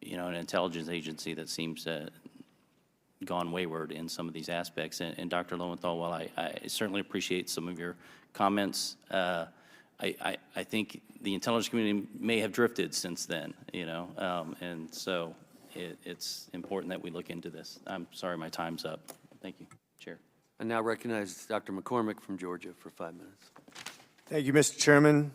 an intelligence agency that seems to gone wayward in some of these aspects. And Dr. Lowenthal, while I certainly appreciate some of your comments, I think the intelligence community may have drifted since then, and so it's important that we look into this. I'm sorry, my time's up. Thank you, Chair. I now recognize Dr. McCormick from Georgia for 5 minutes. Thank you, Mr. Chairman.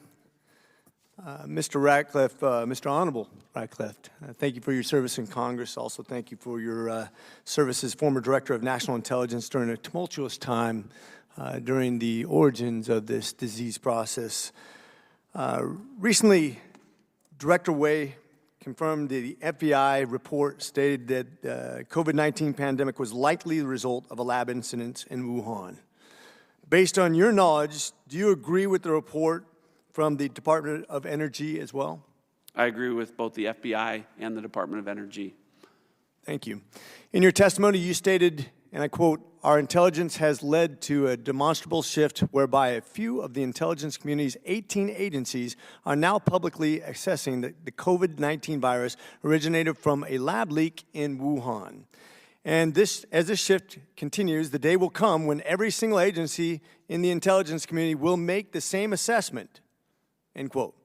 Mr. Ratcliffe, Mr. Honorable Ratcliffe, thank you for your service in Congress. Also, thank you for your service as former Director of National Intelligence during a tumultuous time during the origins of this disease process. Recently, Director Wei confirmed the FBI report stated that the COVID-19 pandemic was likely the result of a lab incident in Wuhan. Based on your knowledge, do you agree with the report from the Department of Energy as well? I agree with both the FBI and the Department of Energy. Thank you. In your testimony, you stated, and I quote, "Our intelligence has led to a demonstrable shift whereby a few of the intelligence community's 18 agencies are now publicly assessing that the COVID-19 virus originated from a lab leak in Wuhan. And as this shift continues, the day will come when every single agency in the intelligence community will make the same assessment," end quote.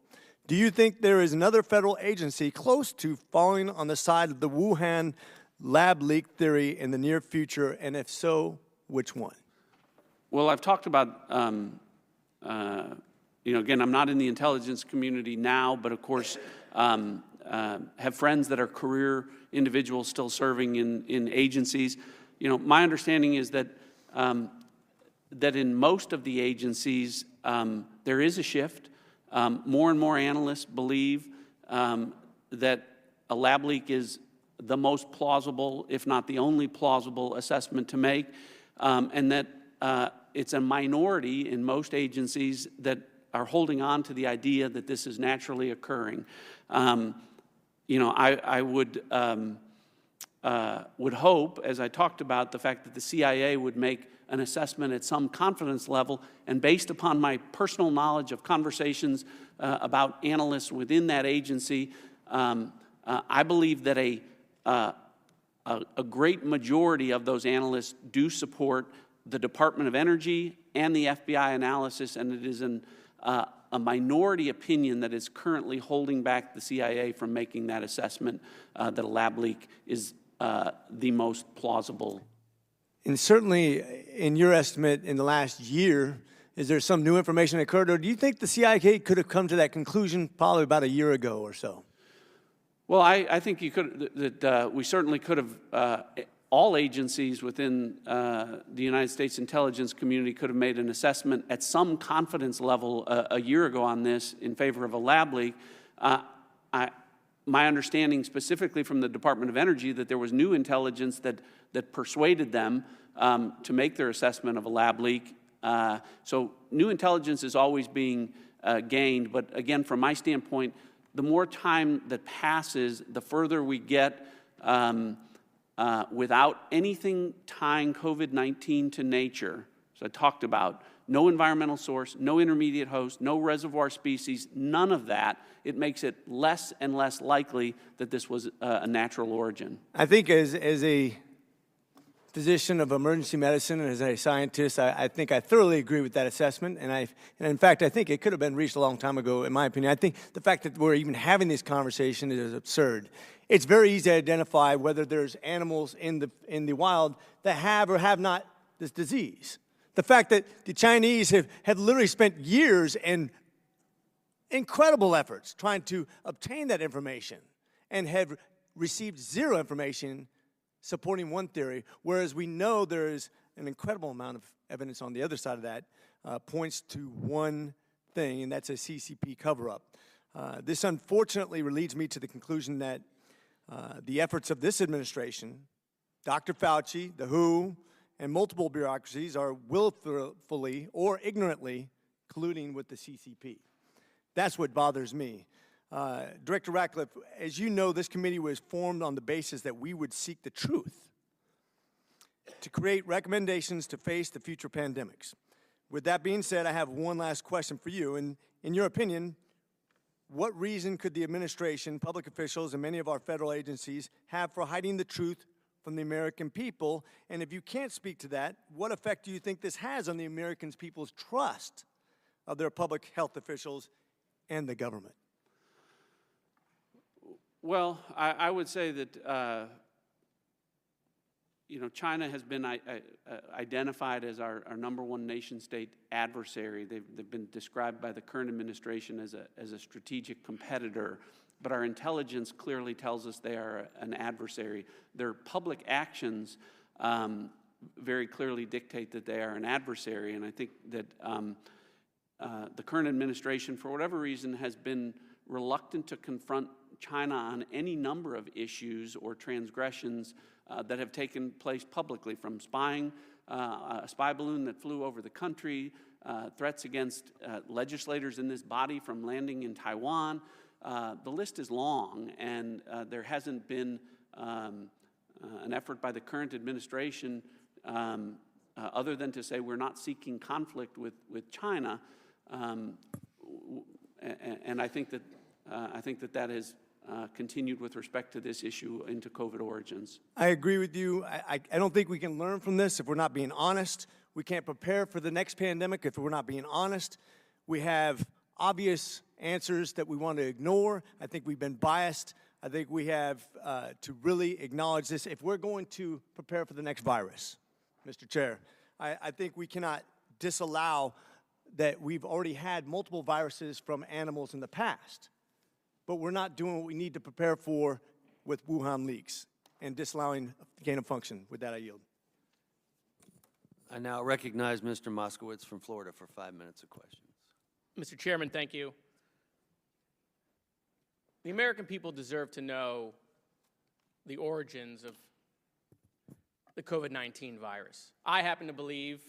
Do you think there is another federal agency close to falling on the side of the Wuhan lab leak theory in the near future, and if so, which one? Well, I've talked about, again, I'm not in the intelligence community now, but of course, have friends that are career individuals still serving in agencies. My understanding is that that in most of the agencies, there is a shift. More and more analysts believe that a lab leak is the most plausible, if not the only plausible assessment to make, and that it's a minority in most agencies that are holding on to the idea that this is naturally occurring. I would hope, as I talked about, the fact that the CIA would make an assessment at some confidence level, and based upon my personal knowledge of conversations about analysts within that agency, I believe that a great majority of those analysts do support the Department of Energy and the FBI analysis, and it is a minority opinion that is currently holding back the CIA from making that assessment that a lab leak is the most plausible. And certainly, in your estimate, in the last year, is there some new information that occurred, or do you think the CIA could have come to that conclusion probably about a year ago or so? Well, I think we certainly could have, all agencies within the United States intelligence community could have made an assessment at some confidence level a year ago on this in favor of a lab leak. My understanding specifically from the Department of Energy that there was new intelligence that persuaded them to make their assessment of a lab leak. So new intelligence is always being gained, but again, from my standpoint, the more time that passes, the further we get without anything tying COVID-19 to nature. So I talked about no environmental source, no intermediate host, no reservoir species, none of that. It makes it less and less likely that this was a natural origin. I think as a physician of emergency medicine and as a scientist, I think I thoroughly agree with that assessment. And in fact, I think it could have been reached a long time ago, in my opinion. I think the fact that we're even having this conversation is absurd. It's very easy to identify whether there's animals in the wild that have or have not this disease. The fact that the Chinese have literally spent years and incredible efforts trying to obtain that information and have received zero information supporting one theory, whereas we know there is an incredible amount of evidence on the other side of that points to one thing, and that's a CCP cover-up. This unfortunately leads me to the conclusion that the efforts of this administration, Dr. Fauci, the WHO, and multiple bureaucracies are willfully or ignorantly colluding with the CCP. That's what bothers me. Director Ratcliffe, as you know, this committee was formed on the basis that we would seek the truth to create recommendations to face the future pandemics. With that being said, I have one last question for you. And in your opinion, what reason could the administration, public officials, and many of our federal agencies have for hiding the truth from the American people? And if you can't speak to that, what effect do you think this has on the American people's trust of their public health officials and the government? Well, I would say that China has been identified as our number one nation-state adversary. They've been described by the current administration as a strategic competitor, but our intelligence clearly tells us they are an adversary. Their public actions very clearly dictate that they are an adversary, and I think that the current administration, for whatever reason, has been reluctant to confront China on any number of issues or transgressions that have taken place publicly, from spying, a spy balloon that flew over the country, threats against legislators in this body from landing in Taiwan. The list is long, and there hasn't been an effort by the current administration other than to say we're not seeking conflict with China. And I think that that has continued with respect to this issue into COVID origins. I agree with you. I don't think we can learn from this if we're not being honest. We can't prepare for the next pandemic if we're not being honest. We have obvious answers that we want to ignore. I think we've been biased. I think we have to really acknowledge this. If we're going to prepare for the next virus, Mr. Chair, I think we cannot disallow that we've already had multiple viruses from animals in the past, but we're not doing what we need to prepare for with Wuhan leaks and disallowing gain of function. With that, I yield. I now recognize Mr. Moskowitz from Florida for 5 minutes of questions. Mr. Chairman, thank you. The American people deserve to know the origins of the COVID-19 virus. I happen to believe,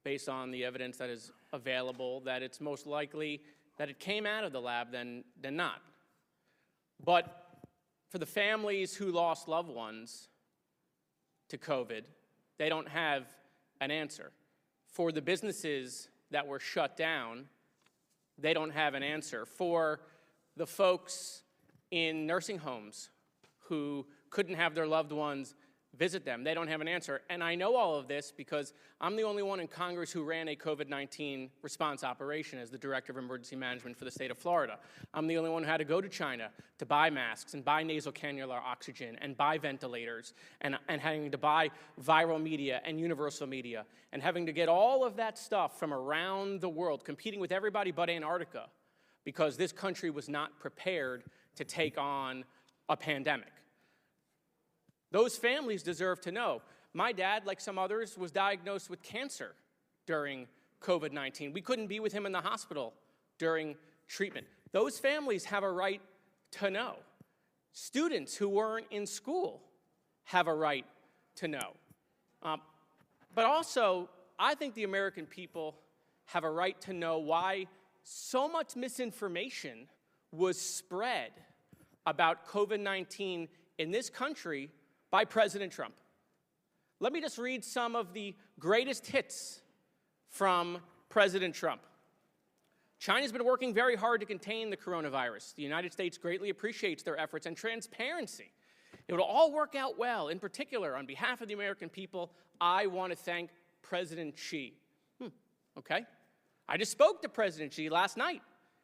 based on the evidence that is available, that it's most likely that it came out of the lab than not. But for the families who lost loved ones to COVID, they don't have an answer. For the businesses that were shut down, they don't have an answer. For the folks in nursing homes who couldn't have their loved ones visit them, they don't have an answer. And I know all of this because I'm the only one in Congress who ran a COVID-19 response operation as the Director of Emergency Management for the state of Florida. I'm the only one who had to go to China to buy masks and buy nasal cannula oxygen and buy ventilators and having to buy viral media and universal media and having to get all of that stuff from around the world, competing with everybody but Antarctica, because this country was not prepared to take on a pandemic. Those families deserve to know. My dad, like some others, was diagnosed with cancer during COVID-19. We couldn't be with him in the hospital during treatment. Those families have a right to know. Students who weren't in school have a right to know. But also, I think the American people have a right to know why so much misinformation was spread about COVID-19 in this country by President Trump. Let me just read some of the greatest hits from President Trump. China's been working very hard to contain the coronavirus. The United States greatly appreciates their efforts and transparency. It will all work out well. In particular, on behalf of the American people, I want to thank President Xi. Okay. I just spoke to President Xi last night.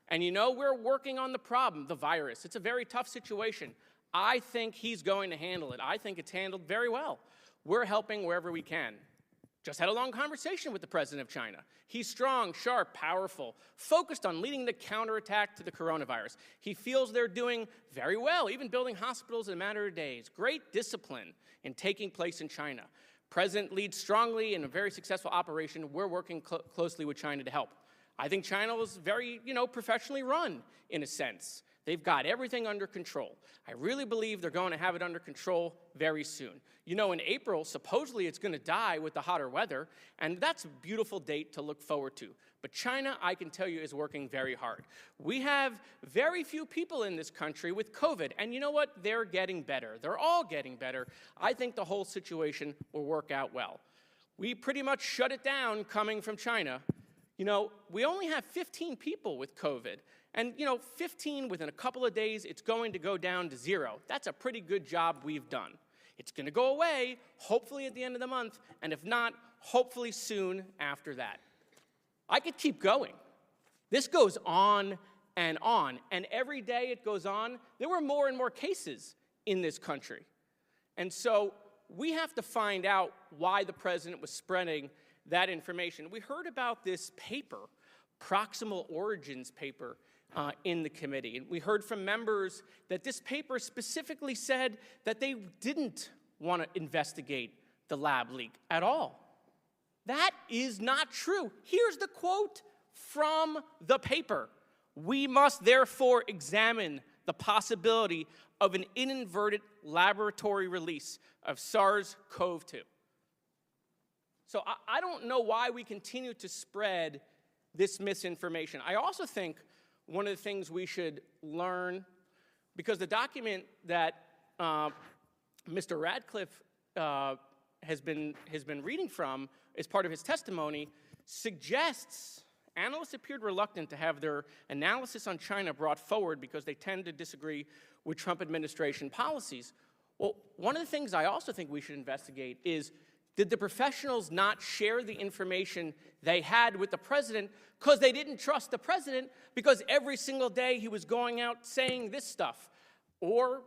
And you know, we're working on the problem, the virus. It's a very tough situation. I think he's going to handle it. I think it's handled very well. We're helping wherever we can. Just had a long conversation with the president of China. He's strong, sharp, powerful, focused on leading the counterattack to the coronavirus. He feels they're doing very well, even building hospitals in a matter of days. Great discipline in taking place in China. President leads strongly in a very successful operation. We're working closely with China to help. I think China was very, professionally run in a sense. They've got everything under control. I really believe they're going to have it under control very soon. In April, supposedly it's going to die with the hotter weather, and that's a beautiful date to look forward to. But China, I can tell you, is working very hard. We have very few people in this country with COVID, and you know what? They're getting better. They're all getting better. I think the whole situation will work out well. We pretty much shut it down coming from China. We only have 15 people with COVID. And, 15 within a couple of days, it's going to go down to 0. That's a pretty good job we've done. It's going to go away, hopefully at the end of the month, and if not, hopefully soon after that. I could keep going. This goes on, and every day it goes on, there were more and more cases in this country. And so we have to find out why the president was spreading that information. We heard about this paper, Proximal Origins paper, in the committee. And we heard from members that this paper specifically said that they didn't want to investigate the lab leak at all. That is not true. Here's the quote from the paper. "We must therefore examine the possibility of an inadvertent laboratory release of SARS-CoV-2. So I don't know why we continue to spread this misinformation. I also think one of the things we should learn, because the document that Mr. Radcliffe has been reading from as part of his testimony suggests analysts appeared reluctant to have their analysis on China brought forward because they tend to disagree with Trump administration policies. Well, one of the things I also think we should investigate is, did the professionals not share the information they had with the president because they didn't trust the president because every single day he was going out saying this stuff? Or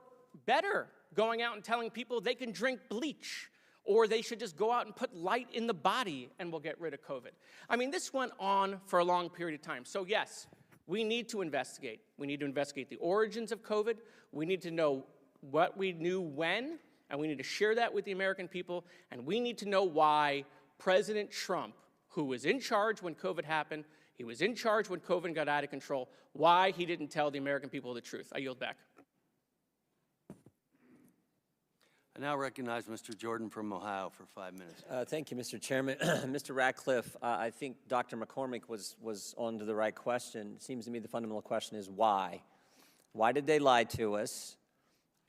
better, going out and telling people they can drink bleach, or they should just go out and put light in the body and we'll get rid of COVID. I mean, this went on for a long period of time. So yes, we need to investigate. We need to investigate the origins of COVID. We need to know what we knew when, and we need to share that with the American people, and we need to know why President Trump, who was in charge when COVID happened, he was in charge when COVID got out of control, why he didn't tell the American people the truth. I yield back. I now recognize Mr. Jordan from Ohio for 5 minutes. Thank you, Mr. Chairman. Mr. Ratcliffe, I think Dr. McCormick was on to the right question. It seems to me the fundamental question is why? Why did they lie to us?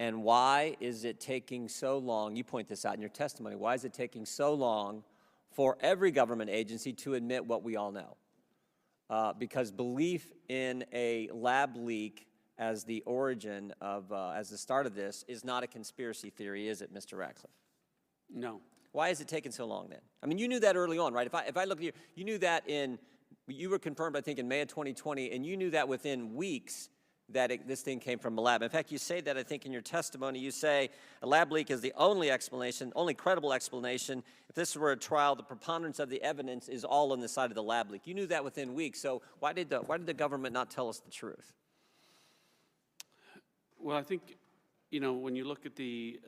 And why is it taking so long? You point this out in your testimony. Why is it taking so long for every government agency to admit what we all know? Because belief in a lab leak as the origin of, as the start of this, is not a conspiracy theory, is it, Mr. Ratcliffe? No. Why is it taking so long then? I mean, you knew that early on, right? If I look at you, you knew that you were confirmed, I think, in May of 2020, and you knew that within weeks that this thing came from a lab. In fact, you say that, I think, in your testimony. You say a lab leak is the only explanation, only credible explanation. If this were a trial, the preponderance of the evidence is all on the side of the lab leak. You knew that within weeks. So why did the government not tell us the truth? Well, I think, you know, when you look at the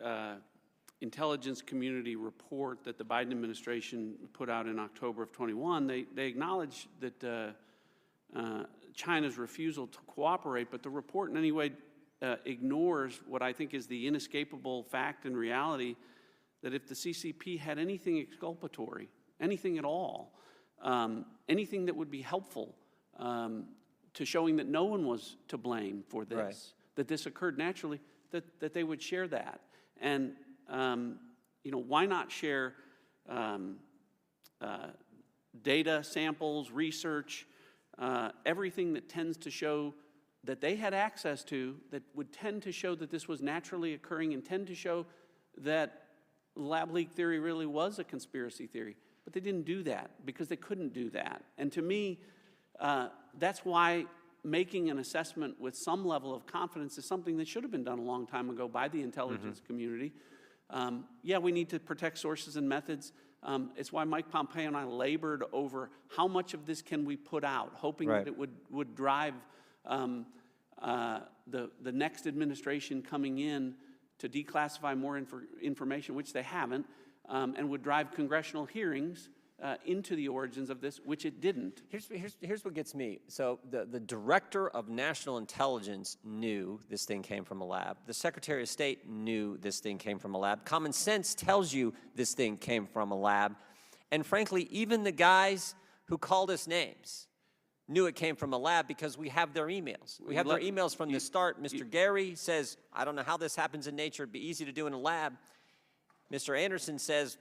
intelligence community report that the Biden administration put out in October of 21, they acknowledge that China's refusal to cooperate, but the report in any way ignores what I think is the inescapable fact and reality that if the CCP had anything exculpatory, anything at all, anything that would be helpful to showing that no one was to blame for this, right, that this occurred naturally, that they would share that. And, you know, why not share data, samples, research, everything that tends to show that they had access to, that would tend to show that this was naturally occurring and tend to show that lab leak theory really was a conspiracy theory. But they didn't do that because they couldn't do that. And to me, that's why making an assessment with some level of confidence is something that should have been done a long time ago by the intelligence community. Yeah, we need to protect sources and methods. It's why Mike Pompeo and I labored over how much of this can we put out, hoping that it would drive the next administration coming in to declassify more information, which they haven't, and would drive congressional hearings into the origins of this, which it didn't. Here's what gets me. So the director of national intelligence knew this thing came from a lab. The Secretary of State knew this thing came from a lab. Common sense tells you this thing came from a lab. And frankly, even the guys who called us names knew it came from a lab because we have their emails. We have their emails from the start. Mr. Gary says, I don't know how this happens in nature. It'd be easy to do in a lab. Mr. Anderson says,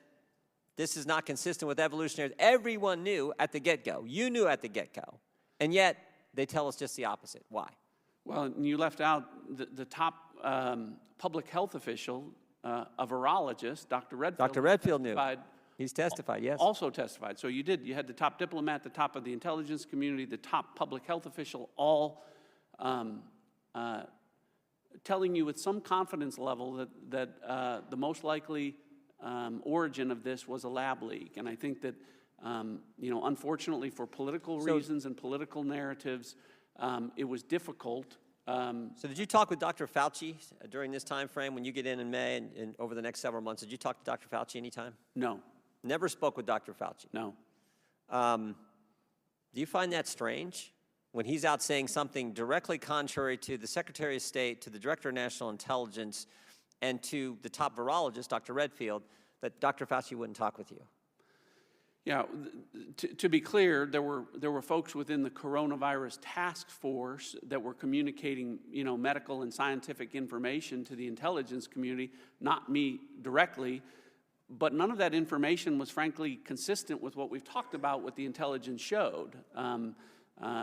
this is not consistent with evolutionary. Everyone knew at the get-go. You knew at the get-go. And yet, they tell us just the opposite. Why? Well, you left out the top public health official, a virologist, Dr. Redfield. Dr. Redfield knew. He's testified, yes. Also testified. So you did. You had the top diplomat, the top of the intelligence community, the top public health official, all telling you with some confidence level that the most likely origin of this was a lab leak. And I think that, you know, unfortunately for political reasons and political narratives, it was difficult. So did you talk with Dr. Fauci during this time frame when you get in May and over the next several months? Did you talk to Dr. Fauci anytime? No. Never spoke with Dr. Fauci? No. Do you find that strange? when he's out saying something directly contrary to the Secretary of State, to the Director of National Intelligence, and to the top virologist, Dr. Redfield, that Dr. Fauci wouldn't talk with you? Yeah, to be clear, there were folks within the coronavirus task force that were communicating, medical and scientific information to the intelligence community, not me directly. But none of that information was, frankly, consistent with what we've talked about, what the intelligence showed.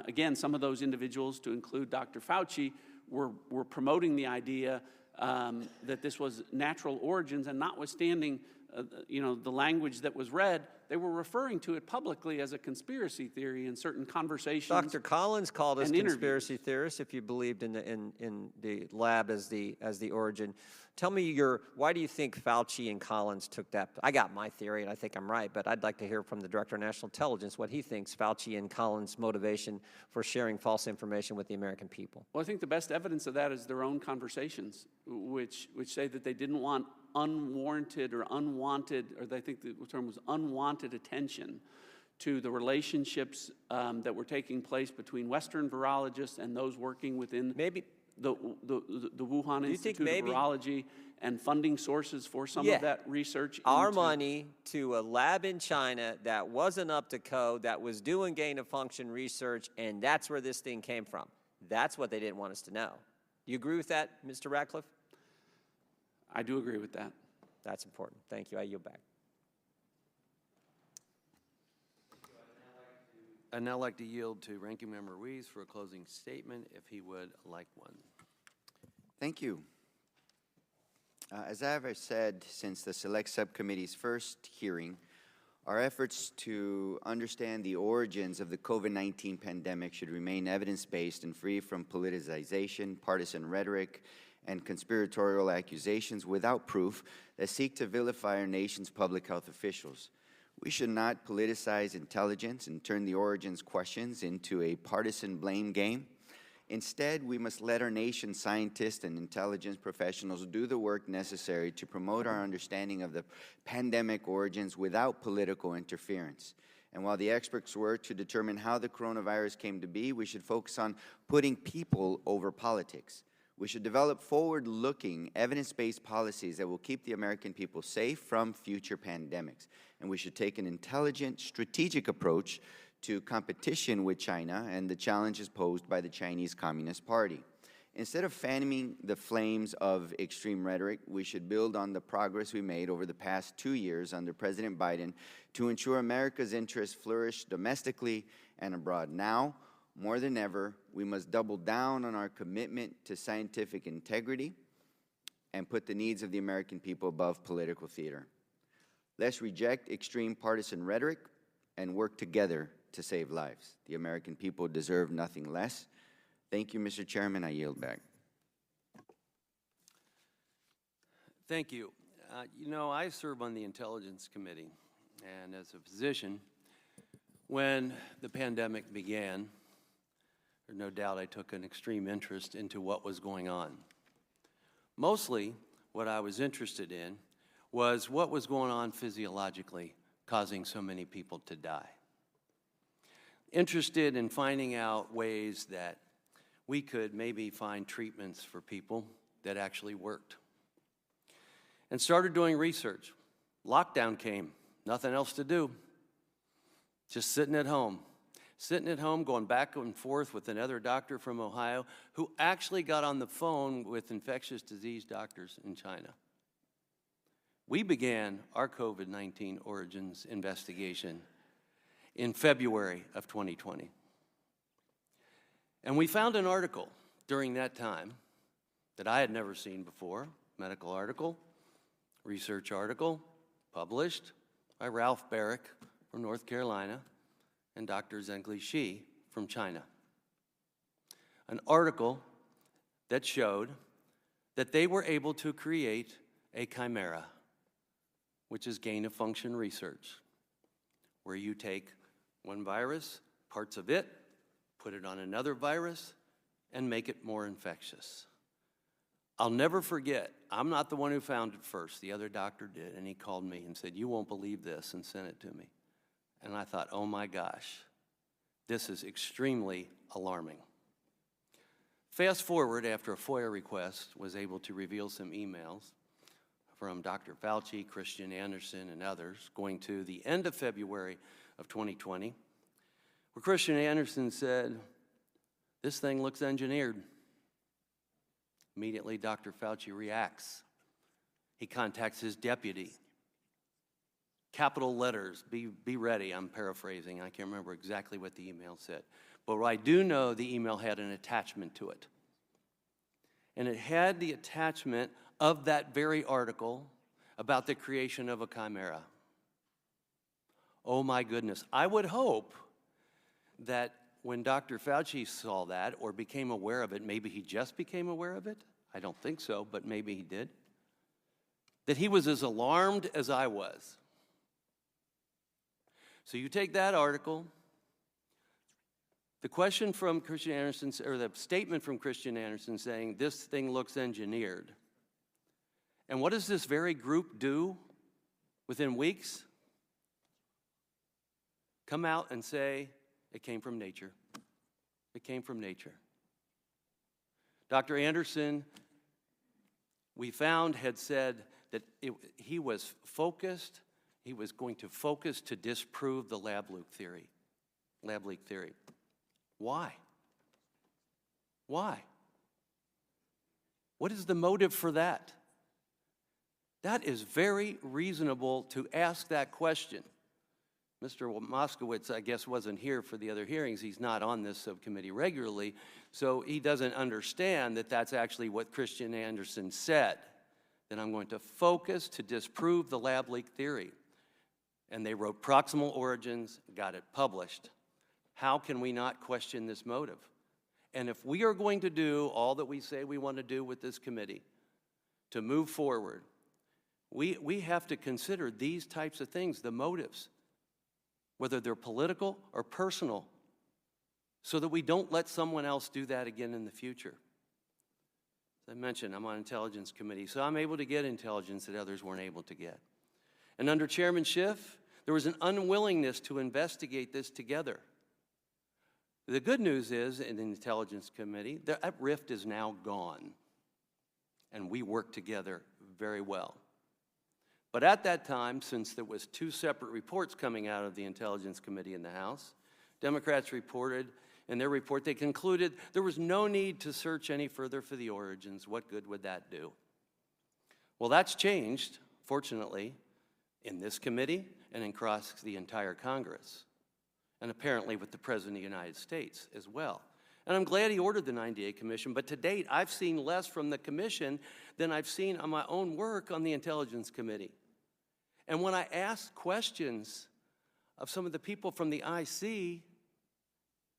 Again, some of those individuals, to include Dr. Fauci, were promoting the idea that this was natural origins, and notwithstanding the language that was read, they were referring to it publicly as a conspiracy theory in certain conversations. Dr. Collins called us and conspiracy theorists if you believed in the lab as the origin. Tell me why do you think Fauci and Collins took that? I got my theory, and I think I'm right, but I'd like to hear from the Director of National Intelligence what he thinks Fauci and Collins' motivation for sharing false information with the American people. Well, I think the best evidence of that is their own conversations, which say that they didn't want unwarranted or unwanted, or I think the term was unwanted attention to the relationships that were taking place between Western virologists and those working within the Wuhan Institute of Virology, and funding sources for some of that research. Our money to a lab in China that wasn't up to code, that was doing gain-of-function research, and that's where this thing came from. That's what they didn't want us to know. Do you agree with that, Mr. Ratcliffe? I do agree with that. That's important. Thank you. I yield back. I'd now like to yield to Ranking Member Ruiz for a closing statement, if he would like one. Thank you. As I have said since the Select Subcommittee's first hearing, our efforts to understand the origins of the COVID-19 pandemic should remain evidence-based and free from politicization, partisan rhetoric, and conspiratorial accusations without proof that seek to vilify our nation's public health officials. We should not politicize intelligence and turn the origins questions into a partisan blame game. Instead, we must let our nation's scientists and intelligence professionals do the work necessary to promote our understanding of the pandemic origins without political interference. And while the experts work to determine how the coronavirus came to be, we should focus on putting people over politics. We should develop forward-looking, evidence-based policies that will keep the American people safe from future pandemics. And we should take an intelligent, strategic approach to competition with China and the challenges posed by the Chinese Communist Party. Instead of fanning the flames of extreme rhetoric, we should build on the progress we made over the past 2 years under President Biden to ensure America's interests flourish domestically and abroad. Now, more than ever, we must double down on our commitment to scientific integrity and put the needs of the American people above political theater. Let's reject extreme partisan rhetoric and work together to save lives. The American people deserve nothing less. Thank you, Mr. Chairman. I yield back. Thank you. I serve on the Intelligence Committee, and as a physician, when the pandemic began, there's no doubt I took an extreme interest into what was going on. Mostly, what I was interested in was what was going on physiologically, causing so many people to die. Interested in finding out ways that we could maybe find treatments for people that actually worked. And started doing research. Lockdown came, nothing else to do. Just sitting at home, going back and forth with another doctor from Ohio who actually got on the phone with infectious disease doctors in China. We began our COVID-19 origins investigation in February of 2020. And we found an article during that time that I had never seen before, medical article, research article, published by Ralph Barrick from North Carolina and Dr. Zhengli Shi from China. An article that showed that they were able to create a chimera, which is gain-of-function research, where you take one virus, parts of it, put it on another virus, and make it more infectious. I'll never forget, I'm not the one who found it first, the other doctor did, and he called me and said, "You won't believe this," and sent it to me. And I thought, oh my gosh, This is extremely alarming. Fast forward, after a FOIA request was able to reveal some emails from Dr. Fauci, Christian Anderson, and others, going to the end of February of 2020, where Christian Anderson said, "This thing looks engineered." Immediately, Dr. Fauci reacts. He contacts his deputy. Capital letters, be ready, I'm paraphrasing. I can't remember exactly what the email said. But I do know the email had an attachment to it. And it had the attachment of that very article about the creation of a chimera. Oh my goodness. I would hope that when Dr. Fauci saw that or became aware of it, maybe he just became aware of it, I don't think so, but maybe he did, that he was as alarmed as I was. So you take that article, the question from Christian Anderson, or the statement from Christian Anderson saying this thing looks engineered. And what does this very group do within weeks? Come out and say it came from nature. It came from nature. Dr. Anderson, we found, had said that he was focused, he was going to focus to disprove the lab leak theory. Why? Why? What is the motive for that? That is very reasonable to ask that question. Mr. Moskowitz, I guess, wasn't here for the other hearings. He's not on this subcommittee regularly, so he doesn't understand that that's actually what Christian Anderson said, that I'm going to focus to disprove the lab leak theory. And they wrote Proximal Origins, got it published. How can we not question this motive? And if we are going to do all that we say we want to do with this committee to move forward, we have to consider these types of things, the motives, whether they're political or personal, so that we don't let someone else do that again in the future. As I mentioned, I'm on Intelligence Committee, so I'm able to get intelligence that others weren't able to get. And under Chairman Schiff, there was an unwillingness to investigate this together. The good news is, in the Intelligence Committee, that rift is now gone, and we work together very well. But at that time, since there was two separate reports coming out of the Intelligence Committee in the House, Democrats reported, in their report, they concluded there was no need to search any further for the origins. What good would that do? Well, that's changed, fortunately, in this committee and across the entire Congress, and apparently with the President of the United States as well. And I'm glad he ordered the 98 Commission, but to date, I've seen less from the Commission than I've seen on my own work on the Intelligence Committee. And when I ask questions of some of the people from the IC,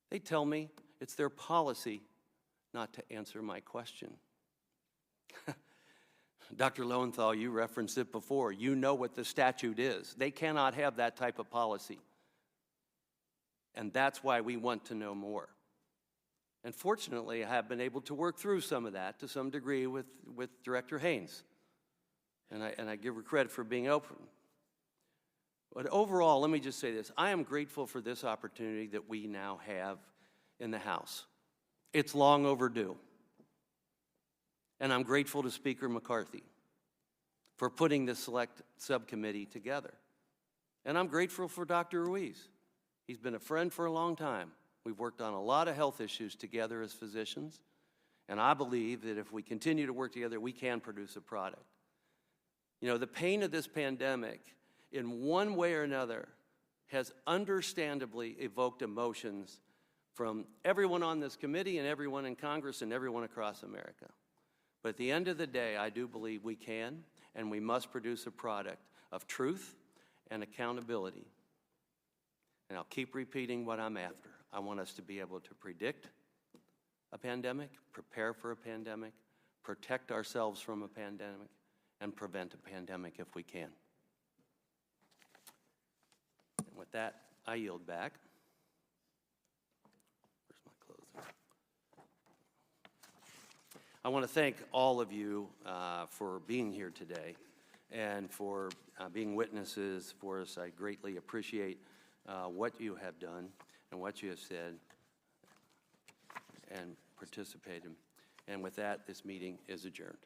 they tell me it's their policy not to answer my question. Dr. Lowenthal, you referenced it before. You know what the statute is. They cannot have that type of policy. And that's why we want to know more. And fortunately, I have been able to work through some of that to some degree with Director Haynes. And I give her credit for being open. But overall, let me just say this. I am grateful for this opportunity that we now have in the House. It's long overdue. And I'm grateful to Speaker McCarthy for putting this select subcommittee together. And I'm grateful for Dr. Ruiz. He's been a friend for a long time. We've worked on a lot of health issues together as physicians, and I believe that if we continue to work together, we can produce a product. You know, the pain of this pandemic, in one way or another, has understandably evoked emotions from everyone on this committee and everyone in Congress and everyone across America. But at the end of the day, I do believe we can and we must produce a product of truth and accountability. And I'll keep repeating what I'm after. I want us to be able to predict a pandemic, prepare for a pandemic, protect ourselves from a pandemic, and prevent a pandemic if we can. And with that, I yield back. Where's my closer? I want to thank all of you for being here today and for being witnesses for us. I greatly appreciate what you have done. and what you have said and participated. And with that, this meeting is adjourned.